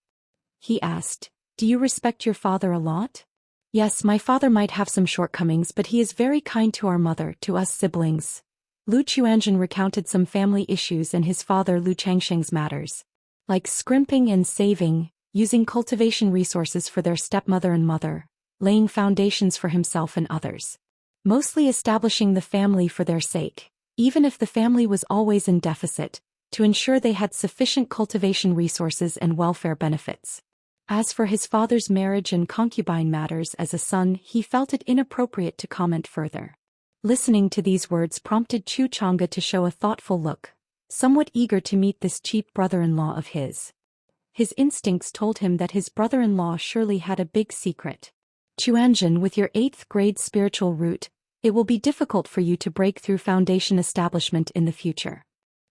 He asked, do you respect your father a lot? Yes, my father might have some shortcomings, but he is very kind to our mother, to us siblings. Lu Qianzhen recounted some family issues and his father Lu Changsheng's matters. Like scrimping and saving, using cultivation resources for their stepmother and mother, laying foundations for himself and others. Mostly establishing the family for their sake, even if the family was always in deficit, to ensure they had sufficient cultivation resources and welfare benefits. As for his father's marriage and concubine matters as a son, he felt it inappropriate to comment further. Listening to these words prompted Chu Chang'e to show a thoughtful look, somewhat eager to meet this cheap brother-in-law of his. His instincts told him that his brother-in-law surely had a big secret. Qianzhen, with your 8th grade spiritual root, it will be difficult for you to break through foundation establishment in the future.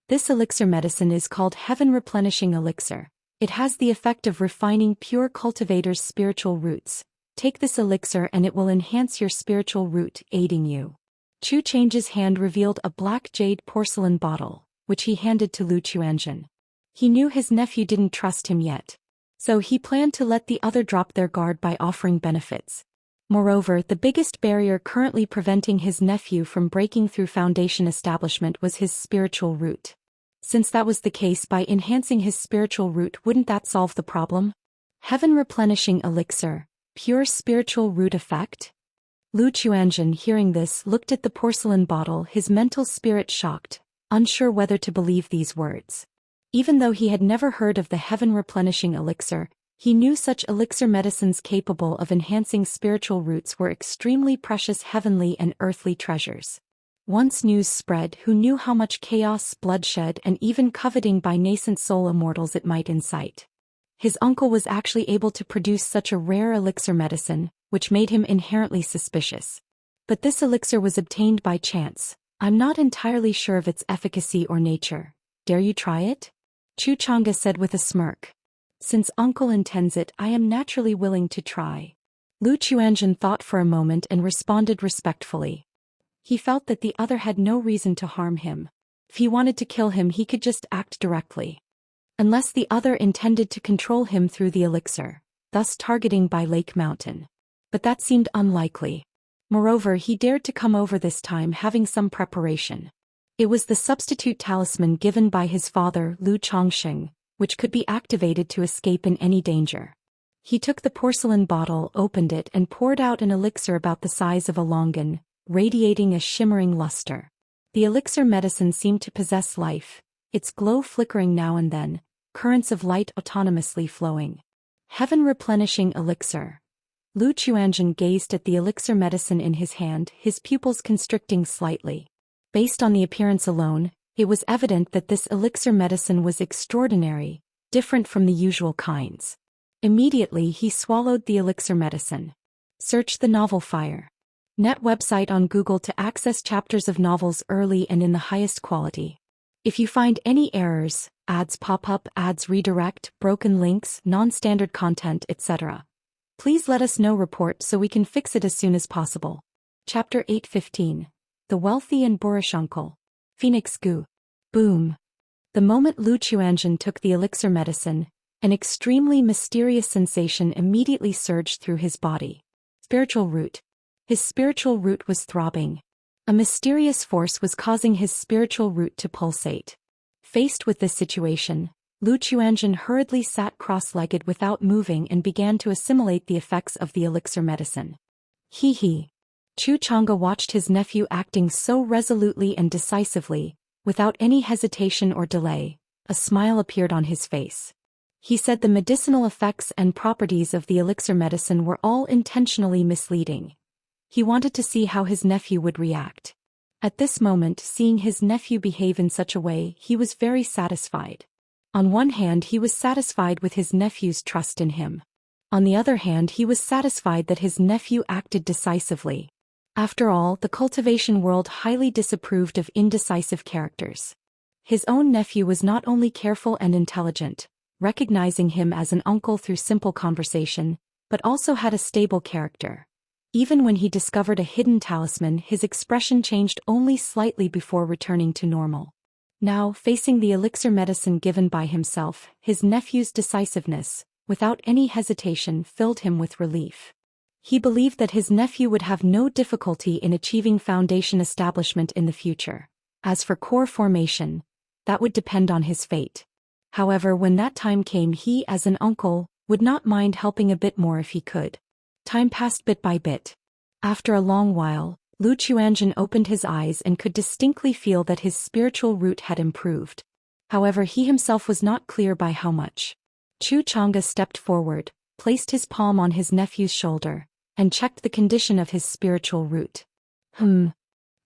This elixir medicine is called Heaven Replenishing Elixir. It has the effect of refining pure cultivators' spiritual roots. Take this elixir and it will enhance your spiritual root, aiding you. Chu Chang's hand revealed a black jade porcelain bottle, which he handed to Lu Qianzhen. He knew his nephew didn't trust him yet, so he planned to let the other drop their guard by offering benefits. Moreover, the biggest barrier currently preventing his nephew from breaking through foundation establishment was his spiritual root. Since that was the case, by enhancing his spiritual root, wouldn't that solve the problem? Heaven Replenishing Elixir, pure spiritual root effect? Lu Qianzhen, hearing this, looked at the porcelain bottle, his mental spirit shocked, unsure whether to believe these words. Even though he had never heard of the Heaven Replenishing Elixir, he knew such elixir medicines capable of enhancing spiritual roots were extremely precious heavenly and earthly treasures. Once news spread, who knew how much chaos, bloodshed, and even coveting by nascent soul immortals it might incite. His uncle was actually able to produce such a rare elixir medicine, which made him inherently suspicious. But this elixir was obtained by chance. I'm not entirely sure of its efficacy or nature. Dare you try it? Chu Chang'e said with a smirk. Since uncle intends it, I am naturally willing to try. Lu Qianzhen thought for a moment and responded respectfully. He felt that the other had no reason to harm him. If he wanted to kill him, he could just act directly. Unless the other intended to control him through the elixir, thus targeting by Lake Mountain. But that seemed unlikely. Moreover, he dared to come over this time having some preparation. It was the substitute talisman given by his father, Lu Chongxing, which could be activated to escape in any danger. He took the porcelain bottle, opened it, and poured out an elixir about the size of a longan, radiating a shimmering luster. The elixir medicine seemed to possess life, its glow flickering now and then, currents of light autonomously flowing. Heaven Replenishing Elixir. Lu Qianzhen gazed at the elixir medicine in his hand, his pupils constricting slightly. Based on the appearance alone, it was evident that this elixir medicine was extraordinary, different from the usual kinds. Immediately he swallowed the elixir medicine. Search the novel Fire. Net website on Google to access chapters of novels early and in the highest quality. If you find any errors, ads pop up, ads redirect, broken links, non-standard content, etc., please let us know report so we can fix it as soon as possible. Chapter 8:15. The Wealthy and Boorish Uncle. Phoenix Goo. Boom. The moment Lu Chuanzhen took the elixir medicine, an extremely mysterious sensation immediately surged through his body. Spiritual root. His spiritual root was throbbing. A mysterious force was causing his spiritual root to pulsate. Faced with this situation, Lu Chuanzhen hurriedly sat cross-legged without moving and began to assimilate the effects of the elixir medicine. He. Chu Chang'e watched his nephew acting so resolutely and decisively, without any hesitation or delay. A smile appeared on his face. He said the medicinal effects and properties of the elixir medicine were all intentionally misleading. He wanted to see how his nephew would react. At this moment, seeing his nephew behave in such a way, he was very satisfied. On one hand, he was satisfied with his nephew's trust in him. On the other hand, he was satisfied that his nephew acted decisively. After all, the cultivation world highly disapproved of indecisive characters. His own nephew was not only careful and intelligent, recognizing him as an uncle through simple conversation, but also had a stable character. Even when he discovered a hidden talisman, his expression changed only slightly before returning to normal. Now, facing the elixir medicine given by himself, his nephew's decisiveness, without any hesitation, filled him with relief. He believed that his nephew would have no difficulty in achieving foundation establishment in the future. As for core formation, that would depend on his fate. However, when that time came, he, as an uncle, would not mind helping a bit more if he could. Time passed bit by bit. After a long while, Lu Chuanzhen opened his eyes and could distinctly feel that his spiritual root had improved. However, he himself was not clear by how much. Chu Chang'e stepped forward, placed his palm on his nephew's shoulder, and checked the condition of his spiritual root.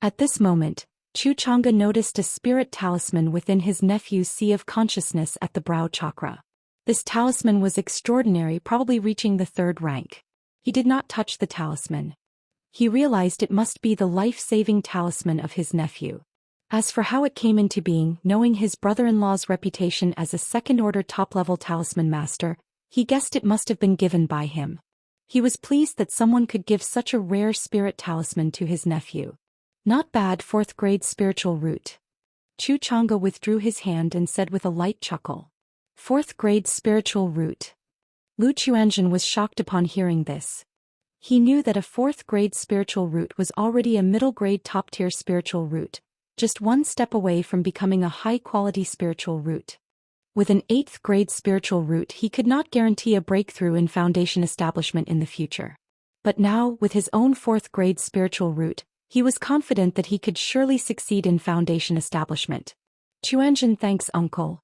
At this moment, Chu Chang'e noticed a spirit talisman within his nephew's sea of consciousness at the brow chakra. This talisman was extraordinary, probably reaching the 3rd rank. He did not touch the talisman. He realized it must be the life-saving talisman of his nephew. As for how it came into being, knowing his brother-in-law's reputation as a second-order top-level talisman master, he guessed it must have been given by him. He was pleased that someone could give such a rare spirit talisman to his nephew. Not bad, 4th grade spiritual root. Chu Chang'e withdrew his hand and said with a light chuckle. 4th grade spiritual root. Lu Chuanzhen was shocked upon hearing this. He knew that a 4th grade spiritual root was already a middle grade top-tier spiritual root, just one step away from becoming a high-quality spiritual root. With an 8th grade spiritual root, he could not guarantee a breakthrough in foundation establishment in the future. But now, with his own 4th grade spiritual root, he was confident that he could surely succeed in foundation establishment. Chuanzhen, thanks, uncle.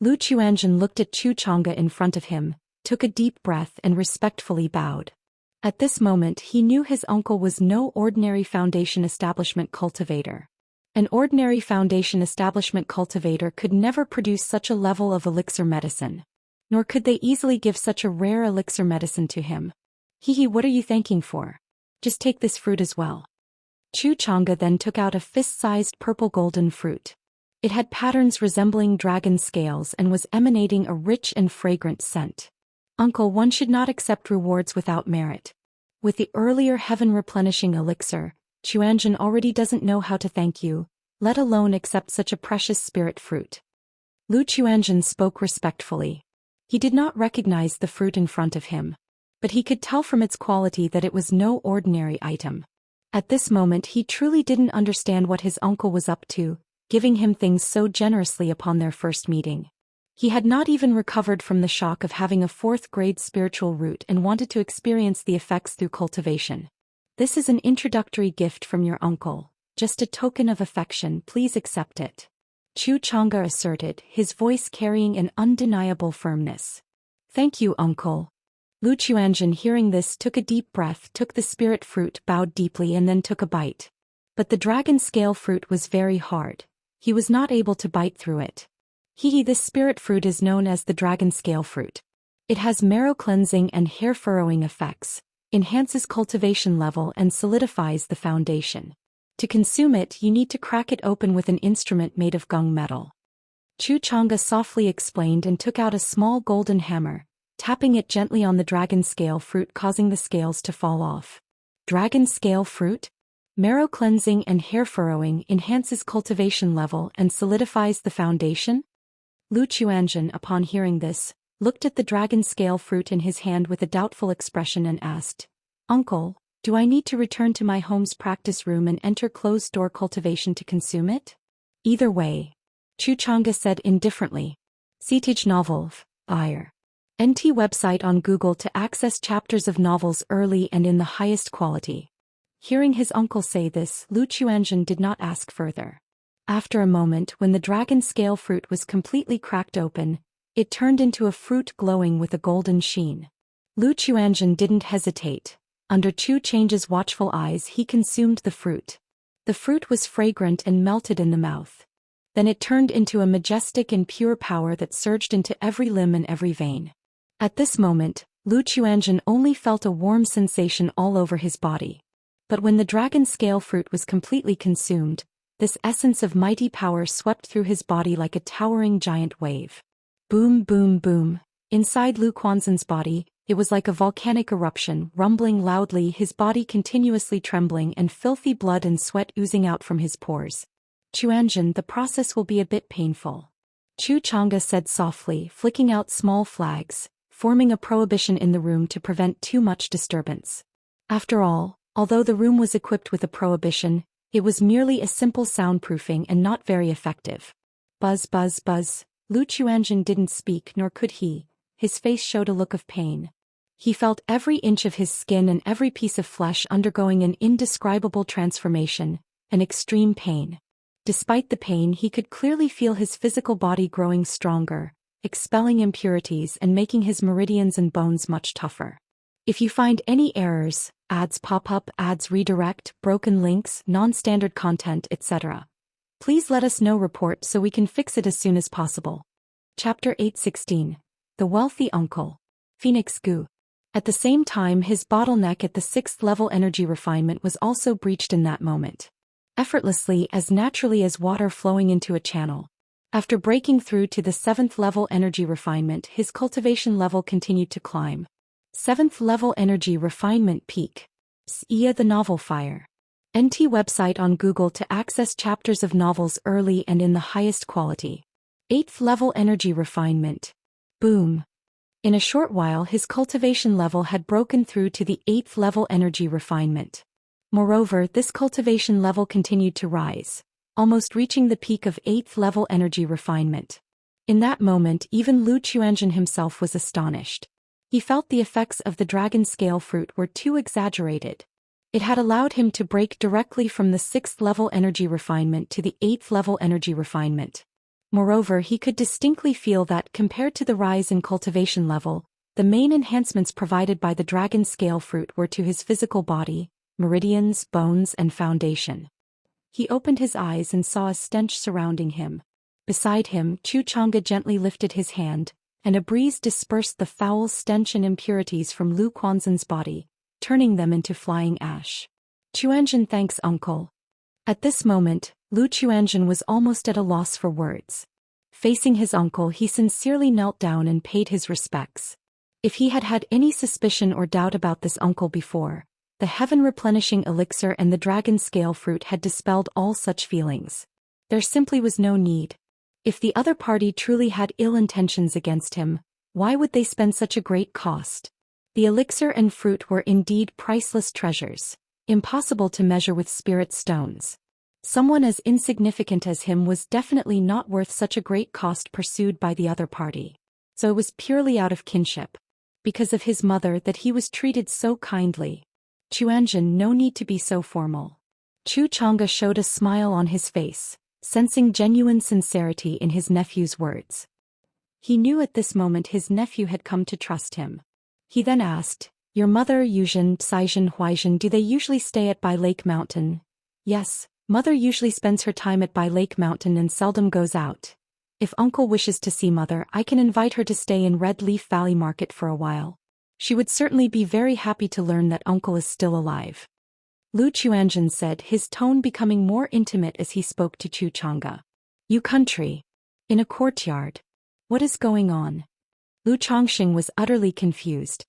Lu Chuanzhen looked at Chu Chang'e in front of him, took a deep breath and respectfully bowed. At this moment, he knew his uncle was no ordinary foundation establishment cultivator. An ordinary foundation establishment cultivator could never produce such a level of elixir medicine. Nor could they easily give such a rare elixir medicine to him. What are you thanking for? Just take this fruit as well. Chu Chang'e then took out a fist-sized purple golden fruit. It had patterns resembling dragon scales and was emanating a rich and fragrant scent. Uncle, one should not accept rewards without merit. With the earlier heaven-replenishing elixir, Chuanzhen already doesn't know how to thank you, let alone accept such a precious spirit fruit. Lu Chuanzhen spoke respectfully. He did not recognize the fruit in front of him, but he could tell from its quality that it was no ordinary item. At this moment, he truly didn't understand what his uncle was up to, giving him things so generously upon their first meeting. He had not even recovered from the shock of having a 4th grade spiritual root and wanted to experience the effects through cultivation. This is an introductory gift from your uncle, just a token of affection, please accept it. Chu Chang'e asserted, his voice carrying an undeniable firmness. Thank you, uncle. Lu Chuanzhen, hearing this, took a deep breath, took the spirit fruit, bowed deeply and then took a bite. But the dragon scale fruit was very hard. He was not able to bite through it. This spirit fruit is known as the dragon scale fruit. It has marrow cleansing and hair furrowing effects, enhances cultivation level and solidifies the foundation. To consume it, you need to crack it open with an instrument made of gung metal. Xianxia softly explained and took out a small golden hammer, tapping it gently on the dragon scale fruit, causing the scales to fall off. Dragon scale fruit? Marrow cleansing and hair furrowing enhances cultivation level and solidifies the foundation? Lu Qianzhen, upon hearing this, looked at the dragon scale fruit in his hand with a doubtful expression and asked, "Uncle, do I need to return to my home's practice room and enter closed-door cultivation to consume it?" "Either way," Xianxia said indifferently. Citij novel, IR. NT website on Google to access chapters of novels early and in the highest quality. Hearing his uncle say this, Lu Qianzhen did not ask further. After a moment, when the dragon scale fruit was completely cracked open, it turned into a fruit glowing with a golden sheen. Lu Qianzhen didn't hesitate. Under Xianxia's watchful eyes, he consumed the fruit. The fruit was fragrant and melted in the mouth. Then it turned into a majestic and pure power that surged into every limb and every vein. At this moment, Lu Qianzhen only felt a warm sensation all over his body. But when the dragon scale fruit was completely consumed, this essence of mighty power swept through his body like a towering giant wave. Boom, boom, boom. Inside Lu Qianzhen's body, it was like a volcanic eruption, rumbling loudly, his body continuously trembling and filthy blood and sweat oozing out from his pores. "Qianzhen, the process will be a bit painful," Xianxia said softly, flicking out small flags, forming a prohibition in the room to prevent too much disturbance. After all, although the room was equipped with a prohibition, it was merely a simple soundproofing and not very effective. Buzz, buzz, buzz. Lu Qianzhen didn't speak, nor could he. His face showed a look of pain. He felt every inch of his skin and every piece of flesh undergoing an indescribable transformation, an extreme pain. Despite the pain, he could clearly feel his physical body growing stronger, expelling impurities and making his meridians and bones much tougher. If you find any errors, ads pop up, ads redirect, broken links, non-standard content, etc., please let us know. Report so we can fix it as soon as possible. Chapter 816. The Wealthy Uncle. Phoenix Gu. At the same time, his bottleneck at the 6th level energy refinement was also breached in that moment. Effortlessly, as naturally as water flowing into a channel. After breaking through to the 7th level energy refinement, his cultivation level continued to climb. 7th level energy refinement peak. Xianxia the Novel Fire. NT website on Google to access chapters of novels early and in the highest quality. 8th level energy refinement. Boom. In a short while, his cultivation level had broken through to the 8th level energy refinement. Moreover, this cultivation level continued to rise, almost reaching the peak of 8th level energy refinement. In that moment, even Lu Qianzhen himself was astonished. He felt the effects of the dragon scale fruit were too exaggerated. It had allowed him to break directly from the 6th level energy refinement to the 8th level energy refinement. Moreover, he could distinctly feel that, compared to the rise in cultivation level, the main enhancements provided by the dragon scale fruit were to his physical body, meridians, bones, and foundation. He opened his eyes and saw a stench surrounding him. Beside him, Xianxia gently lifted his hand, and a breeze dispersed the foul stench and impurities from Lu Qianzhen's body, turning them into flying ash. "Qianzhen, thanks, uncle." At this moment, Lu Qianzhen was almost at a loss for words. Facing his uncle, he sincerely knelt down and paid his respects. If he had had any suspicion or doubt about this uncle before, the heaven-replenishing elixir and the dragon scale fruit had dispelled all such feelings. There simply was no need. If the other party truly had ill intentions against him, why would they spend such a great cost? The elixir and fruit were indeed priceless treasures, impossible to measure with spirit stones. Someone as insignificant as him was definitely not worth such a great cost pursued by the other party. So it was purely out of kinship, because of his mother, that he was treated so kindly. "Qianzhen, no need to be so formal." Xianxia showed a smile on his face, sensing genuine sincerity in his nephew's words. He knew at this moment his nephew had come to trust him. He then asked, "Your mother, Yuzhen, Saizhen, Huaizhen, do they usually stay at Bai Lake Mountain?" "Yes, mother usually spends her time at Bai Lake Mountain and seldom goes out. If uncle wishes to see mother, I can invite her to stay in Red Leaf Valley Market for a while. She would certainly be very happy to learn that uncle is still alive." Lu Chuanzhen said, his tone becoming more intimate as he spoke to Chu Chang'e. You country. In a courtyard. What is going on? Lu Chongqing was utterly confused.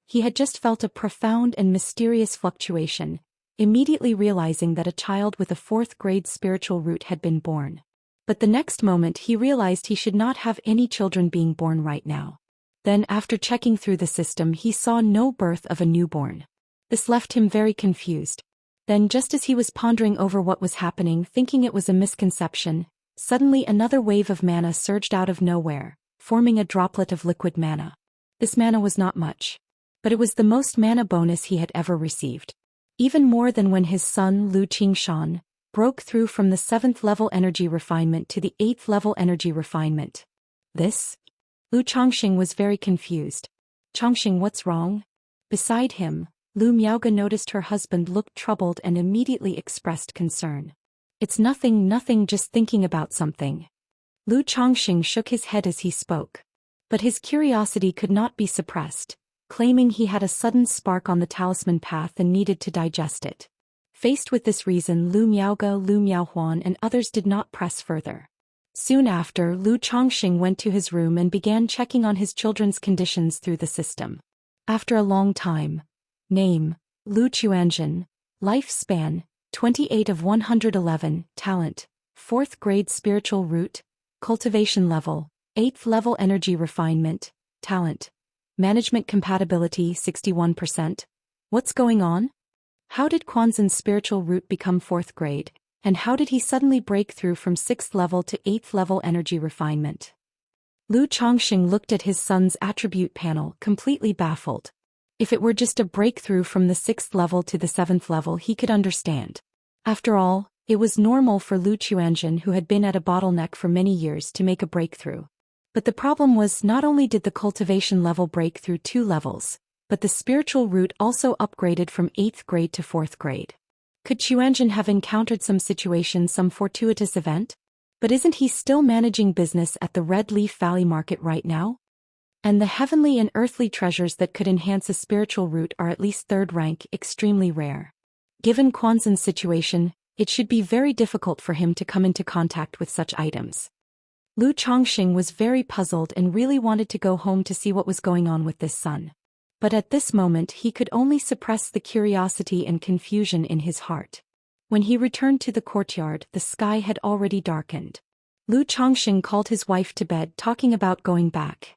He had just felt a profound and mysterious fluctuation, immediately realizing that a child with a 4th-grade spiritual root had been born. But the next moment he realized he should not have any children being born right now. Then after checking through the system he saw no birth of a newborn. This left him very confused. Then just as he was pondering over what was happening, thinking it was a misconception, suddenly another wave of mana surged out of nowhere, forming a droplet of liquid mana. This mana was not much. But it was the most mana bonus he had ever received. Even more than when his son Lu Qingshan broke through from the 7th level energy refinement to the 8th level energy refinement. This? Lu Chongqing was very confused. Chongqing, what's wrong? Beside him, Lu Miaoge noticed her husband looked troubled and immediately expressed concern. It's nothing, just thinking about something. Lu Chongqing shook his head as he spoke. But his curiosity could not be suppressed, claiming he had a sudden spark on the talisman path and needed to digest it. Faced with this reason, Lu Miaoge, Lu Miaohuan and others did not press further. Soon after, Lu Chongqing went to his room and began checking on his children's conditions through the system. After a long time. Name, Lu Chuanzhen. Lifespan, 28 of 111. Talent, 4th grade spiritual root. Cultivation level, 8th level energy refinement. Talent. Management compatibility, 61%. What's going on? How did Quanzhen's spiritual root become 4th grade, and how did he suddenly break through from 6th level to 8th level energy refinement? Lu Chongqing looked at his son's attribute panel, completely baffled. If it were just a breakthrough from the 6th level to the 7th level he could understand. After all, it was normal for Lu Chuanzhen, who had been at a bottleneck for many years, to make a breakthrough. But the problem was not only did the cultivation level break through 2 levels, but the spiritual root also upgraded from 8th grade to 4th grade. Could Chuanzhen have encountered some situation, some fortuitous event? But isn't he still managing business at the Red Leaf Valley Market right now? And the heavenly and earthly treasures that could enhance a spiritual root are at least 3rd rank, extremely rare. Given Quanzhen's situation, it should be very difficult for him to come into contact with such items. Lu Chongqing was very puzzled and really wanted to go home to see what was going on with this son. But at this moment he could only suppress the curiosity and confusion in his heart. When he returned to the courtyard, the sky had already darkened. Lu Chongqing called his wife to bed, talking about going back.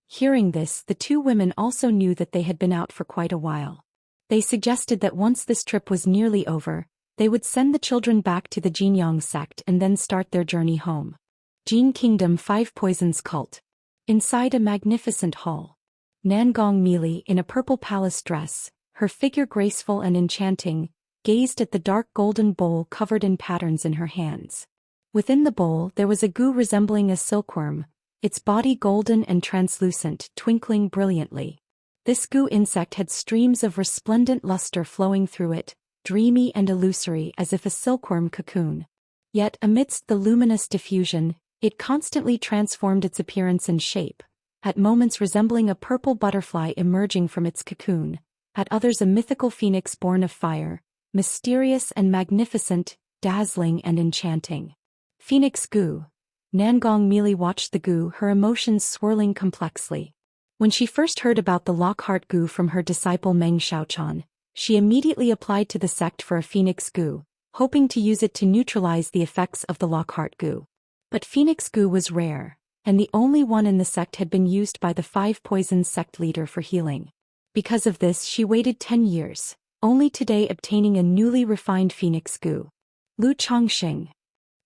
Hearing this, the 2 women also knew that they had been out for quite a while. They suggested that once this trip was nearly over, they would send the children back to the Jinyang sect and then start their journey home. Jin Kingdom 5 Poisons Cult. Inside a magnificent hall. Nangong Mili, in a purple palace dress, her figure graceful and enchanting, gazed at the dark golden bowl covered in patterns in her hands. Within the bowl there was a goo resembling a silkworm, its body golden and translucent, twinkling brilliantly. This goo insect had streams of resplendent luster flowing through it, dreamy and illusory as if a silkworm cocoon. Yet amidst the luminous diffusion, it constantly transformed its appearance and shape, at moments resembling a purple butterfly emerging from its cocoon, at others a mythical phoenix born of fire, mysterious and magnificent, dazzling and enchanting. Phoenix goo. Nangong Mili watched the goo, her emotions swirling complexly. When she first heard about the Lockhart goo from her disciple Meng Xiaochan, she immediately applied to the sect for a phoenix goo, hoping to use it to neutralize the effects of the Lockhart goo. But phoenix goo was rare, and the only one in the sect had been used by the 5 Poisons sect leader for healing. Because of this she waited 10 years, only today obtaining a newly refined phoenix goo. Lu Chongqing.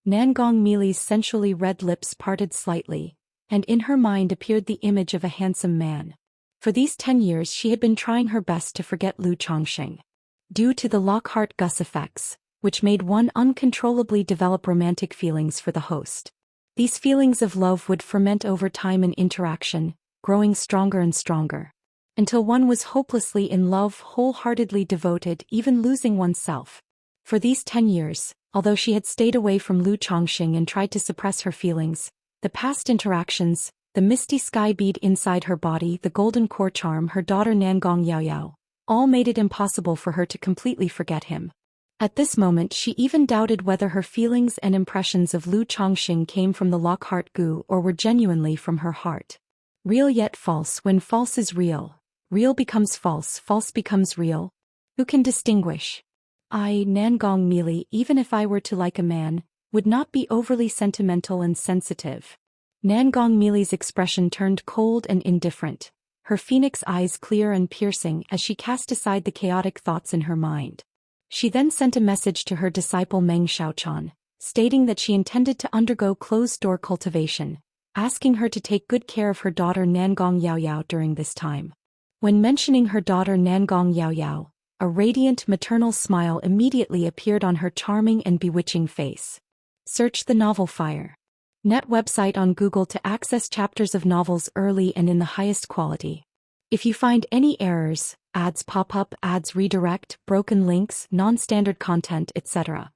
Nangong Mili's sensually red lips parted slightly, and in her mind appeared the image of a handsome man. For these 10 years she had been trying her best to forget Lu Chongqing. Due to the Lockhart Gus effects, which made one uncontrollably develop romantic feelings for the host. These feelings of love would ferment over time and interaction, growing stronger and stronger. Until one was hopelessly in love, wholeheartedly devoted, even losing oneself. For these 10 years, although she had stayed away from Lu Chongqing and tried to suppress her feelings, the past interactions, the misty sky bead inside her body, the golden core charm, her daughter Nangong Yaoyao, all made it impossible for her to completely forget him. At this moment she even doubted whether her feelings and impressions of Lu Chongqing came from the Lockhart Gu or were genuinely from her heart. Real yet false. When false is real, real becomes false, false becomes real. Who can distinguish? I, Nangong Mili, even if I were to like a man, would not be overly sentimental and sensitive. Nangong Mili's expression turned cold and indifferent, her phoenix eyes clear and piercing as she cast aside the chaotic thoughts in her mind. She then sent a message to her disciple Meng Xiaochan, stating that she intended to undergo closed-door cultivation, asking her to take good care of her daughter Nangong Yaoyao during this time. When mentioning her daughter Nangong Yaoyao, a radiant maternal smile immediately appeared on her charming and bewitching face. Search the novel Fire. Net website on Google to access chapters of novels early and in the highest quality. If you find any errors, ads pop up, ads redirect, broken links, non-standard content, etc.,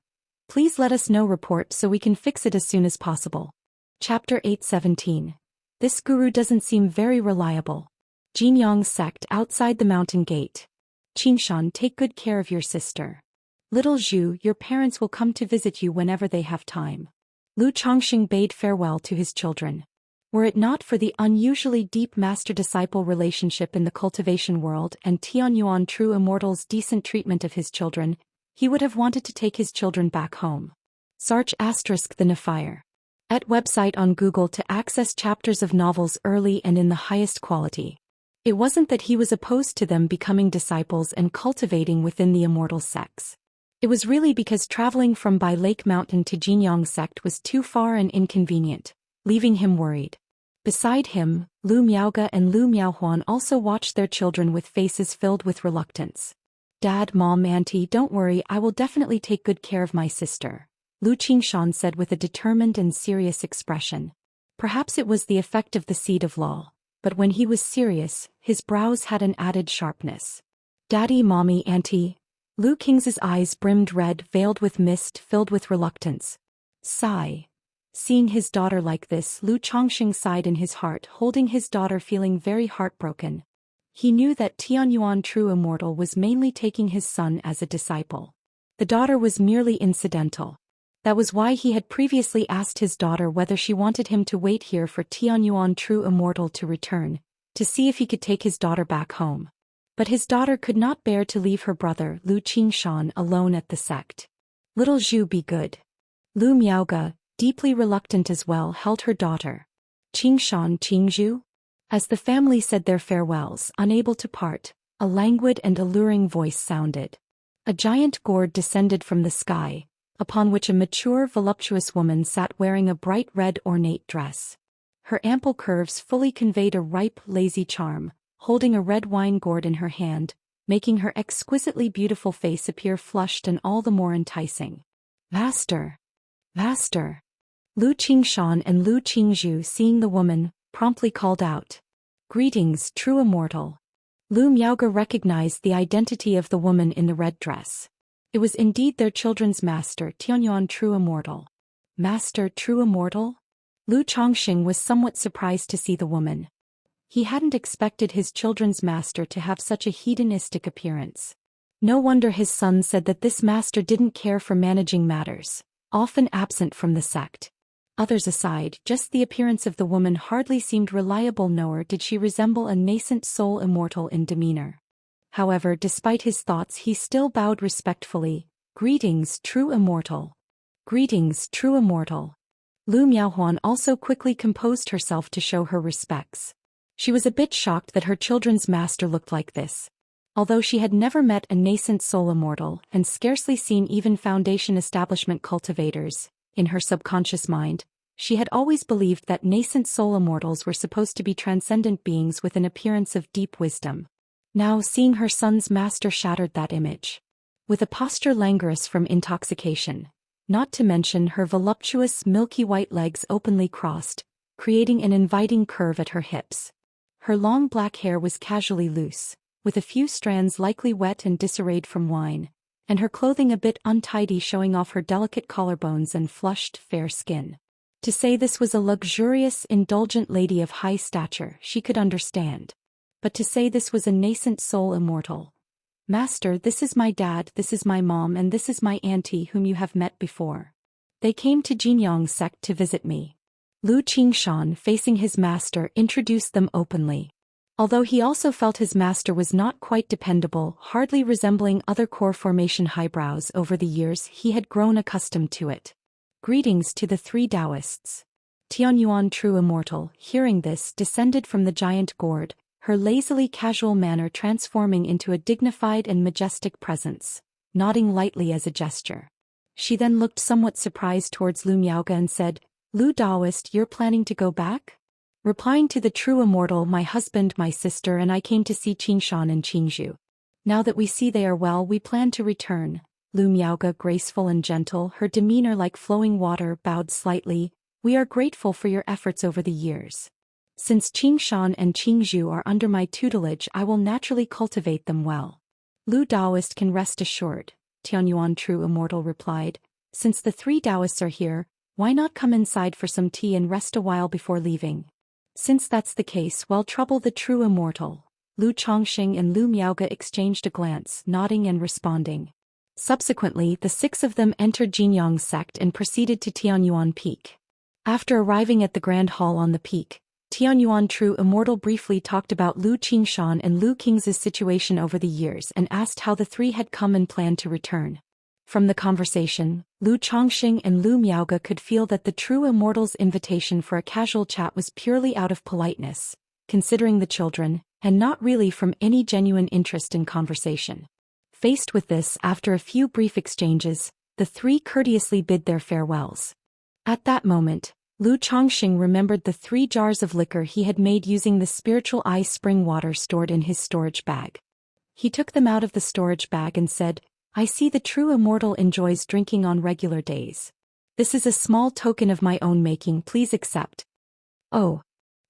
please let us know. Report so we can fix it as soon as possible. Chapter 817. This guru doesn't seem very reliable. Jinyang sect outside the mountain gate. Qingshan, take good care of your sister. Little Zhu, your parents will come to visit you whenever they have time. Lu Chongqing bade farewell to his children. Were it not for the unusually deep master-disciple relationship in the cultivation world and Tianyuan True Immortal's decent treatment of his children, he would have wanted to take his children back home. Search * the Nefire. At website on Google to access chapters of novels early and in the highest quality. It wasn't that he was opposed to them becoming disciples and cultivating within the Immortal sects. It was really because traveling from Bai Lake Mountain to Jinyang sect was too far and inconvenient, leaving him worried. Beside him, Lu Miaoge and Lu Miaohuan also watched their children with faces filled with reluctance. Dad, Mom, Auntie, don't worry, I will definitely take good care of my sister, Lu Qingshan said with a determined and serious expression. Perhaps it was the effect of the seed of lull, but when he was serious, his brows had an added sharpness. Daddy, Mommy, Auntie. Lu King's eyes brimmed red, veiled with mist, filled with reluctance. Sigh. Seeing his daughter like this, Lu Chongqing sighed in his heart, holding his daughter, feeling very heartbroken. He knew that Tianyuan True Immortal was mainly taking his son as a disciple. The daughter was merely incidental. That was why he had previously asked his daughter whether she wanted him to wait here for Tianyuan True Immortal to return, to see if he could take his daughter back home. But his daughter could not bear to leave her brother, Lu Qingshan, alone at the sect. Little Zhu, be good. Lu Miaoge, deeply reluctant as well, held her daughter. Qingshan, Qingzhu? As the family said their farewells, unable to part, a languid and alluring voice sounded. A giant gourd descended from the sky, upon which a mature, voluptuous woman sat wearing a bright red ornate dress. Her ample curves fully conveyed a ripe, lazy charm, holding a red wine gourd in her hand, making her exquisitely beautiful face appear flushed and all the more enticing. Vaster! Vaster! Lu Qingshan and Lu Qingzhu, seeing the woman, promptly called out. Greetings, True Immortal. Lu Miaoge recognized the identity of the woman in the red dress. It was indeed their children's master, Tianyuan True Immortal. Master True Immortal? Lu Chongqing was somewhat surprised to see the woman. He hadn't expected his children's master to have such a hedonistic appearance. No wonder his son said that this master didn't care for managing matters, often absent from the sect. Others aside, just the appearance of the woman hardly seemed reliable, nor did she resemble a nascent soul immortal in demeanor. However, despite his thoughts, he still bowed respectfully. Greetings, True Immortal. Greetings, True Immortal. Lu Miaohuan also quickly composed herself to show her respects. She was a bit shocked that her children's master looked like this. Although she had never met a nascent soul immortal and scarcely seen even Foundation establishment cultivators, in her subconscious mind, she had always believed that nascent soul immortals were supposed to be transcendent beings with an appearance of deep wisdom. Now, seeing her son's master shattered that image. With a posture languorous from intoxication, not to mention her voluptuous milky white legs openly crossed, creating an inviting curve at her hips. Her long black hair was casually loose, with a few strands likely wet and disarrayed from wine, and her clothing a bit untidy, showing off her delicate collarbones and flushed, fair skin. To say this was a luxurious, indulgent lady of high stature, she could understand. But to say this was a nascent soul immortal, "Master, this is my dad, this is my mom, and this is my auntie whom you have met before. They came to Jinyang sect to visit me." Lu Qingshan, facing his master, introduced them openly. Although he also felt his master was not quite dependable, hardly resembling other core formation highbrows over the years, he had grown accustomed to it. "Greetings to the three Daoists." Tianyuan True Immortal, hearing this, descended from the giant gourd, her lazily casual manner transforming into a dignified and majestic presence, nodding lightly as a gesture. She then looked somewhat surprised towards Lu Miaoge and said, "Lu Daoist, you're planning to go back?" Replying to the True Immortal, "My husband, my sister and I came to see Qingshan and Qingzhu. Now that we see they are well, we plan to return." Lu Miaoge, graceful and gentle, her demeanor like flowing water, bowed slightly. "We are grateful for your efforts over the years. Since Qingshan and Qingzhu are under my tutelage, I will naturally cultivate them well." "Lu Daoist can rest assured," Tianyuan True Immortal replied. "Since the three Daoists are here, why not come inside for some tea and rest a while before leaving?" "Since that's the case, well, trouble the True Immortal." Lu Chongxing and Lu Miaoge exchanged a glance, nodding and responding. Subsequently, the six of them entered Jinyang sect and proceeded to Tianyuan Peak. After arriving at the Grand Hall on the peak, Tianyuan True Immortal briefly talked about Lu Qingshan and Lu King's situation over the years and asked how the three had come and planned to return. From the conversation, Lu Chongxing and Lu Miaoge could feel that the True Immortal's invitation for a casual chat was purely out of politeness, considering the children, and not really from any genuine interest in conversation. Faced with this, after a few brief exchanges, the three courteously bid their farewells. At that moment, Lu Chongxing remembered the 3 jars of liquor he had made using the spiritual ice spring water stored in his storage bag. He took them out of the storage bag and said, "I see the True Immortal enjoys drinking on regular days. This is a small token of my own making, please accept." "Oh."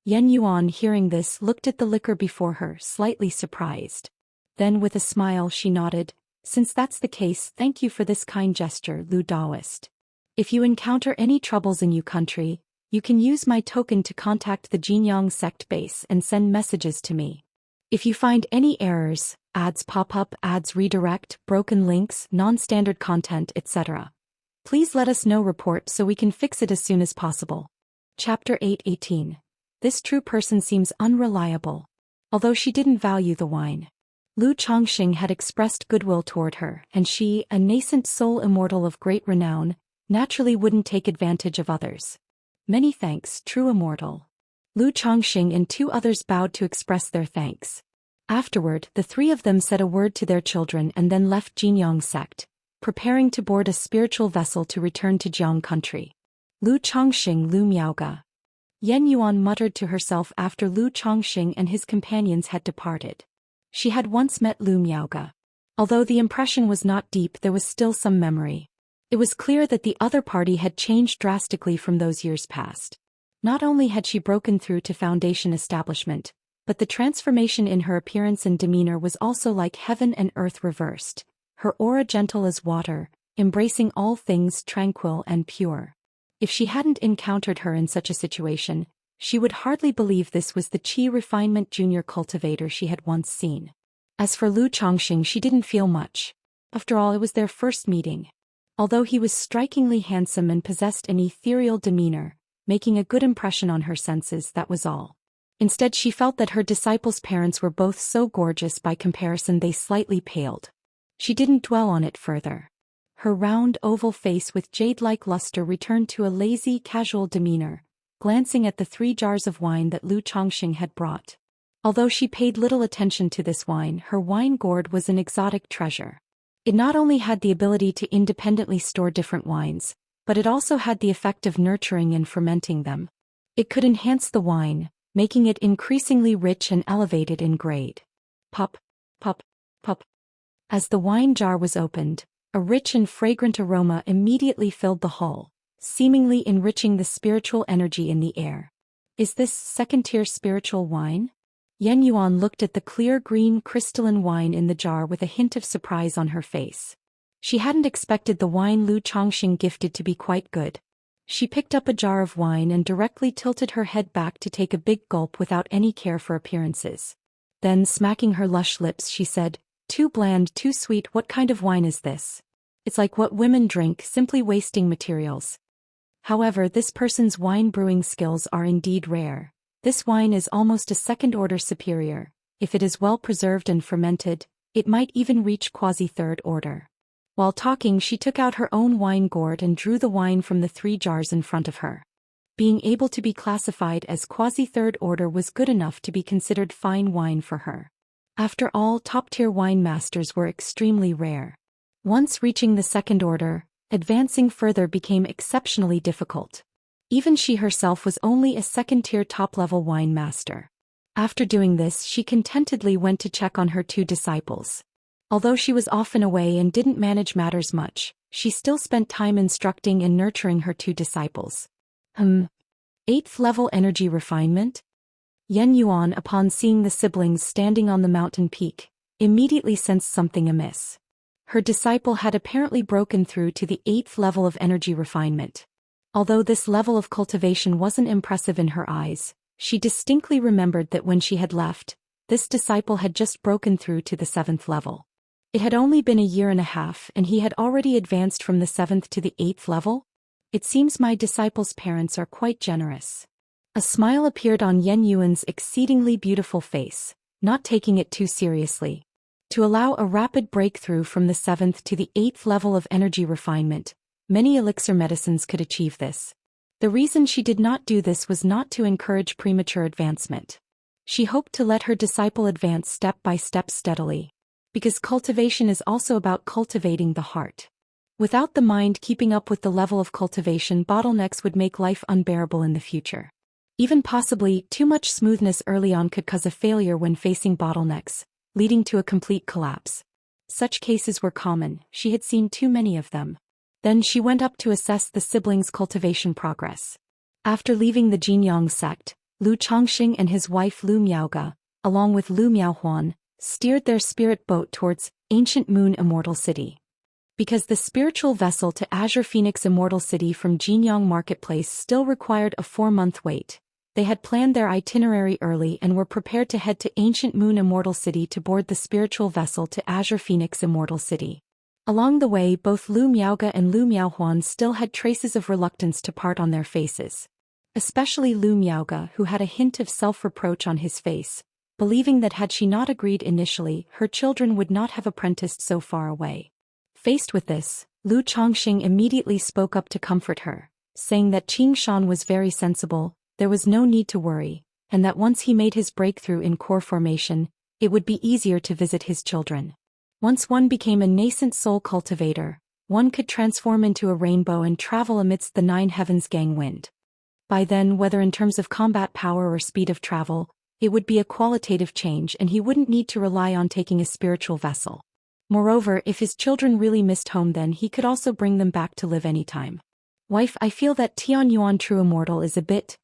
Yen Yuan, hearing this, looked at the liquor before her, slightly surprised. Then with a smile she nodded, "Since that's the case, thank you for this kind gesture, Lu Daoist. If you encounter any troubles in your country, you can use my token to contact the Jinyang sect base and send messages to me. If you find any errors, ads pop up, ads redirect, broken links, non-standard content, etc., please let us know, report so we can fix it as soon as possible." Chapter 8:18. This true person seems unreliable. Although she didn't value the wine, Lu Chongxing had expressed goodwill toward her, and she, a nascent soul immortal of great renown, naturally wouldn't take advantage of others. "Many thanks, True Immortal." Lu Chongxing and 2 others bowed to express their thanks. Afterward, the 3 of them said a word to their children and then left Jinyang sect, preparing to board a spiritual vessel to return to Jiang country. Lu Chongxing, Lu Miaoge. Yen Yuan muttered to herself after Lu Chongxing and his companions had departed. She had once met Lu Miaoge. Although the impression was not deep, there was still some memory. It was clear that the other party had changed drastically from those years past. Not only had she broken through to Foundation establishment, but the transformation in her appearance and demeanor was also like heaven and earth reversed, her aura gentle as water, embracing all things tranquil and pure. If she hadn't encountered her in such a situation, she would hardly believe this was the Qi Refinement Junior cultivator she had once seen. As for Lu Chongxing, she didn't feel much. After all, it was their first meeting. Although he was strikingly handsome and possessed an ethereal demeanor, making a good impression on her senses, that was all. Instead, she felt that her disciple's parents were both so gorgeous by comparison they slightly paled. She didn't dwell on it further. Her round, oval face with jade-like luster returned to a lazy, casual demeanor, glancing at the 3 jars of wine that Lu Chongxing had brought. Although she paid little attention to this wine, her wine gourd was an exotic treasure. It not only had the ability to independently store different wines, but it also had the effect of nurturing and fermenting them. It could enhance the wine, making it increasingly rich and elevated in grade. Pop, pop, pop. As the wine jar was opened, a rich and fragrant aroma immediately filled the hall, seemingly enriching the spiritual energy in the air. "Is this second-tier spiritual wine?" Yen Yuan looked at the clear green crystalline wine in the jar with a hint of surprise on her face. She hadn't expected the wine Lu Chongxing gifted to be quite good. She picked up a jar of wine and directly tilted her head back to take a big gulp without any care for appearances. Then, smacking her lush lips, she said, Too bland, too sweet, what kind of wine is this? It's like what women drink, simply wasting materials. However, this person's wine brewing skills are indeed rare. This wine is almost a second-order superior. If it is well preserved and fermented, it might even reach quasi-third order. While talking, she took out her own wine gourd and drew the wine from the 3 jars in front of her. Being able to be classified as quasi-third order was good enough to be considered fine wine for her. After all, top-tier wine masters were extremely rare. Once reaching the second order, advancing further became exceptionally difficult. Even she herself was only a second-tier top-level wine master. After doing this, she contentedly went to check on her 2 disciples. Although she was often away and didn't manage matters much, she still spent time instructing and nurturing her 2 disciples. 8th level energy refinement? Yen Yuan, upon seeing the siblings standing on the mountain peak, immediately sensed something amiss. Her disciple had apparently broken through to the 8th level of energy refinement. Although this level of cultivation wasn't impressive in her eyes, she distinctly remembered that when she had left, this disciple had just broken through to the 7th level. It had only been a year and a half and he had already advanced from the 7th to the 8th level? It seems my disciple's parents are quite generous. A smile appeared on Yen Yuan's exceedingly beautiful face, not taking it too seriously. To allow a rapid breakthrough from the 7th to the 8th level of energy refinement, many elixir medicines could achieve this. The reason she did not do this was not to encourage premature advancement. She hoped to let her disciple advance step by step steadily. Because cultivation is also about cultivating the heart. Without the mind keeping up with the level of cultivation, bottlenecks would make life unbearable in the future. Even possibly, too much smoothness early on could cause a failure when facing bottlenecks, leading to a complete collapse. Such cases were common, she had seen too many of them. Then she went up to assess the siblings' cultivation progress. After leaving the Jinyang sect, Lu Chongxing and his wife Lu Miaoge, along with Lu Miaohuan, steered their spirit boat towards Ancient Moon Immortal City. Because the spiritual vessel to Azure Phoenix Immortal City from Jinyang Marketplace still required a 4-month wait, they had planned their itinerary early and were prepared to head to Ancient Moon Immortal City to board the spiritual vessel to Azure Phoenix Immortal City. Along the way, both Lu Miaoge and Lu Miaohuan still had traces of reluctance to part on their faces. Especially Lu Miaoge, who had a hint of self-reproach on his face, believing that had she not agreed initially, her children would not have apprenticed so far away. Faced with this, Lu Chongxing immediately spoke up to comfort her, saying that Qing Shan was very sensible, there was no need to worry, and that once he made his breakthrough in core formation, it would be easier to visit his children. Once one became a nascent soul cultivator, one could transform into a rainbow and travel amidst the 9 heavens gang wind. By then, whether in terms of combat power or speed of travel, it would be a qualitative change and he wouldn't need to rely on taking a spiritual vessel. Moreover, if his children really missed home, then he could also bring them back to live anytime. Wife, I feel that Tian Yuan True Immortal is a bit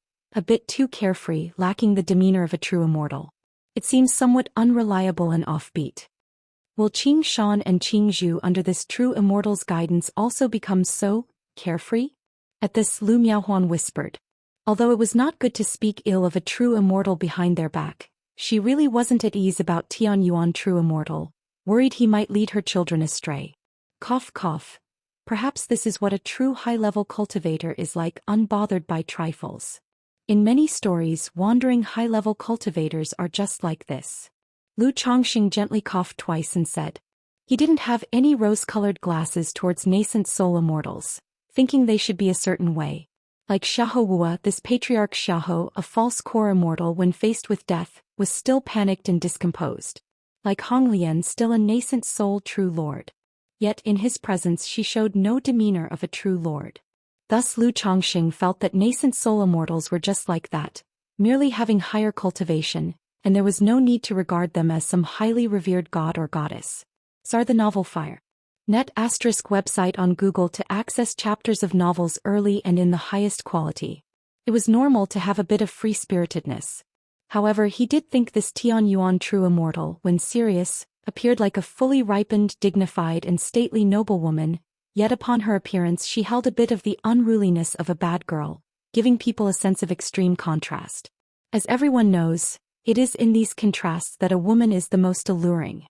too carefree, lacking the demeanor of a true immortal. It seems somewhat unreliable and offbeat. Will Qing Shan and Qing Zhu under this true immortal's guidance also become so carefree? At this, Lu Miaohuan whispered. Although it was not good to speak ill of a true immortal behind their back, she really wasn't at ease about Tian Yuan True Immortal, worried he might lead her children astray. Cough cough. Perhaps this is what a true high-level cultivator is like, unbothered by trifles. In many stories, wandering high-level cultivators are just like this. Lu Chongxing gently coughed twice and said. He didn't have any rose-colored glasses towards nascent soul immortals, thinking they should be a certain way. Like Xiahou Wu, this Patriarch Xiahou, a false core immortal when faced with death, was still panicked and discomposed. Like Hong Lian, still a nascent soul true lord. Yet in his presence she showed no demeanor of a true lord. Thus Lu Chongxing felt that nascent soul immortals were just like that, merely having higher cultivation, and there was no need to regard them as some highly revered god or goddess. Sar the novel Fire. Net ** website on Google to access chapters of novels early and in the highest quality. It was normal to have a bit of free-spiritedness. However, he did think this Tian Yuan True Immortal, when serious, appeared like a fully ripened, dignified and stately noblewoman, yet upon her appearance she held a bit of the unruliness of a bad girl, giving people a sense of extreme contrast. As everyone knows, it is in these contrasts that a woman is the most alluring.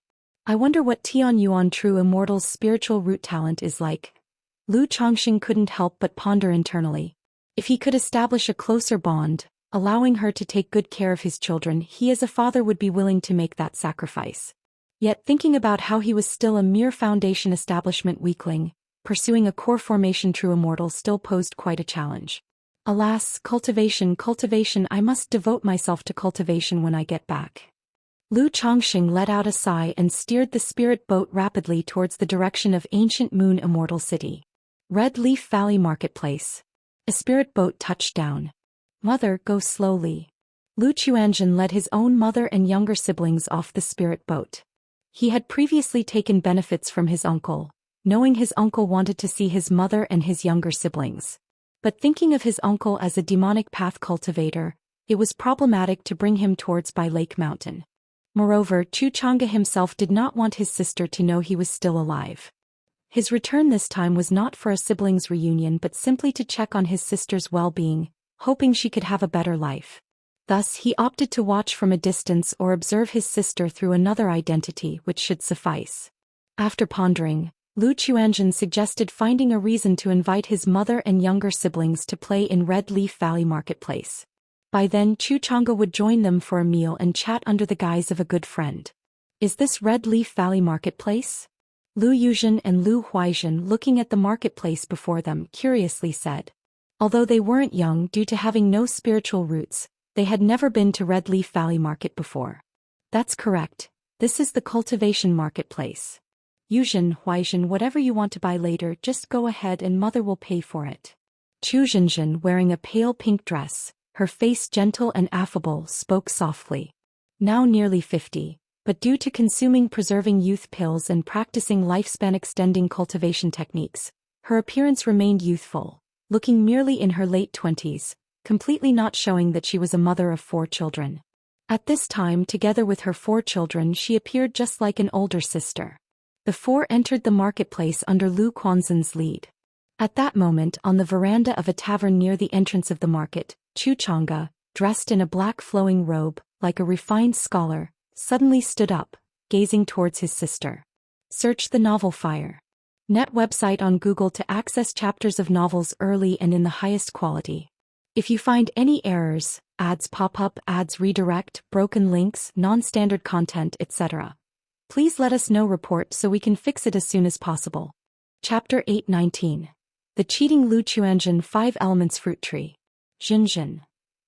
I wonder what Tian Yuan True Immortal's spiritual root talent is like. Lu Chongqing couldn't help but ponder internally. If he could establish a closer bond, allowing her to take good care of his children, he as a father would be willing to make that sacrifice. Yet thinking about how he was still a mere foundation establishment weakling, pursuing a core formation true immortal still posed quite a challenge. Alas, cultivation, I must devote myself to cultivation when I get back. Lu Chongqing let out a sigh and steered the spirit boat rapidly towards the direction of ancient Moon Immortal City. Red Leaf Valley Marketplace. A spirit boat touched down. Mother, go slowly. Lu Chuanzhen led his own mother and younger siblings off the spirit boat. He had previously taken benefits from his uncle, knowing his uncle wanted to see his mother and his younger siblings. But thinking of his uncle as a demonic path cultivator, it was problematic to bring him towards By Lake Mountain. Moreover, Chu Chang'e himself did not want his sister to know he was still alive. His return this time was not for a siblings' reunion but simply to check on his sister's well-being, hoping she could have a better life. Thus he opted to watch from a distance or observe his sister through another identity which should suffice. After pondering, Lu Chuanzhen suggested finding a reason to invite his mother and younger siblings to play in Red Leaf Valley Marketplace. By then Chu Chang'e would join them for a meal and chat under the guise of a good friend. Is this Red Leaf Valley Marketplace? Lu Yuzhen and Lu Huaizhen, looking at the marketplace before them, curiously said. Although they weren't young due to having no spiritual roots, they had never been to Red Leaf Valley Market before. That's correct. This is the Cultivation Marketplace. Yuzhen, Huaizhen, whatever you want to buy later, just go ahead and mother will pay for it. Chu Zhenzhen, wearing a pale pink dress, her face gentle and affable, spoke softly. Now nearly 50, but due to consuming preserving youth pills and practicing lifespan-extending cultivation techniques, her appearance remained youthful, looking merely in her late 20s, completely not showing that she was a mother of 4 children. At this time, together with her 4 children, she appeared just like an older sister. The 4 entered the marketplace under Lu Quanzhen's lead. At that moment, on the veranda of a tavern near the entrance of the market, Chu Chang'e, dressed in a black flowing robe, like a refined scholar, suddenly stood up, gazing towards his sister. Search the novel Fire. Net website on Google to access chapters of novels early and in the highest quality. If you find any errors, ads pop up, ads redirect, broken links, non-standard content, etc., please let us know report so we can fix it as soon as possible. Chapter 819. The Cheating Lu Chuanzhen 5 Elements Fruit Tree. Zhenzhen.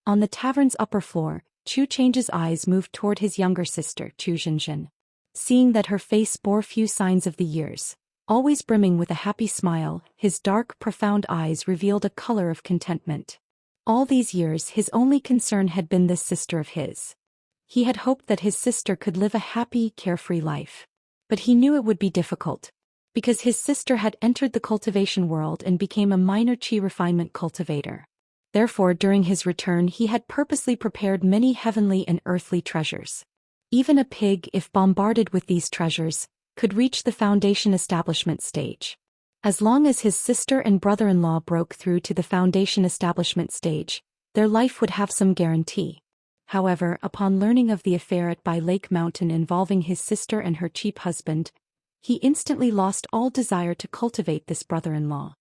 On the tavern's upper floor, Chu Chang's eyes moved toward his younger sister, Chu Zhenzhen. Seeing that her face bore few signs of the years, always brimming with a happy smile, his dark, profound eyes revealed a color of contentment. All these years his only concern had been this sister of his. He had hoped that his sister could live a happy, carefree life. But he knew it would be difficult. Because his sister had entered the cultivation world and became a minor qi refinement cultivator. Therefore, during his return he had purposely prepared many heavenly and earthly treasures. Even a pig, if bombarded with these treasures, could reach the foundation establishment stage. As long as his sister and brother-in-law broke through to the foundation establishment stage, their life would have some guarantee. However, upon learning of the affair at By Lake Mountain involving his sister and her cheap husband, he instantly lost all desire to cultivate this brother-in-law.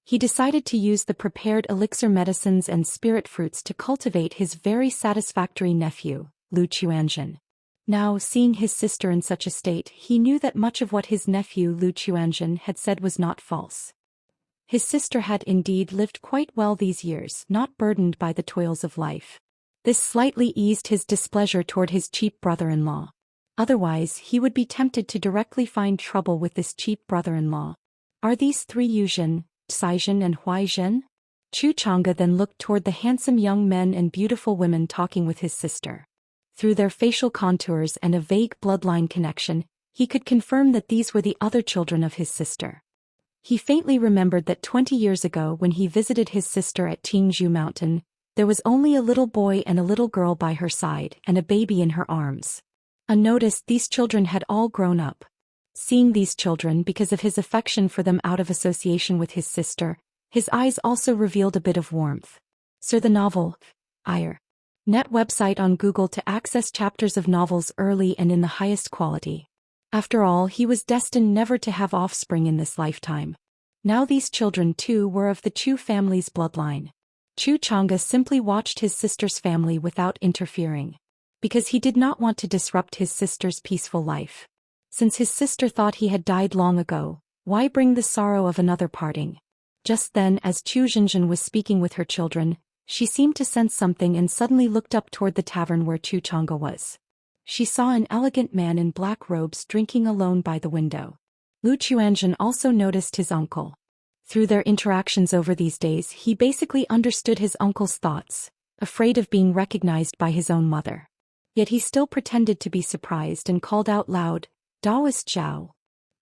He decided to use the prepared elixir medicines and spirit fruits to cultivate his very satisfactory nephew, Lu Chuanzhen. Now, seeing his sister in such a state, he knew that much of what his nephew Lu Chuanzhen had said was not false. His sister had indeed lived quite well these years, not burdened by the toils of life. This slightly eased his displeasure toward his cheap brother-in-law. Otherwise, he would be tempted to directly find trouble with this cheap brother-in-law. Are these 3 Yuzhen, Saizhen and Huaizhen? Chu Chang'e then looked toward the handsome young men and beautiful women talking with his sister. Through their facial contours and a vague bloodline connection, he could confirm that these were the other children of his sister. He faintly remembered that 20 years ago when he visited his sister at Tingzhu Mountain, there was only a little boy and a little girl by her side and a baby in her arms. Unnoticed, these children had all grown up. Seeing these children because of his affection for them out of association with his sister, his eyes also revealed a bit of warmth. Sir, the novel, Fire. Net website on Google to access chapters of novels early and in the highest quality. After all, he was destined never to have offspring in this lifetime. Now these children too were of the Chu family's bloodline. Chu Chang'e simply watched his sister's family without interfering, because he did not want to disrupt his sister's peaceful life. Since his sister thought he had died long ago, why bring the sorrow of another parting? Just then, as Chu Zhenzhen was speaking with her children, she seemed to sense something and suddenly looked up toward the tavern where Chu Chang'e was. She saw an elegant man in black robes drinking alone by the window. Lu Chuanzhen also noticed his uncle. Through their interactions over these days, he basically understood his uncle's thoughts, afraid of being recognized by his own mother. Yet he still pretended to be surprised and called out loud, "Daoist Zhao.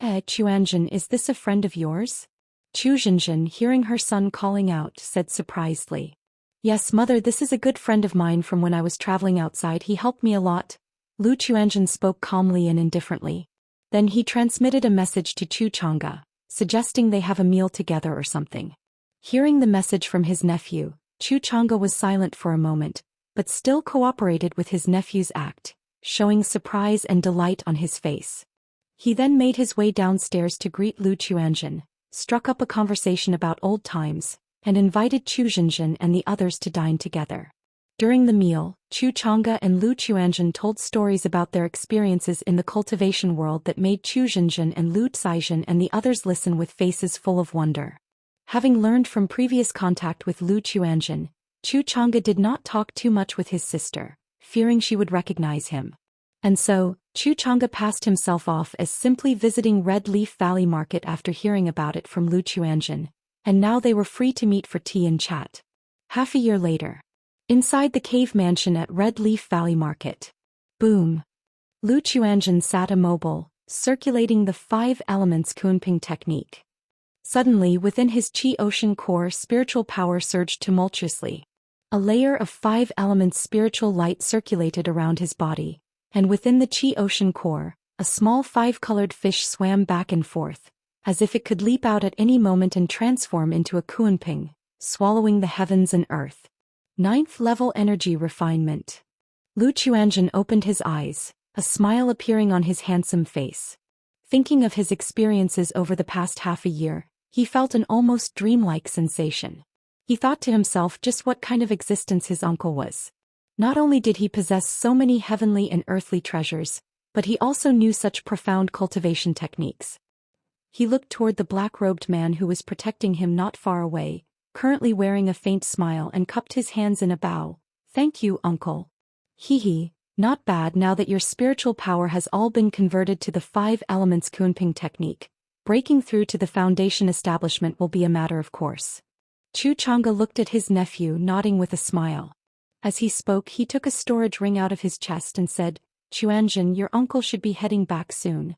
Chuanzhen, is this a friend of yours?" Chu Zhenzhen, hearing her son calling out, said surprisedly, "Yes, mother, this is a good friend of mine from when I was traveling outside. He helped me a lot." Lu Chuanzhen spoke calmly and indifferently. Then he transmitted a message to Chu Chang'e, suggesting they have a meal together or something. Hearing the message from his nephew, Chu Chang'e was silent for a moment, but still cooperated with his nephew's act, showing surprise and delight on his face. He then made his way downstairs to greet Lu Chuanzhen, struck up a conversation about old times, and invited Chu Zhenzhen and the others to dine together. During the meal, Chu Chang'e and Lu Chuanzhen told stories about their experiences in the cultivation world that made Chu Zhenzhen and Lu Caizhen and the others listen with faces full of wonder. Having learned from previous contact with Lu Chuanzhen, Chu Chang'e did not talk too much with his sister, fearing she would recognize him. And so, Chu Chang'e passed himself off as simply visiting Red Leaf Valley Market after hearing about it from Lu Chuanzhen, and now they were free to meet for tea and chat. Half a year later, inside the cave mansion at Red Leaf Valley Market. Boom! Lu Chuanzhen sat immobile, circulating the 5 elements Kunping technique. Suddenly, within his Qi Ocean core, spiritual power surged tumultuously. A layer of 5 elements spiritual light circulated around his body, and within the Qi Ocean core, a small 5-colored fish swam back and forth, as if it could leap out at any moment and transform into a Kunping, swallowing the heavens and earth. 9th level energy refinement. Lu Chuanzhen opened his eyes, a smile appearing on his handsome face. Thinking of his experiences over the past half a year, he felt an almost dreamlike sensation. He thought to himself just what kind of existence his uncle was. Not only did he possess so many heavenly and earthly treasures, but he also knew such profound cultivation techniques. He looked toward the black-robed man who was protecting him not far away, currently wearing a faint smile, and cupped his hands in a bow. "Thank you, uncle. Hee, not bad. Now that your spiritual power has all been converted to the 5 elements Kunping technique, breaking through to the foundation establishment will be a matter of course." Chu Chang'e looked at his nephew, nodding with a smile. As he spoke, he took a storage ring out of his chest and said, "Chuanzhen, your uncle should be heading back soon.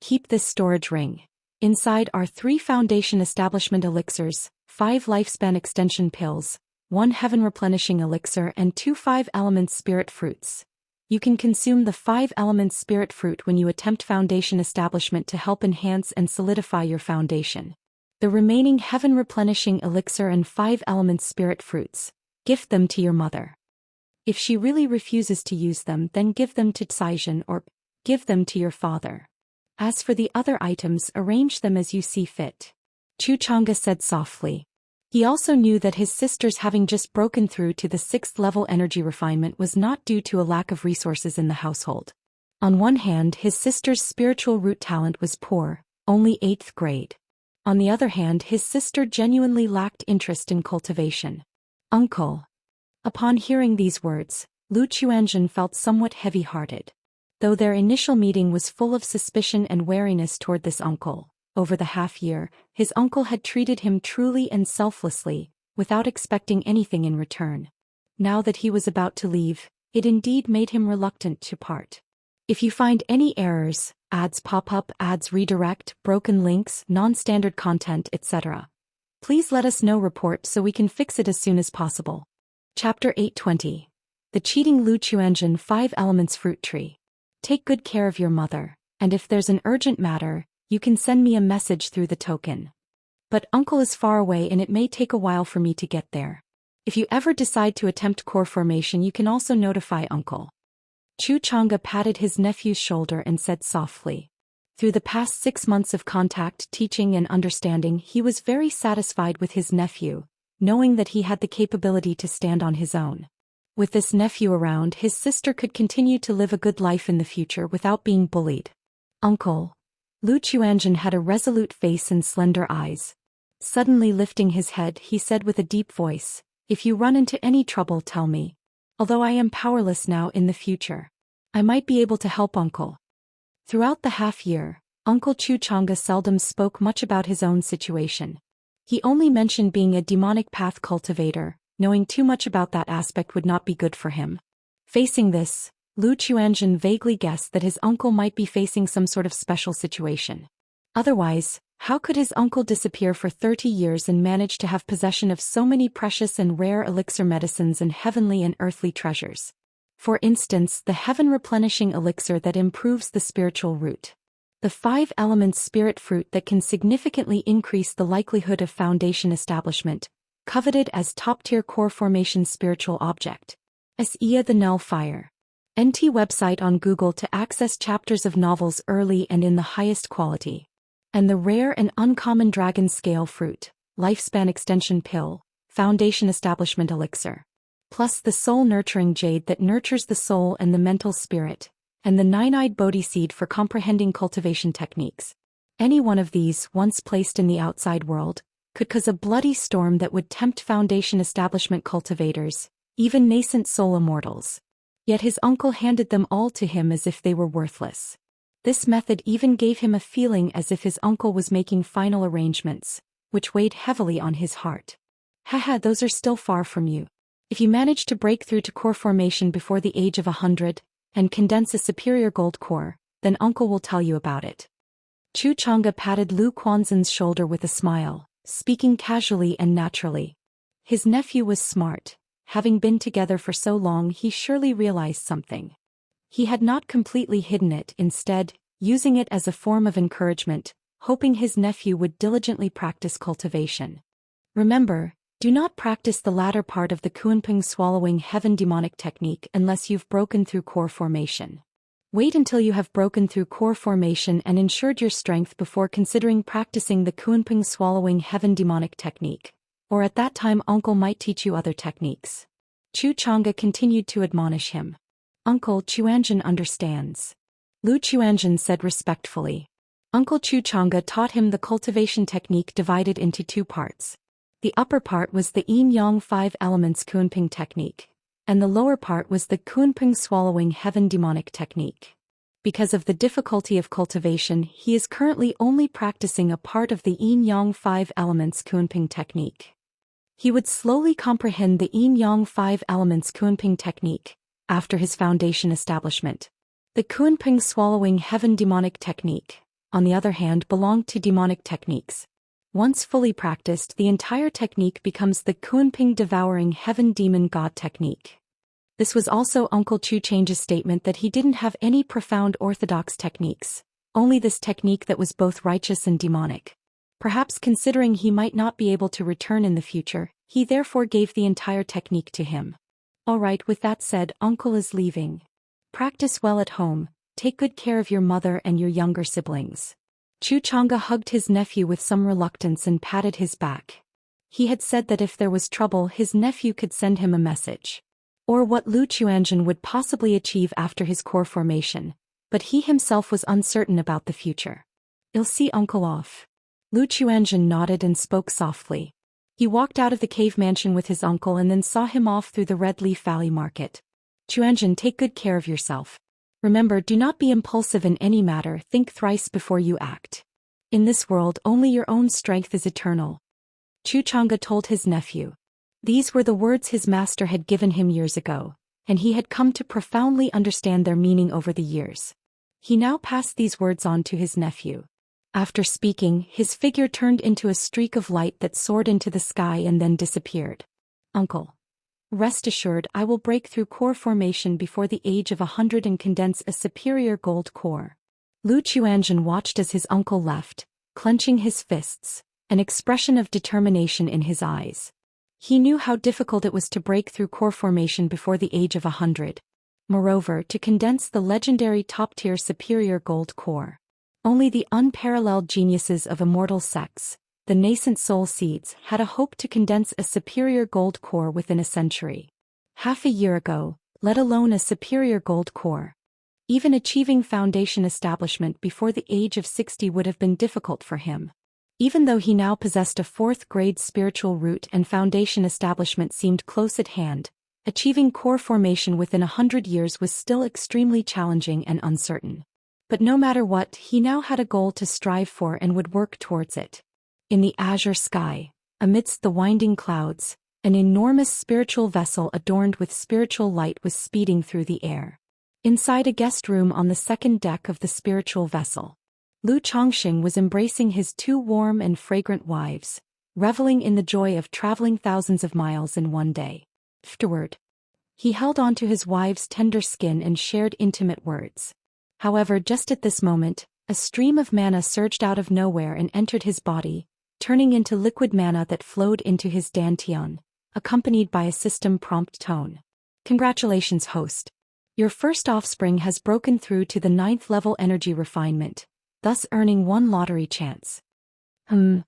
Keep this storage ring. Inside are 3 foundation establishment elixirs, 5 lifespan extension pills, 1 heaven replenishing elixir, and 2 5-elements spirit fruits. You can consume the 5-elements spirit fruit when you attempt foundation establishment to help enhance and solidify your foundation. The remaining heaven replenishing elixir and 5-elements spirit fruits, gift them to your mother. If she really refuses to use them, then give them to Caizhen or give them to your father. As for the other items, arrange them as you see fit." Chu Chang'e said softly. He also knew that his sister's having just broken through to the 6th level energy refinement was not due to a lack of resources in the household. On one hand, his sister's spiritual root talent was poor, only 8th grade. On the other hand, his sister genuinely lacked interest in cultivation. "Uncle." Upon hearing these words, Lu Chuanzhen felt somewhat heavy-hearted. Though their initial meeting was full of suspicion and wariness toward this uncle, over the half-year, his uncle had treated him truly and selflessly, without expecting anything in return. Now that he was about to leave, it indeed made him reluctant to part. If you find any errors, ads pop up, ads redirect, broken links, non-standard content, etc., please let us know. Report so we can fix it as soon as possible. Chapter 820. The Cheating Lu Chuanzhen 5 Elements Fruit Tree. Take good care of your mother, and if there's an urgent matter, you can send me a message through the token. But uncle is far away and it may take a while for me to get there. If you ever decide to attempt core formation, you can also notify uncle. Chu Chang'e patted his nephew's shoulder and said softly. Through the past 6 months of contact, teaching and understanding, he was very satisfied with his nephew, knowing that he had the capability to stand on his own. With this nephew around, his sister could continue to live a good life in the future without being bullied. Uncle. Lu Chuanzhen had a resolute face and slender eyes. Suddenly lifting his head, he said with a deep voice, "If you run into any trouble, tell me. Although I am powerless now, in the future, I might be able to help Uncle." Throughout the half-year, Uncle Chu Chang'e seldom spoke much about his own situation. He only mentioned being a demonic path cultivator, knowing too much about that aspect would not be good for him. Facing this, Lu Chuanzhen vaguely guessed that his uncle might be facing some sort of special situation. Otherwise, how could his uncle disappear for 30 years and manage to have possession of so many precious and rare elixir medicines and heavenly and earthly treasures? For instance, the heaven-replenishing elixir that improves the spiritual root. The 5 elements spirit fruit that can significantly increase the likelihood of foundation establishment, coveted as top-tier core formation spiritual object. Xianxia the Null Fire. NT website on Google to access chapters of novels early and in the highest quality. And the rare and uncommon dragon scale fruit, lifespan extension pill, foundation establishment elixir. Plus the soul-nurturing jade that nurtures the soul and the mental spirit, and the 9-eyed Bodhi seed for comprehending cultivation techniques. Any one of these, once placed in the outside world, could cause a bloody storm that would tempt foundation establishment cultivators, even nascent soul immortals. Yet his uncle handed them all to him as if they were worthless. This method even gave him a feeling as if his uncle was making final arrangements, which weighed heavily on his heart. Haha, those are still far from you. If you manage to break through to core formation before the age of 100, and condense a superior gold core, then Uncle will tell you about it. Chu Chang'e patted Lu Quanzhen's shoulder with a smile, speaking casually and naturally. His nephew was smart. Having been together for so long, he surely realized something. He had not completely hidden it, instead, using it as a form of encouragement, hoping his nephew would diligently practice cultivation. Remember, do not practice the latter part of the Kunpeng swallowing heaven demonic technique unless you've broken through core formation. Wait until you have broken through core formation and ensured your strength before considering practicing the Kunpeng swallowing heaven demonic technique, or at that time Uncle might teach you other techniques. Chu Chang'e continued to admonish him. Uncle Chuanzhen understands. Lu Chuanzhen said respectfully. Uncle Chu Chang'e taught him the cultivation technique divided into 2 parts. The upper part was the Yin-Yang 5 elements Kunpeng technique, and the lower part was the Kunpeng swallowing heaven demonic technique. Because of the difficulty of cultivation, he is currently only practicing a part of the Yin-Yang 5 elements Kunpeng technique. He would slowly comprehend the Yin-Yang 5 elements Kunpeng technique after his foundation establishment. The Kunpeng swallowing heaven demonic technique, on the other hand, belonged to demonic techniques. Once fully practiced, the entire technique becomes the Kunpeng devouring heaven demon god technique. This was also Uncle Chu Chang's statement that he didn't have any profound orthodox techniques, only this technique that was both righteous and demonic. Perhaps considering he might not be able to return in the future, he therefore gave the entire technique to him. Alright, with that said, Uncle is leaving. Practice well at home, take good care of your mother and your younger siblings. Chu Chang'e hugged his nephew with some reluctance and patted his back. He had said that if there was trouble, his nephew could send him a message. Or what Lu Chuanzhen would possibly achieve after his core formation, but he himself was uncertain about the future. I'll see Uncle off. Lu Chuanzhen nodded and spoke softly. He walked out of the cave mansion with his uncle and then saw him off through the Red Leaf Valley Market. Chuanzhen, take good care of yourself. Remember, do not be impulsive in any matter, think thrice before you act. In this world, only your own strength is eternal. Chu Chang'e told his nephew. These were the words his master had given him years ago, and he had come to profoundly understand their meaning over the years. He now passed these words on to his nephew. After speaking, his figure turned into a streak of light that soared into the sky and then disappeared. Uncle. Rest assured, I will break through core formation before the age of 100 and condense a superior gold core. Lu Chuanzhen watched as his uncle left, clenching his fists, an expression of determination in his eyes. He knew how difficult it was to break through core formation before the age of 100. Moreover, to condense the legendary top-tier superior gold core. Only the unparalleled geniuses of immortal sects, the nascent soul seeds, had a hope to condense a superior gold core within a century. Half a year ago, let alone a superior gold core. Even achieving foundation establishment before the age of 60 would have been difficult for him. Even though he now possessed a fourth-grade spiritual root and foundation establishment seemed close at hand, achieving core formation within 100 years was still extremely challenging and uncertain. But no matter what, he now had a goal to strive for and would work towards it. In the azure sky, amidst the winding clouds, an enormous spiritual vessel adorned with spiritual light was speeding through the air. Inside a guest room on the second deck of the spiritual vessel, Lu Chongqing was embracing his two warm and fragrant wives, reveling in the joy of traveling thousands of miles in one day. Afterward, he held on to his wife's tender skin and shared intimate words. However, just at this moment, a stream of mana surged out of nowhere and entered his body, turning into liquid mana that flowed into his dantian, accompanied by a system prompt tone. Congratulations, host. Your first offspring has broken through to the 9th level energy refinement, thus earning 1 lottery chance. 9th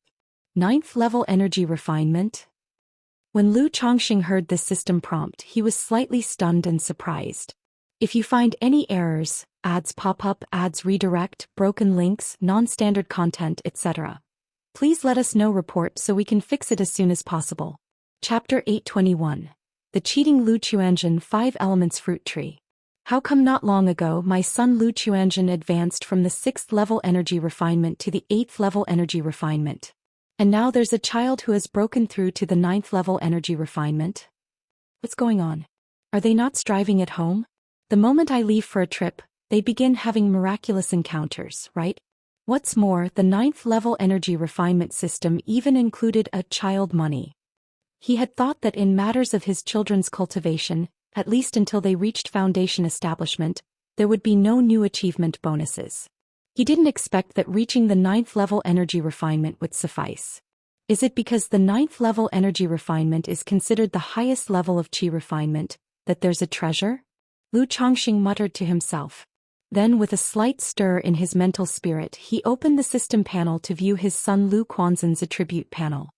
level energy refinement? When Lu Chongqing heard this system prompt, he was slightly stunned and surprised. If you find any errors, ads pop up, ads redirect, broken links, non-standard content, etc., please let us know report so we can fix it as soon as possible. Chapter 821. The Cheating Lu Chuanzhen 5 Elements Fruit Tree. How come not long ago my son Lu Chuanzhen advanced from the 6th level energy refinement to the 8th level energy refinement? And now there's a child who has broken through to the 9th level energy refinement? What's going on? Are they not striving at home? The moment I leave for a trip, they begin having miraculous encounters, right? What's more, the 9th level energy refinement system even included a child money. He had thought that in matters of his children's cultivation, at least until they reached foundation establishment, there would be no new achievement bonuses. He didn't expect that reaching the 9th level energy refinement would suffice. Is it because the 9th level energy refinement is considered the highest level of qi refinement, that there's a treasure? Lu Chongqing muttered to himself. Then with a slight stir in his mental spirit, he opened the system panel to view his son Lu Quanzhen's attribute panel.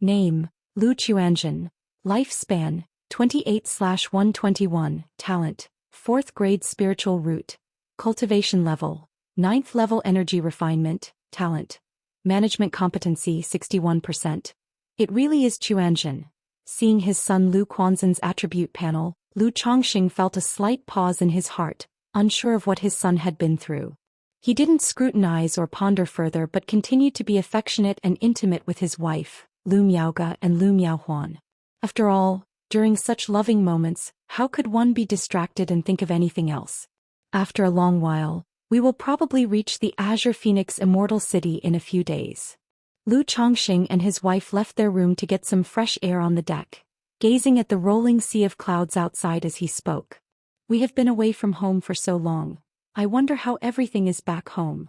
Name, Lu Chuanzhen. Lifespan, 28/121. Talent, 4th grade spiritual root. Cultivation level, 9th level energy refinement. Talent. Management competency 61%. It really is Chuanzhen. Seeing his son Lu Quanzhen's attribute panel, Lu Chongqing felt a slight pause in his heart, unsure of what his son had been through. He didn't scrutinize or ponder further but continued to be affectionate and intimate with his wife, Lu Miaoge and Lu Miaohuan. After all, during such loving moments, how could one be distracted and think of anything else? After a long while, we will probably reach the Azure Phoenix Immortal City in a few days. Lu Chongqing and his wife left their room to get some fresh air on the deck, gazing at the rolling sea of clouds outside as he spoke. We have been away from home for so long. I wonder how everything is back home.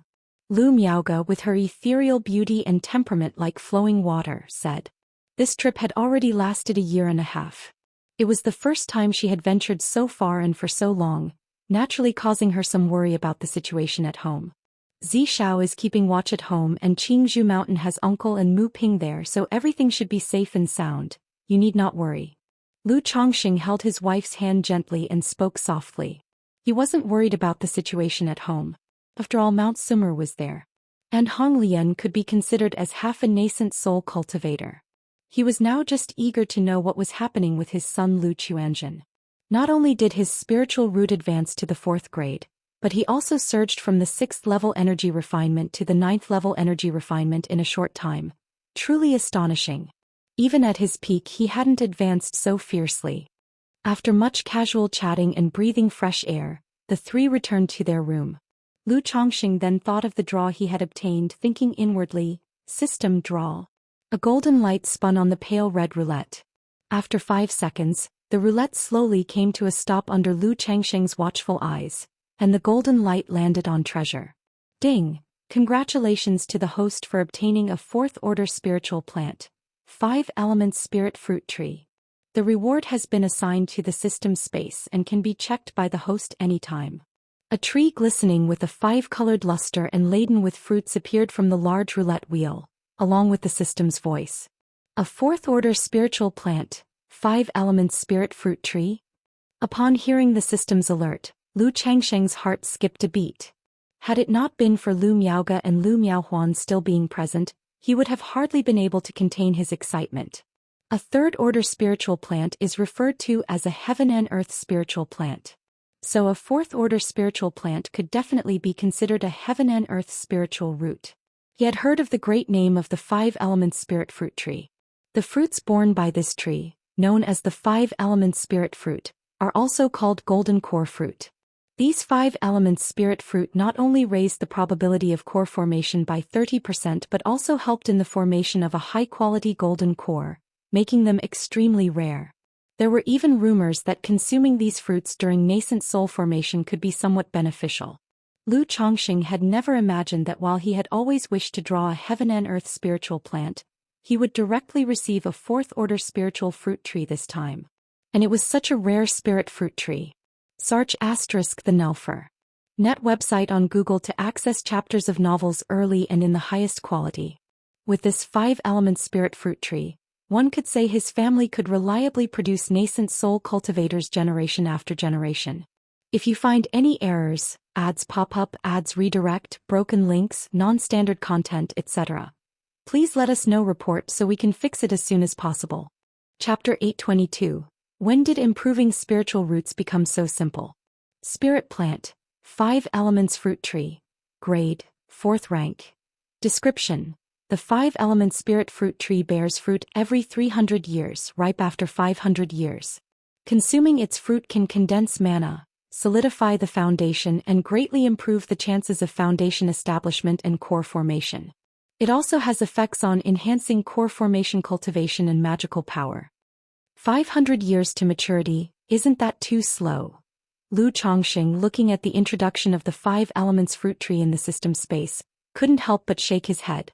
Lu Miaoge, with her ethereal beauty and temperament like flowing water, said. This trip had already lasted a year and a half. It was the first time she had ventured so far and for so long, naturally causing her some worry about the situation at home. Zishao is keeping watch at home and Qingzhou Mountain has Uncle and Mu Ping there, so everything should be safe and sound. You need not worry. Lu Chongqing held his wife's hand gently and spoke softly. He wasn't worried about the situation at home. After all, Mount Sumer was there. And Hong Lian could be considered as half a nascent soul cultivator. He was now just eager to know what was happening with his son Lu Chuanzhen. Not only did his spiritual root advance to the 4th grade, but he also surged from the 6th level energy refinement to the 9th level energy refinement in a short time. Truly astonishing. Even at his peak he hadn't advanced so fiercely. After much casual chatting and breathing fresh air, the three returned to their room. Lu Chongqing then thought of the draw he had obtained, thinking inwardly, system draw. A golden light spun on the pale red roulette. After 5 seconds, the roulette slowly came to a stop under Lu Chongqing's watchful eyes, and the golden light landed on treasure. Ding! Congratulations to the host for obtaining a 4th order spiritual plant. 5 elements spirit fruit tree. The reward has been assigned to the system space and can be checked by the host anytime. A tree glistening with a 5-colored luster and laden with fruits appeared from the large roulette wheel, along with the system's voice. A 4th-order spiritual plant, 5 elements spirit fruit tree? Upon hearing the system's alert, Lu Changsheng's heart skipped a beat. Had it not been for Lu Miaoge and Lu Miaohuan still being present, he would have hardly been able to contain his excitement. A 3rd-order spiritual plant is referred to as a heaven and earth spiritual plant. So a 4th-order spiritual plant could definitely be considered a heaven and earth spiritual root. He had heard of the great name of the 5-element spirit fruit tree. The fruits borne by this tree, known as the 5-element spirit fruit, are also called golden core fruit. These 5-element spirit fruit not only raised the probability of core formation by 30% but also helped in the formation of a high-quality golden core, making them extremely rare. There were even rumors that consuming these fruits during nascent soul formation could be somewhat beneficial. Lu Changxing had never imagined that while he had always wished to draw a heaven and earth spiritual plant, he would directly receive a 4th-order spiritual fruit tree this time. And it was such a rare spirit fruit tree. Sarch * the Nelfer. Net website on Google to access chapters of novels early and in the highest quality. With this 5-element spirit fruit tree, one could say his family could reliably produce nascent soul cultivators generation after generation. If you find any errors, ads pop up, ads redirect, broken links, non-standard content, etc., please let us know report so we can fix it as soon as possible. Chapter 822. When did improving spiritual roots become so simple? Spirit plant, 5 elements fruit tree. Grade, 4th rank. Description: the 5-element spirit fruit tree bears fruit every 300 years, ripe after 500 years. Consuming its fruit can condense mana, solidify the foundation and greatly improve the chances of foundation establishment and core formation. It also has effects on enhancing core formation, cultivation and magical power. 500 years to maturity, isn't that too slow? Lu Changxing, looking at the introduction of the 5 elements fruit tree in the system space, couldn't help but shake his head.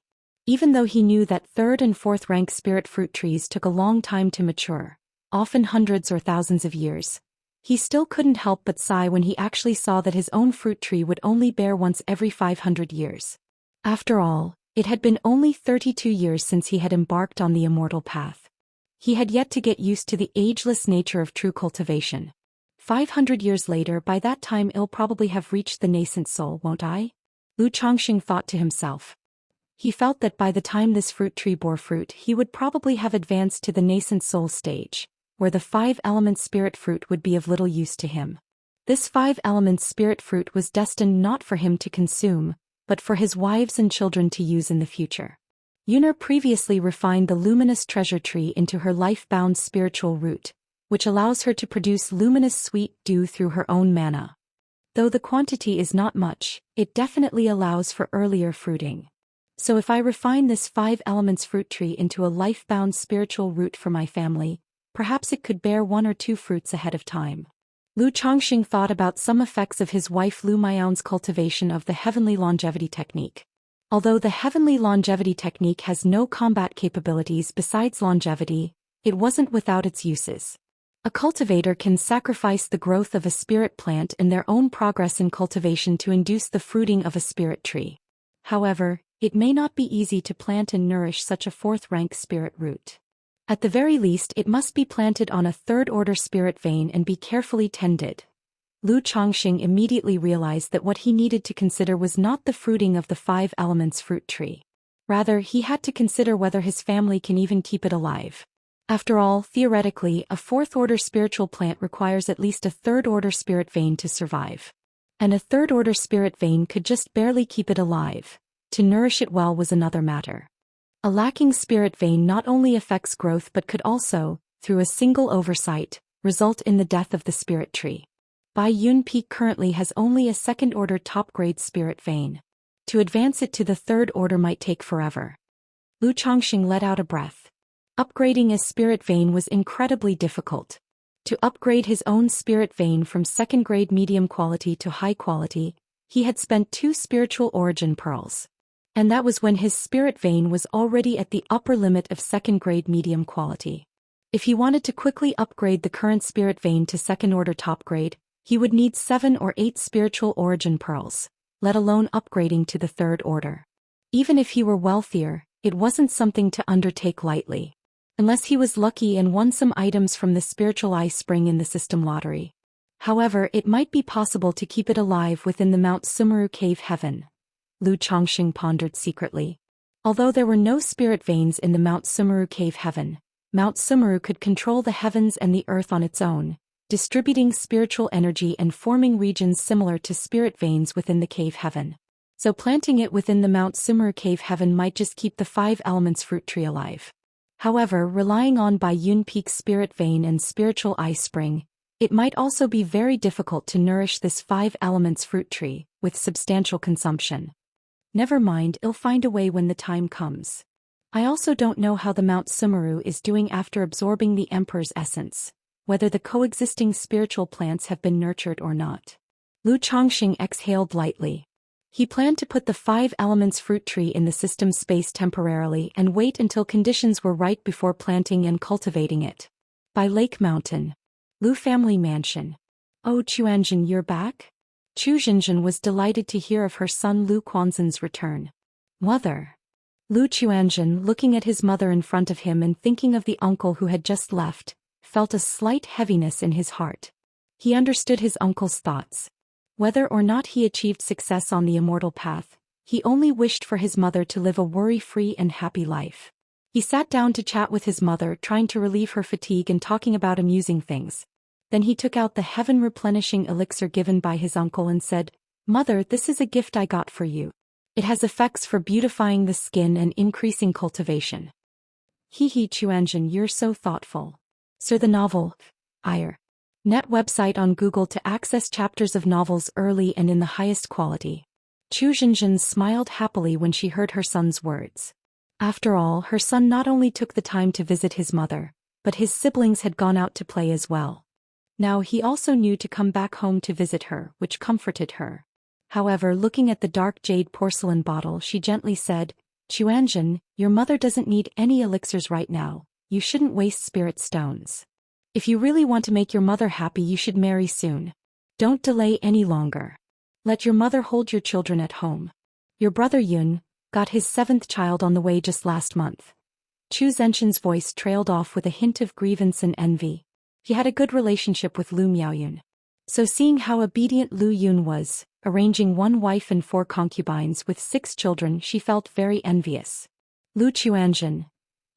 Even though he knew that 3rd and 4th rank spirit fruit trees took a long time to mature, often hundreds or thousands of years, he still couldn't help but sigh when he actually saw that his own fruit tree would only bear once every 500 years. After all, it had been only 32 years since he had embarked on the immortal path. He had yet to get used to the ageless nature of true cultivation. 500 years later, by that time I'll probably have reached the nascent soul, won't I? Lu Changxing thought to himself. He felt that by the time this fruit tree bore fruit he would probably have advanced to the nascent soul stage, where the 5-element spirit fruit would be of little use to him. This 5-element spirit fruit was destined not for him to consume, but for his wives and children to use in the future. Yuner previously refined the luminous treasure tree into her life-bound spiritual root, which allows her to produce luminous sweet dew through her own mana. Though the quantity is not much, it definitely allows for earlier fruiting. So if I refine this 5 elements fruit tree into a life-bound spiritual root for my family, perhaps it could bear 1 or 2 fruits ahead of time. Lu Changxing thought about some effects of his wife Lu Miao's cultivation of the heavenly longevity technique. Although the heavenly longevity technique has no combat capabilities besides longevity, it wasn't without its uses. A cultivator can sacrifice the growth of a spirit plant and their own progress in cultivation to induce the fruiting of a spirit tree. However, it may not be easy to plant and nourish such a 4th-rank spirit root. At the very least, it must be planted on a 3rd-order spirit vein and be carefully tended. Lu Changxing immediately realized that what he needed to consider was not the fruiting of the 5 elements fruit tree. Rather, he had to consider whether his family can even keep it alive. After all, theoretically, a 4th-order spiritual plant requires at least a 3rd-order spirit vein to survive. And a 3rd-order spirit vein could just barely keep it alive. To nourish it well was another matter. A lacking spirit vein not only affects growth but could also, through a single oversight, result in the death of the spirit tree. Bai Yun Peak currently has only a 2nd-order top-grade spirit vein. To advance it to the 3rd order might take forever. Lu Changxing let out a breath. Upgrading a spirit vein was incredibly difficult. To upgrade his own spirit vein from 2nd-grade medium quality to high quality, he had spent 2 spiritual origin pearls. And that was when his spirit vein was already at the upper limit of 2nd-grade medium quality. If he wanted to quickly upgrade the current spirit vein to 2nd-order top grade, He would need 7 or 8 spiritual origin pearls, let alone upgrading to the third order. Even if he were wealthier, it wasn't something to undertake lightly. Unless he was lucky and won some items from the spiritual eye spring in the system lottery. However, it might be possible to keep it alive within the Mount Sumeru cave heaven. Lu Chongqing pondered secretly. Although there were no spirit veins in the Mount Sumeru cave heaven, Mount Sumeru could control the heavens and the earth on its own, distributing spiritual energy and forming regions similar to spirit veins within the cave heaven. So planting it within the Mount Sumeru cave heaven might just keep the 5 elements fruit tree alive. However, relying on Bai Yun Peak's spirit vein and spiritual eye spring, it might also be very difficult to nourish this 5 elements fruit tree with substantial consumption. Never mind, I'll find a way when the time comes. I also don't know how the Mount Sumeru is doing after absorbing the Emperor's essence, whether the coexisting spiritual plants have been nurtured or not. Lu Chongqing exhaled lightly. He planned to put the 5 elements fruit tree in the system space temporarily and wait until conditions were right before planting and cultivating it. By Lake Mountain. Lu family mansion. Oh, Chuanjin, you're back? Chu Xinjin was delighted to hear of her son Lu Quanzhen's return. Mother. Lu Chuanjin, looking at his mother in front of him and thinking of the uncle who had just left, felt a slight heaviness in his heart. He understood his uncle's thoughts. Whether or not he achieved success on the immortal path, he only wished for his mother to live a worry-free and happy life. He sat down to chat with his mother, trying to relieve her fatigue and talking about amusing things. Then he took out the heaven-replenishing elixir given by his uncle and said, "Mother, this is a gift I got for you. It has effects for beautifying the skin and increasing cultivation." Hee Chuanjin, you're so thoughtful. Sir, the novel, Ire. Net website on Google to access chapters of novels early and in the highest quality. Chu Xinjin smiled happily when she heard her son's words. After all, her son not only took the time to visit his mother, but his siblings had gone out to play as well. Now he also knew to come back home to visit her, which comforted her. However, looking at the dark jade porcelain bottle, she gently said, "Chuanjin, your mother doesn't need any elixirs right now. You shouldn't waste spirit stones. If you really want to make your mother happy, you should marry soon. Don't delay any longer. Let your mother hold your children at home. Your brother Yun got his 7th child on the way just last month." Chu Zhenshin's voice trailed off with a hint of grievance and envy. He had a good relationship with Lu Miaoyun. So seeing how obedient Lu Yun was, arranging 1 wife and 4 concubines with 6 children, she felt very envious. Lu Chuanjin.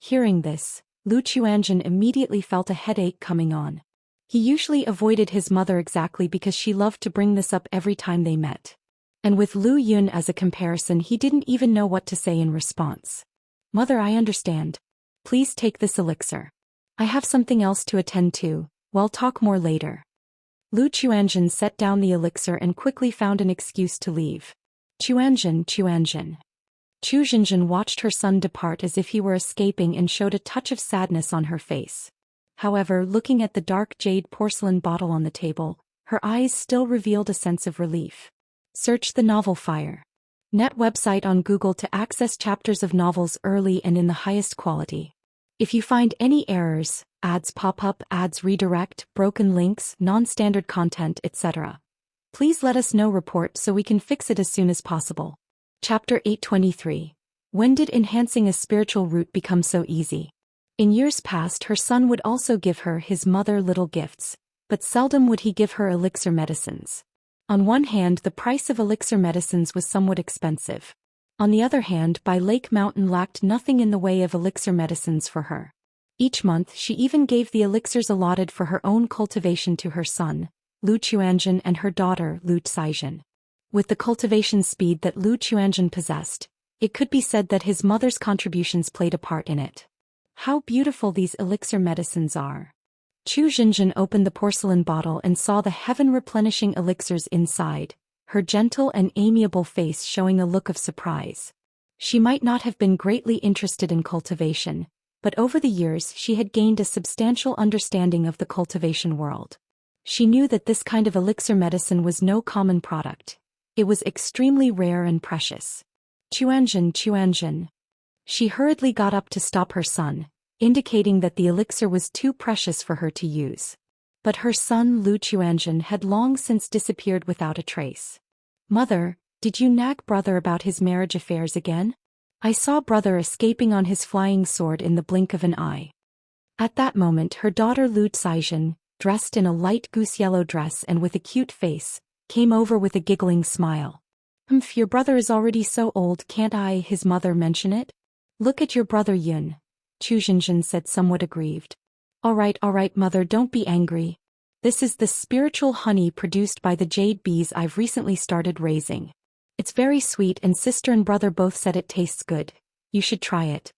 Hearing this, Lu Chuanjin immediately felt a headache coming on. He usually avoided his mother exactly because she loved to bring this up every time they met. And with Lu Yun as a comparison, he didn't even know what to say in response. "Mother, I understand. Please take this elixir. I have something else to attend to, we'll talk more later." Lu Chuanjin set down the elixir and quickly found an excuse to leave. Chuanjin. Chu Xinjin watched her son depart as if he were escaping and showed a touch of sadness on her face. However, looking at the dark jade porcelain bottle on the table, her eyes still revealed a sense of relief. Search the novel Fire. Net website on Google to access chapters of novels early and in the highest quality. If you find any errors, ads pop up, ads redirect, broken links, non-standard content, etc., please let us know. Report so we can fix it as soon as possible. Chapter 823. When did enhancing a spiritual root become so easy? In years past, her son would also give her, his mother, little gifts, but seldom would he give her elixir medicines. On one hand, the price of elixir medicines was somewhat expensive. On the other hand, By Lake Mountain lacked nothing in the way of elixir medicines for her. Each month, she even gave the elixirs allotted for her own cultivation to her son, Lu Chuanjin, and her daughter, Lu Xian. With the cultivation speed that Lu Chuanjin possessed, it could be said that his mother's contributions played a part in it. How beautiful these elixir medicines are. Chu Xinjin opened the porcelain bottle and saw the heaven-replenishing elixirs inside, her gentle and amiable face showing a look of surprise. She might not have been greatly interested in cultivation, but over the years she had gained a substantial understanding of the cultivation world. She knew that this kind of elixir medicine was no common product. It was extremely rare and precious. Chuanjin. She hurriedly got up to stop her son, indicating that the elixir was too precious for her to use. But her son Lu Xian had long since disappeared without a trace. "Mother, did you nag brother about his marriage affairs again? I saw brother escaping on his flying sword in the blink of an eye." At that moment her daughter Lu Xian, dressed in a light goose-yellow dress and with a cute face, came over with a giggling smile. Your brother is already so old, can't I, his mother, mention it? Look at your brother Yun," Zhou Xian said, somewhat aggrieved. All right, mother, don't be angry. This is the spiritual honey produced by the jade bees I've recently started raising. It's very sweet and sister and brother both said it tastes good. You should try it."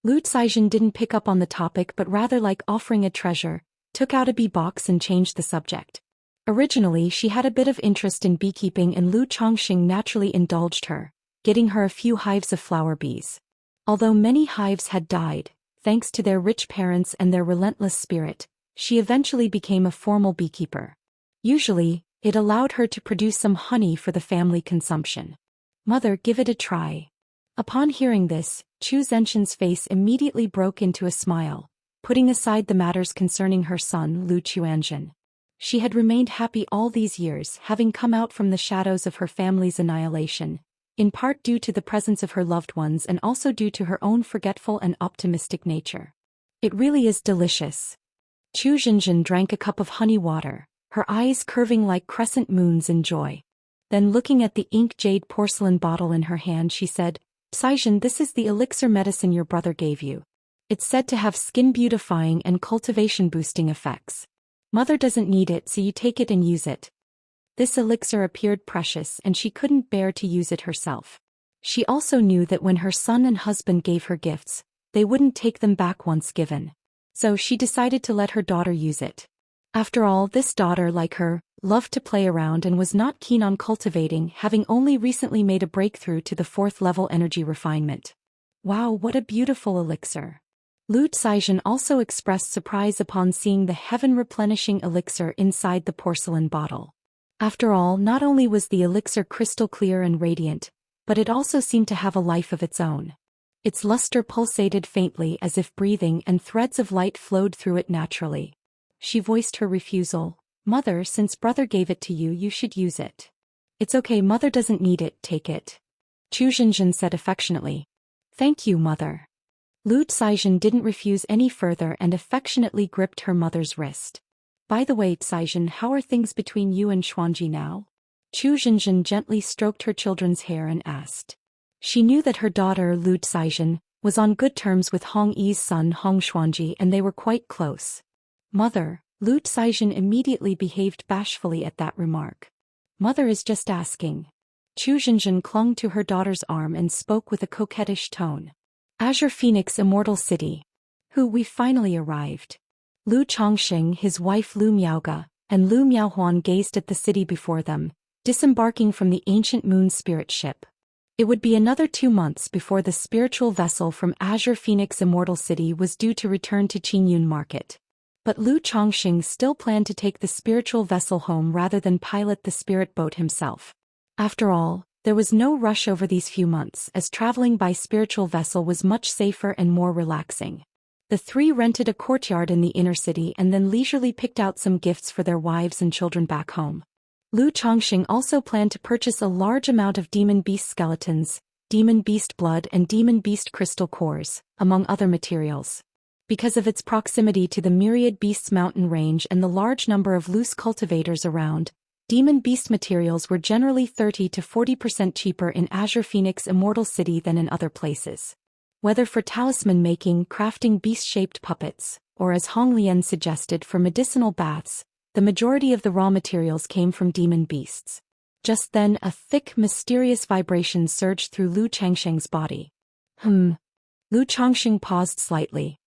Lu Xian didn't pick up on the topic but rather, like offering a treasure, took out a bee box and changed the subject. Originally she had a bit of interest in beekeeping and Lu Chongqing naturally indulged her, getting her a few hives of flower bees. Although many hives had died, thanks to their rich parents and their relentless spirit, she eventually became a formal beekeeper. Usually, it allowed her to produce some honey for the family consumption. "Mother, give it a try." Upon hearing this, Zhou Xian's face immediately broke into a smile, putting aside the matters concerning her son Lu Xian. She had remained happy all these years, having come out from the shadows of her family's annihilation, in part due to the presence of her loved ones and also due to her own forgetful and optimistic nature. "It really is delicious." Zhou Xian drank a cup of honey water, her eyes curving like crescent moons in joy. Then looking at the ink jade porcelain bottle in her hand she said, "Xian, this is the elixir medicine your brother gave you. It's said to have skin beautifying and cultivation boosting effects. Mother doesn't need it, so you take it and use it." This elixir appeared precious and she couldn't bear to use it herself. She also knew that when her son and husband gave her gifts, they wouldn't take them back once given. So she decided to let her daughter use it. After all, this daughter, like her, loved to play around and was not keen on cultivating, having only recently made a breakthrough to the 4th level energy refinement. "Wow, what a beautiful elixir." Lu Xian also expressed surprise upon seeing the heaven-replenishing elixir inside the porcelain bottle. After all, not only was the elixir crystal clear and radiant, but it also seemed to have a life of its own. Its luster pulsated faintly as if breathing and threads of light flowed through it naturally. She voiced her refusal. "Mother, since brother gave it to you, you should use it." "It's okay, mother doesn't need it, take it," Zhou Xian said affectionately. "Thank you, mother." Lu Xian didn't refuse any further and affectionately gripped her mother's wrist. "By the way, Xian, how are things between you and Xuanji now?" Zhou Xian gently stroked her children's hair and asked. She knew that her daughter Lu Xian was on good terms with Hong Yi's son Hong Xuanji and they were quite close. "Mother," Lu Xian immediately behaved bashfully at that remark. "Mother is just asking." Zhou Xian clung to her daughter's arm and spoke with a coquettish tone. "Azure Phoenix Immortal City. We finally arrived." Lu Chongqing, his wife Lu Miaoge, and Lu Miaohuan gazed at the city before them, disembarking from the ancient moon spirit ship. It would be another 2 months before the spiritual vessel from Azure Phoenix Immortal City was due to return to Qingyun Market. But Lu Chongqing still planned to take the spiritual vessel home rather than pilot the spirit boat himself. After all, there was no rush over these few months, as traveling by spiritual vessel was much safer and more relaxing. The three rented a courtyard in the inner city and then leisurely picked out some gifts for their wives and children back home. Lu Chongqing also planned to purchase a large amount of demon beast skeletons, demon beast blood and demon beast crystal cores, among other materials. Because of its proximity to the Myriad Beasts mountain range and the large number of loose cultivators around, demon beast materials were generally 30 to 40% cheaper in Azure Phoenix Immortal City than in other places. Whether for talisman making, crafting beast-shaped puppets, or as Hong Lian suggested for medicinal baths, the majority of the raw materials came from demon beasts. Just then a thick, mysterious vibration surged through Lu Changsheng's body. Lu Chongqing paused slightly.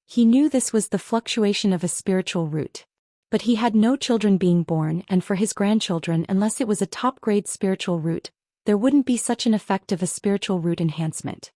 He knew this was the fluctuation of a spiritual root. But he had no children being born, and for his grandchildren, unless it was a top-grade spiritual root, there wouldn't be such an effect of a spiritual root enhancement.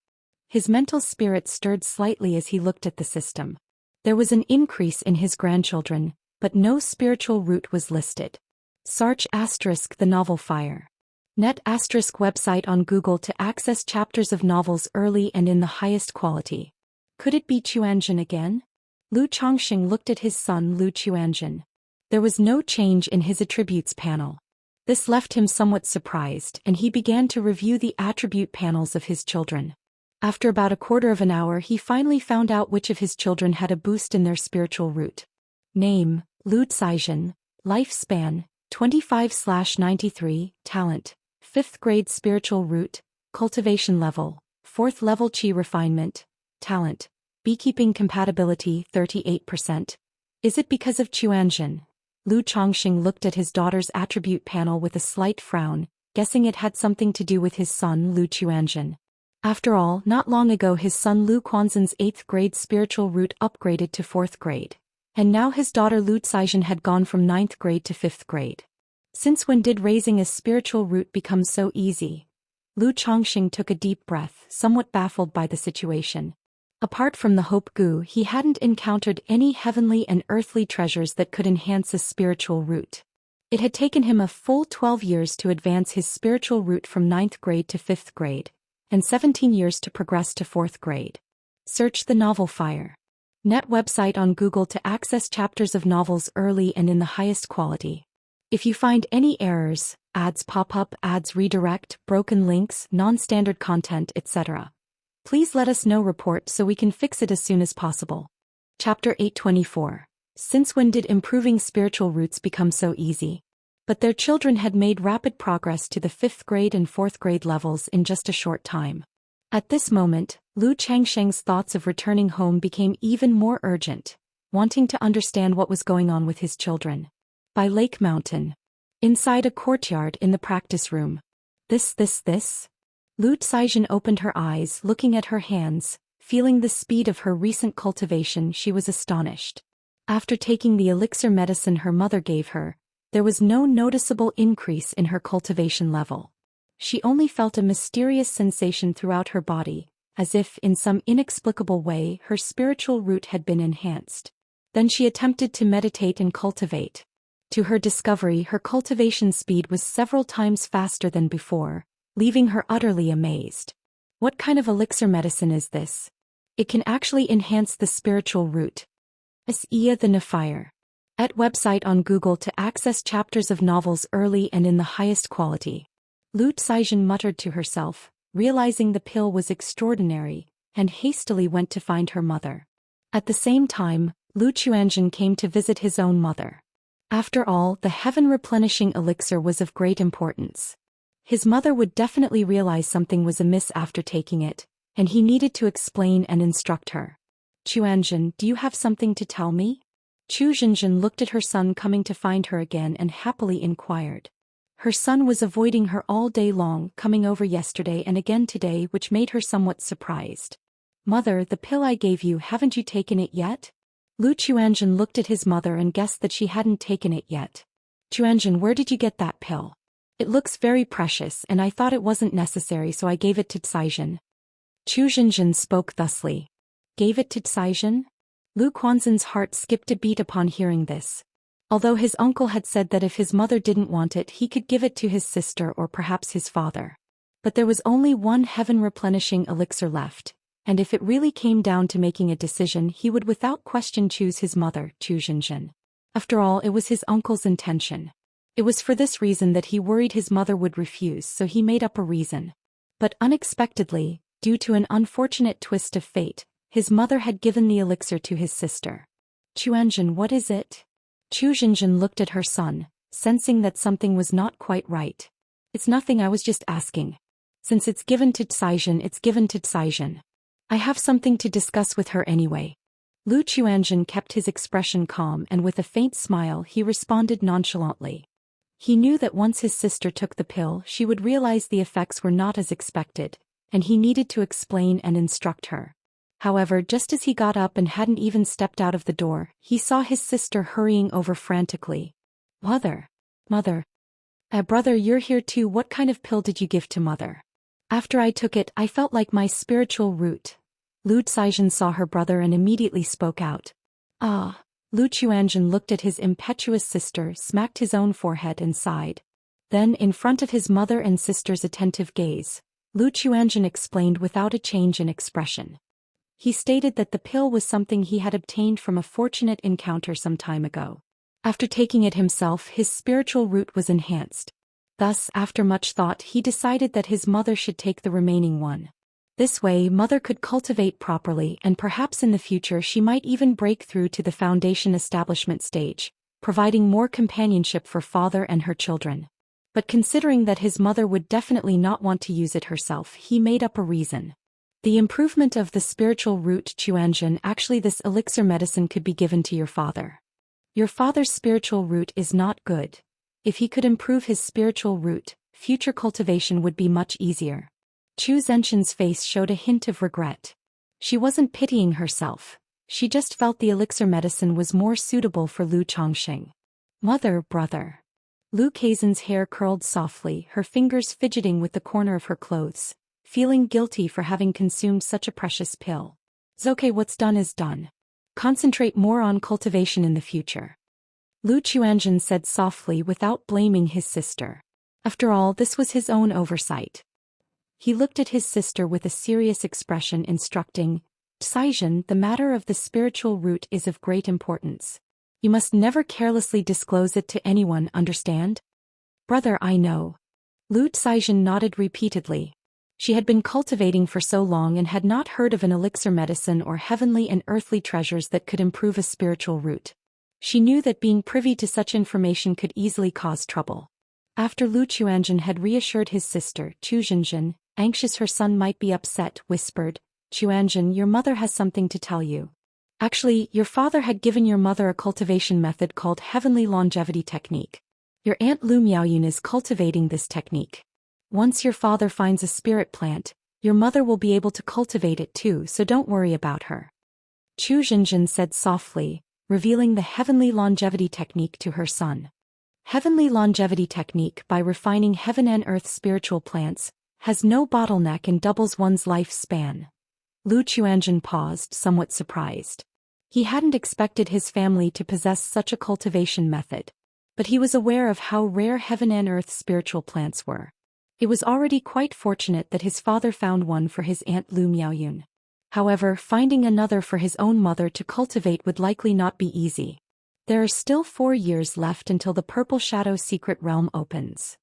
His mental spirit stirred slightly as he looked at the system. There was an increase in his grandchildren, but no spiritual root was listed. Search * the novel Fire. Net * website on Google to access chapters of novels early and in the highest quality. Could it be Qianzhen again? Lu Chongqing looked at his son Lu Qianzhen. There was no change in his attributes panel. This left him somewhat surprised, and he began to review the attribute panels of his children. After about a quarter of an hour, he finally found out which of his children had a boost in their spiritual root. Name: Zhou Xian. Lifespan: 25/93. Talent: 5th grade spiritual root. Cultivation level: 4th level Qi refinement. Talent: beekeeping compatibility 38%. Is it because of Xianxia? Lu Chongqing looked at his daughter's attribute panel with a slight frown, guessing it had something to do with his son Lu Xianxia. After all, not long ago his son Lu Quanzhen's 8th grade spiritual root upgraded to 4th grade. And now his daughter Lu Xian had gone from 9th grade to 5th grade. Since when did raising a spiritual root become so easy? Lu Chongqing took a deep breath, somewhat baffled by the situation. Apart from the Hope Goo, he hadn't encountered any heavenly and earthly treasures that could enhance a spiritual root. It had taken him a full 12 years to advance his spiritual root from 9th grade to 5th grade, and 17 years to progress to 4th grade. Search the novel Fire. Net website on Google to access chapters of novels early and in the highest quality. If you find any errors, ads pop up, ads redirect, broken links, non-standard content, etc., please let us know. Report so we can fix it as soon as possible. Chapter 824. Since when did improving spiritual roots become so easy? But their children had made rapid progress to the 5th grade and 4th grade levels in just a short time. At this moment, Lu Changsheng's thoughts of returning home became even more urgent, wanting to understand what was going on with his children. By Lake Mountain. Inside a courtyard in the practice room. This. Lu Xian opened her eyes, looking at her hands, feeling the speed of her recent cultivation. She was astonished. After taking the elixir medicine her mother gave her, there was no noticeable increase in her cultivation level. She only felt a mysterious sensation throughout her body, as if, in some inexplicable way, her spiritual root had been enhanced. Then she attempted to meditate and cultivate. To her discovery, her cultivation speed was several times faster than before, leaving her utterly amazed. What kind of elixir medicine is this? It can actually enhance the spiritual root. Xianxia the Nefire. At website on Google to access chapters of novels early and in the highest quality. Lu Xian muttered to herself, realizing the pill was extraordinary, and hastily went to find her mother. At the same time, Lu Qianxin came to visit his own mother. After all, the heaven-replenishing elixir was of great importance. His mother would definitely realize something was amiss after taking it, and he needed to explain and instruct her. Qianxin, do you have something to tell me? Chu Zhenjin looked at her son coming to find her again and happily inquired. Her son was avoiding her all day long, coming over yesterday and again today, which made her somewhat surprised. Mother, the pill I gave you, haven't you taken it yet? Lu Qianxin looked at his mother and guessed that she hadn't taken it yet. Qianxin, where did you get that pill? It looks very precious and I thought it wasn't necessary, so I gave it to Xian. Chu Zhenjin spoke thusly. Gave it to Xian? Lu Quanzhen's heart skipped a beat upon hearing this. Although his uncle had said that if his mother didn't want it he could give it to his sister or perhaps his father. But there was only one heaven-replenishing elixir left, and if it really came down to making a decision he would without question choose his mother, Chu Zhenjin. After all, it was his uncle's intention. It was for this reason that he worried his mother would refuse, so he made up a reason. But unexpectedly, due to an unfortunate twist of fate, his mother had given the elixir to his sister. Qianxin, what is it? Chu Zhenjin looked at her son, sensing that something was not quite right. It's nothing, I was just asking. Since it's given to Xian, it's given to Xian. I have something to discuss with her anyway. Lu Qianxin kept his expression calm and with a faint smile he responded nonchalantly. He knew that once his sister took the pill she would realize the effects were not as expected, and he needed to explain and instruct her. However, just as he got up and hadn't even stepped out of the door, he saw his sister hurrying over frantically. Mother! Mother! Brother, you're here too. What kind of pill did you give to mother? After I took it, I felt like my spiritual root. Lu Xian saw her brother and immediately spoke out. Ah! Lu Qianxin looked at his impetuous sister, smacked his own forehead and sighed. Then, in front of his mother and sister's attentive gaze, Lu Qianxin explained without a change in expression. He stated that the pill was something he had obtained from a fortunate encounter some time ago. After taking it himself, his spiritual root was enhanced. Thus, after much thought, he decided that his mother should take the remaining one. This way, mother could cultivate properly, and perhaps in the future she might even break through to the foundation establishment stage, providing more companionship for father and her children. But considering that his mother would definitely not want to use it herself, he made up a reason. The improvement of the spiritual root Xianxia. Actually, this elixir medicine could be given to your father. Your father's spiritual root is not good. If he could improve his spiritual root, future cultivation would be much easier. Xianxia's face showed a hint of regret. She wasn't pitying herself. She just felt the elixir medicine was more suitable for Lu Chongqing. Mother, brother. Lu Kaizen's hair curled softly, her fingers fidgeting with the corner of her clothes, feeling guilty for having consumed such a precious pill. It's okay, what's done is done. Concentrate more on cultivation in the future. Lu Xianxia said softly without blaming his sister. After all, this was his own oversight. He looked at his sister with a serious expression, instructing, Xianxia, the matter of the spiritual root is of great importance. You must never carelessly disclose it to anyone, understand? Brother, I know. Lu Xianxia nodded repeatedly. She had been cultivating for so long and had not heard of an elixir medicine or heavenly and earthly treasures that could improve a spiritual root. She knew that being privy to such information could easily cause trouble. After Lu Xianxia had reassured his sister, Xianxia, anxious her son might be upset, whispered, Xianxia, your mother has something to tell you. Actually, your father had given your mother a cultivation method called Heavenly Longevity Technique. Your aunt Lu Miaoyun is cultivating this technique. Once your father finds a spirit plant, your mother will be able to cultivate it too, so don't worry about her. Xianxia said softly, revealing the Heavenly Longevity Technique to her son. Heavenly Longevity Technique, by refining heaven and earth spiritual plants, has no bottleneck and doubles one's lifespan. Lu Xianxia paused, somewhat surprised. He hadn't expected his family to possess such a cultivation method, but he was aware of how rare heaven and earth spiritual plants were. It was already quite fortunate that his father found one for his aunt Lu Miaoyun. However, finding another for his own mother to cultivate would likely not be easy. There are still 4 years left until the Purple Shadow Secret Realm opens.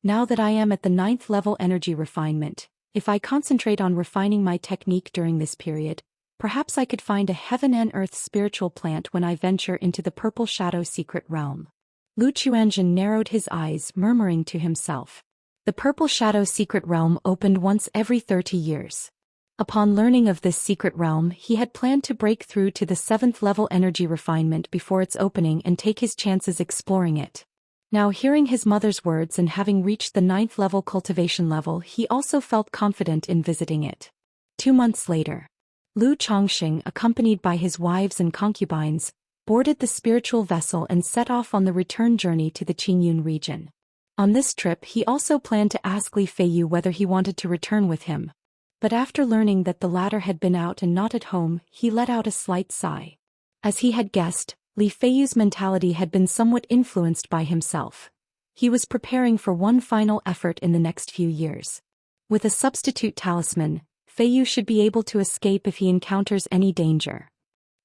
Now that I am at the 9th level energy refinement, if I concentrate on refining my technique during this period, perhaps I could find a heaven and earth spiritual plant when I venture into the Purple Shadow Secret Realm. Lu Xianxia narrowed his eyes, murmuring to himself. The Purple Shadow Secret Realm opened once every 30 years. Upon learning of this secret realm, he had planned to break through to the 7th level energy refinement before its opening and take his chances exploring it. Now, hearing his mother's words and having reached the 9th level cultivation level, he also felt confident in visiting it. 2 months later, Lu Chongqing, accompanied by his wives and concubines, boarded the spiritual vessel and set off on the return journey to the Qingyun region. On this trip, he also planned to ask Li Feiyu whether he wanted to return with him. But after learning that the latter had been out and not at home, he let out a slight sigh. As he had guessed, Li Feiyu's mentality had been somewhat influenced by himself. He was preparing for one final effort in the next few years. With a substitute talisman, Feiyu should be able to escape if he encounters any danger.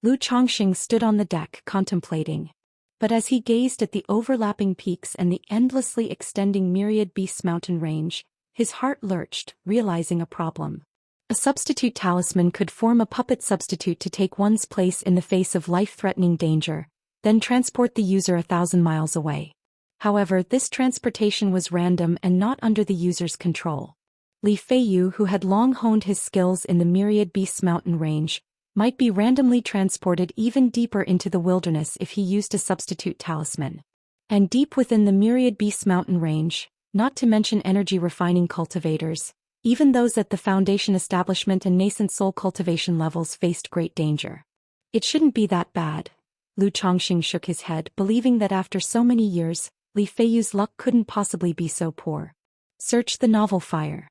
Lu Chongqing stood on the deck contemplating. But as he gazed at the overlapping peaks and the endlessly extending myriad beasts mountain range, his heart lurched, realizing a problem. A substitute talisman could form a puppet substitute to take one's place in the face of life-threatening danger, then transport the user 1,000 miles away. However, this transportation was random and not under the user's control. Li Feiyu, who had long honed his skills in the myriad beasts mountain range, might be randomly transported even deeper into the wilderness if he used a substitute talisman. And deep within the myriad beasts mountain range, not to mention energy refining cultivators, even those at the foundation establishment and nascent soul cultivation levels faced great danger. It shouldn't be that bad. Lu Chongqing shook his head, believing that after so many years, Li Feiyu's luck couldn't possibly be so poor. Search the novel Fire.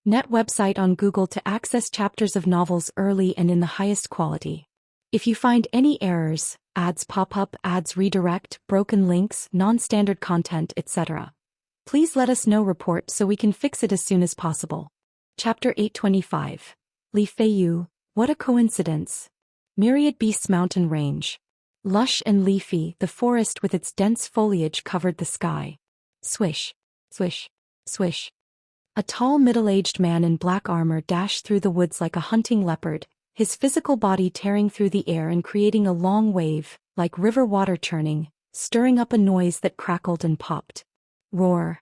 Net website on Google to access chapters of novels early and in the highest quality. If you find any errors, ads pop up, ads redirect, broken links, non-standard content, etc., please let us know report so we can fix it as soon as possible. Chapter 825. Li Feiyu, what a coincidence. Myriad Beasts Mountain Range. Lush and leafy, the forest with its dense foliage covered the sky. Swish, swish, swish. A tall middle-aged man in black armor dashed through the woods like a hunting leopard, his physical body tearing through the air and creating a long wave, like river water churning, stirring up a noise that crackled and popped. Roar.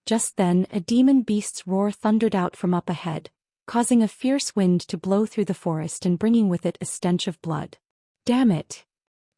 Just then, a demon beast's roar thundered out from up ahead, causing a fierce wind to blow through the forest and bringing with it a stench of blood. Damn it!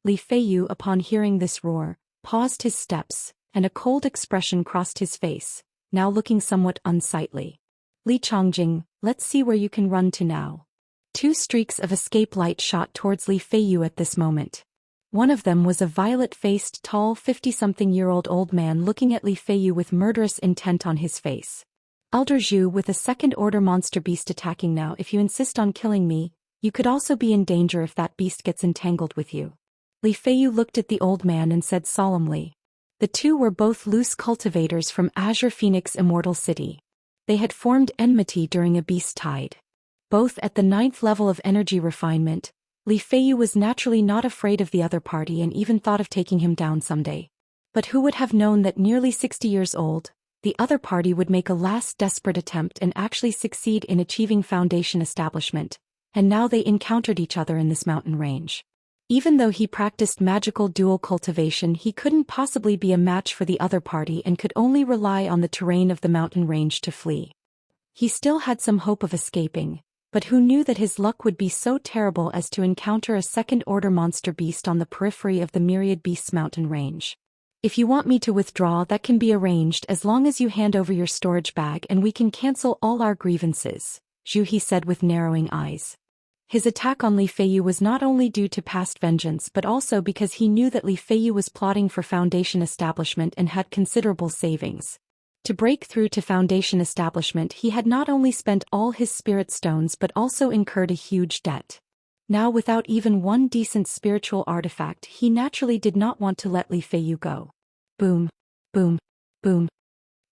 Li Feiyu, upon hearing this roar, paused his steps, and a cold expression crossed his face, now looking somewhat unsightly. Li Changjing, let's see where you can run to now. Two streaks of escape light shot towards Li Feiyu at this moment. One of them was a violet-faced, tall 50-something-year-old old man looking at Li Feiyu with murderous intent on his face. Elder Zhu, with a second-order monster beast attacking now. If you insist on killing me, you could also be in danger if that beast gets entangled with you. Li Feiyu looked at the old man and said solemnly. The two were both loose cultivators from Azure Phoenix Immortal City. They had formed enmity during a beast tide. Both at the 9th level of energy refinement, Li Feiyu was naturally not afraid of the other party and even thought of taking him down someday. But who would have known that nearly 60 years old, the other party would make a last desperate attempt and actually succeed in achieving foundation establishment, and now they encountered each other in this mountain range. Even though he practiced magical dual cultivation, he couldn't possibly be a match for the other party and could only rely on the terrain of the mountain range to flee. He still had some hope of escaping, but who knew that his luck would be so terrible as to encounter a second-order monster beast on the periphery of the Myriad Beasts mountain range. If you want me to withdraw, that can be arranged as long as you hand over your storage bag and we can cancel all our grievances, Zhu He said with narrowing eyes. His attack on Li Feiyu was not only due to past vengeance but also because he knew that Li Feiyu was plotting for foundation establishment and had considerable savings. To break through to foundation establishment, he had not only spent all his spirit stones but also incurred a huge debt. Now, without even one decent spiritual artifact, he naturally did not want to let Li Feiyu go. Boom, boom, boom.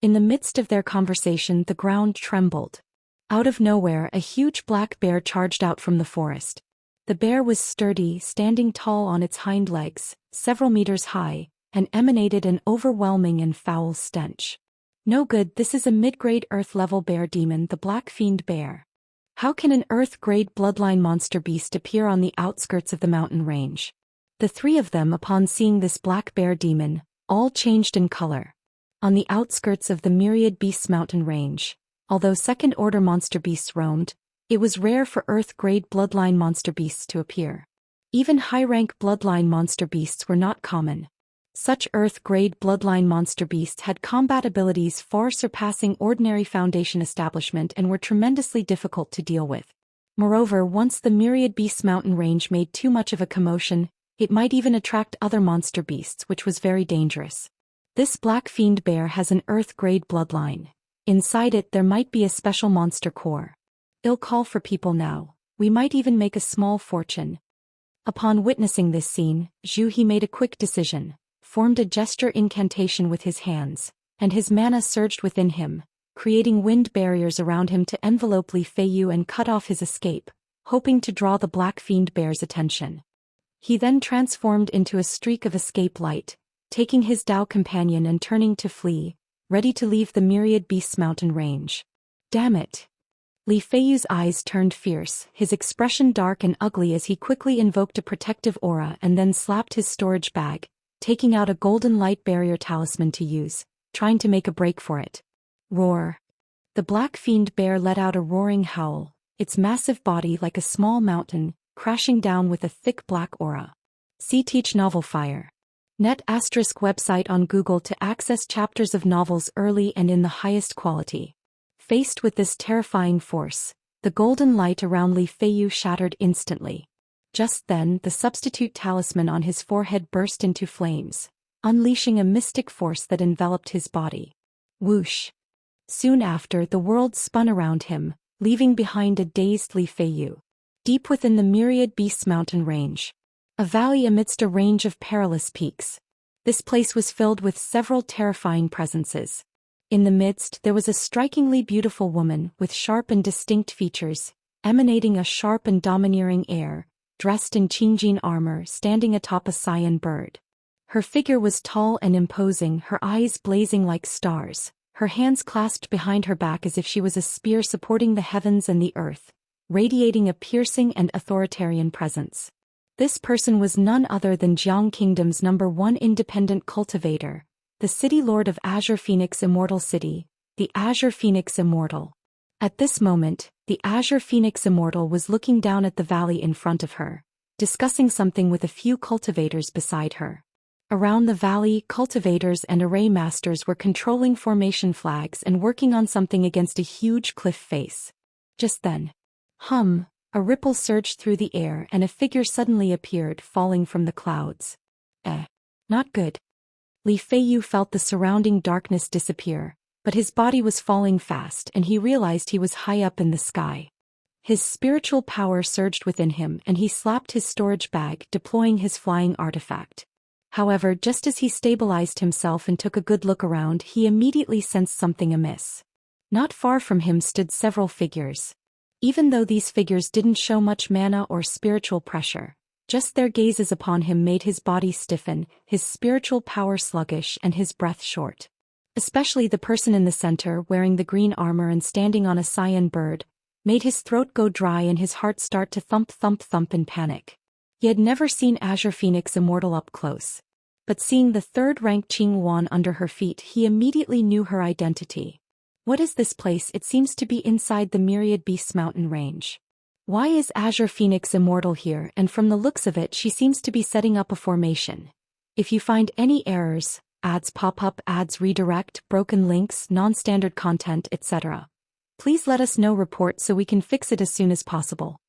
In the midst of their conversation, the ground trembled. Out of nowhere, a huge black bear charged out from the forest. The bear was sturdy, standing tall on its hind legs, several meters high, and emanated an overwhelming and foul stench. No good, this is a mid-grade Earth-level bear demon, the Black Fiend Bear. How can an Earth-grade bloodline monster beast appear on the outskirts of the mountain range? The three of them, upon seeing this black bear demon, all changed in color. On the outskirts of the Myriad Beasts mountain range, although second-order monster beasts roamed, it was rare for Earth-grade bloodline monster beasts to appear. Even high-rank bloodline monster beasts were not common. Such Earth-grade bloodline monster beasts had combat abilities far surpassing ordinary foundation establishment and were tremendously difficult to deal with. Moreover, once the Myriad Beasts mountain range made too much of a commotion, it might even attract other monster beasts, which was very dangerous. This Black Fiend Bear has an Earth-grade bloodline. Inside it there might be a special monster core. It'll call for people now. We might even make a small fortune. Upon witnessing this scene, Zhu He made a quick decision. Formed a gesture incantation with his hands, and his mana surged within him, creating wind barriers around him to envelope Li Feiyu and cut off his escape, hoping to draw the Black Fiend Bear's attention. He then transformed into a streak of escape light, taking his Dao companion and turning to flee, ready to leave the Myriad Beasts mountain range. Damn it! Li Feiyu's eyes turned fierce, his expression dark and ugly as he quickly invoked a protective aura and then slapped his storage bag, taking out a golden light barrier talisman to use, trying to make a break for it. Roar. The Black Fiend Bear let out a roaring howl, its massive body like a small mountain, crashing down with a thick black aura. See Teach Novel Fire. Net ** website on Google to access chapters of novels early and in the highest quality. Faced with this terrifying force, the golden light around Li Feiyu shattered instantly. Just then, the substitute talisman on his forehead burst into flames, unleashing a mystic force that enveloped his body. Whoosh! Soon after, the world spun around him, leaving behind a dazed Li Feiyu. Deep within the Myriad Beasts mountain range, a valley amidst a range of perilous peaks. This place was filled with several terrifying presences. In the midst, there was a strikingly beautiful woman with sharp and distinct features, emanating a sharp and domineering air, dressed in Qingjin armor, standing atop a Xian bird. Her figure was tall and imposing, her eyes blazing like stars, her hands clasped behind her back as if she was a spear supporting the heavens and the earth, radiating a piercing and authoritarian presence. This person was none other than Jiang Kingdom's #1 independent cultivator, the city lord of Azure Phoenix Immortal City, the Azure Phoenix Immortal. At this moment, the Azure Phoenix Immortal was looking down at the valley in front of her, discussing something with a few cultivators beside her. Around the valley, cultivators and array masters were controlling formation flags and working on something against a huge cliff face. Just then, a ripple surged through the air and a figure suddenly appeared, falling from the clouds. Not good. Li Feiyu felt the surrounding darkness disappear, but his body was falling fast and he realized he was high up in the sky. His spiritual power surged within him and he slapped his storage bag, deploying his flying artifact. However, just as he stabilized himself and took a good look around, he immediately sensed something amiss. Not far from him stood several figures. Even though these figures didn't show much mana or spiritual pressure, just their gazes upon him made his body stiffen, his spiritual power sluggish and his breath short. Especially the person in the center, wearing the green armor and standing on a Xian bird, made his throat go dry and his heart start to thump thump thump in panic. He had never seen Azure Phoenix Immortal up close. But seeing the third-ranked Qing Wan under her feet, he immediately knew her identity. What is this place? It seems to be inside the Myriad Beasts mountain range. Why is Azure Phoenix Immortal here? And from the looks of it, she seems to be setting up a formation. If you find any errors, ads pop up, ads redirect, broken links, non-standard content, etc., please let us know. Report so we can fix it as soon as possible.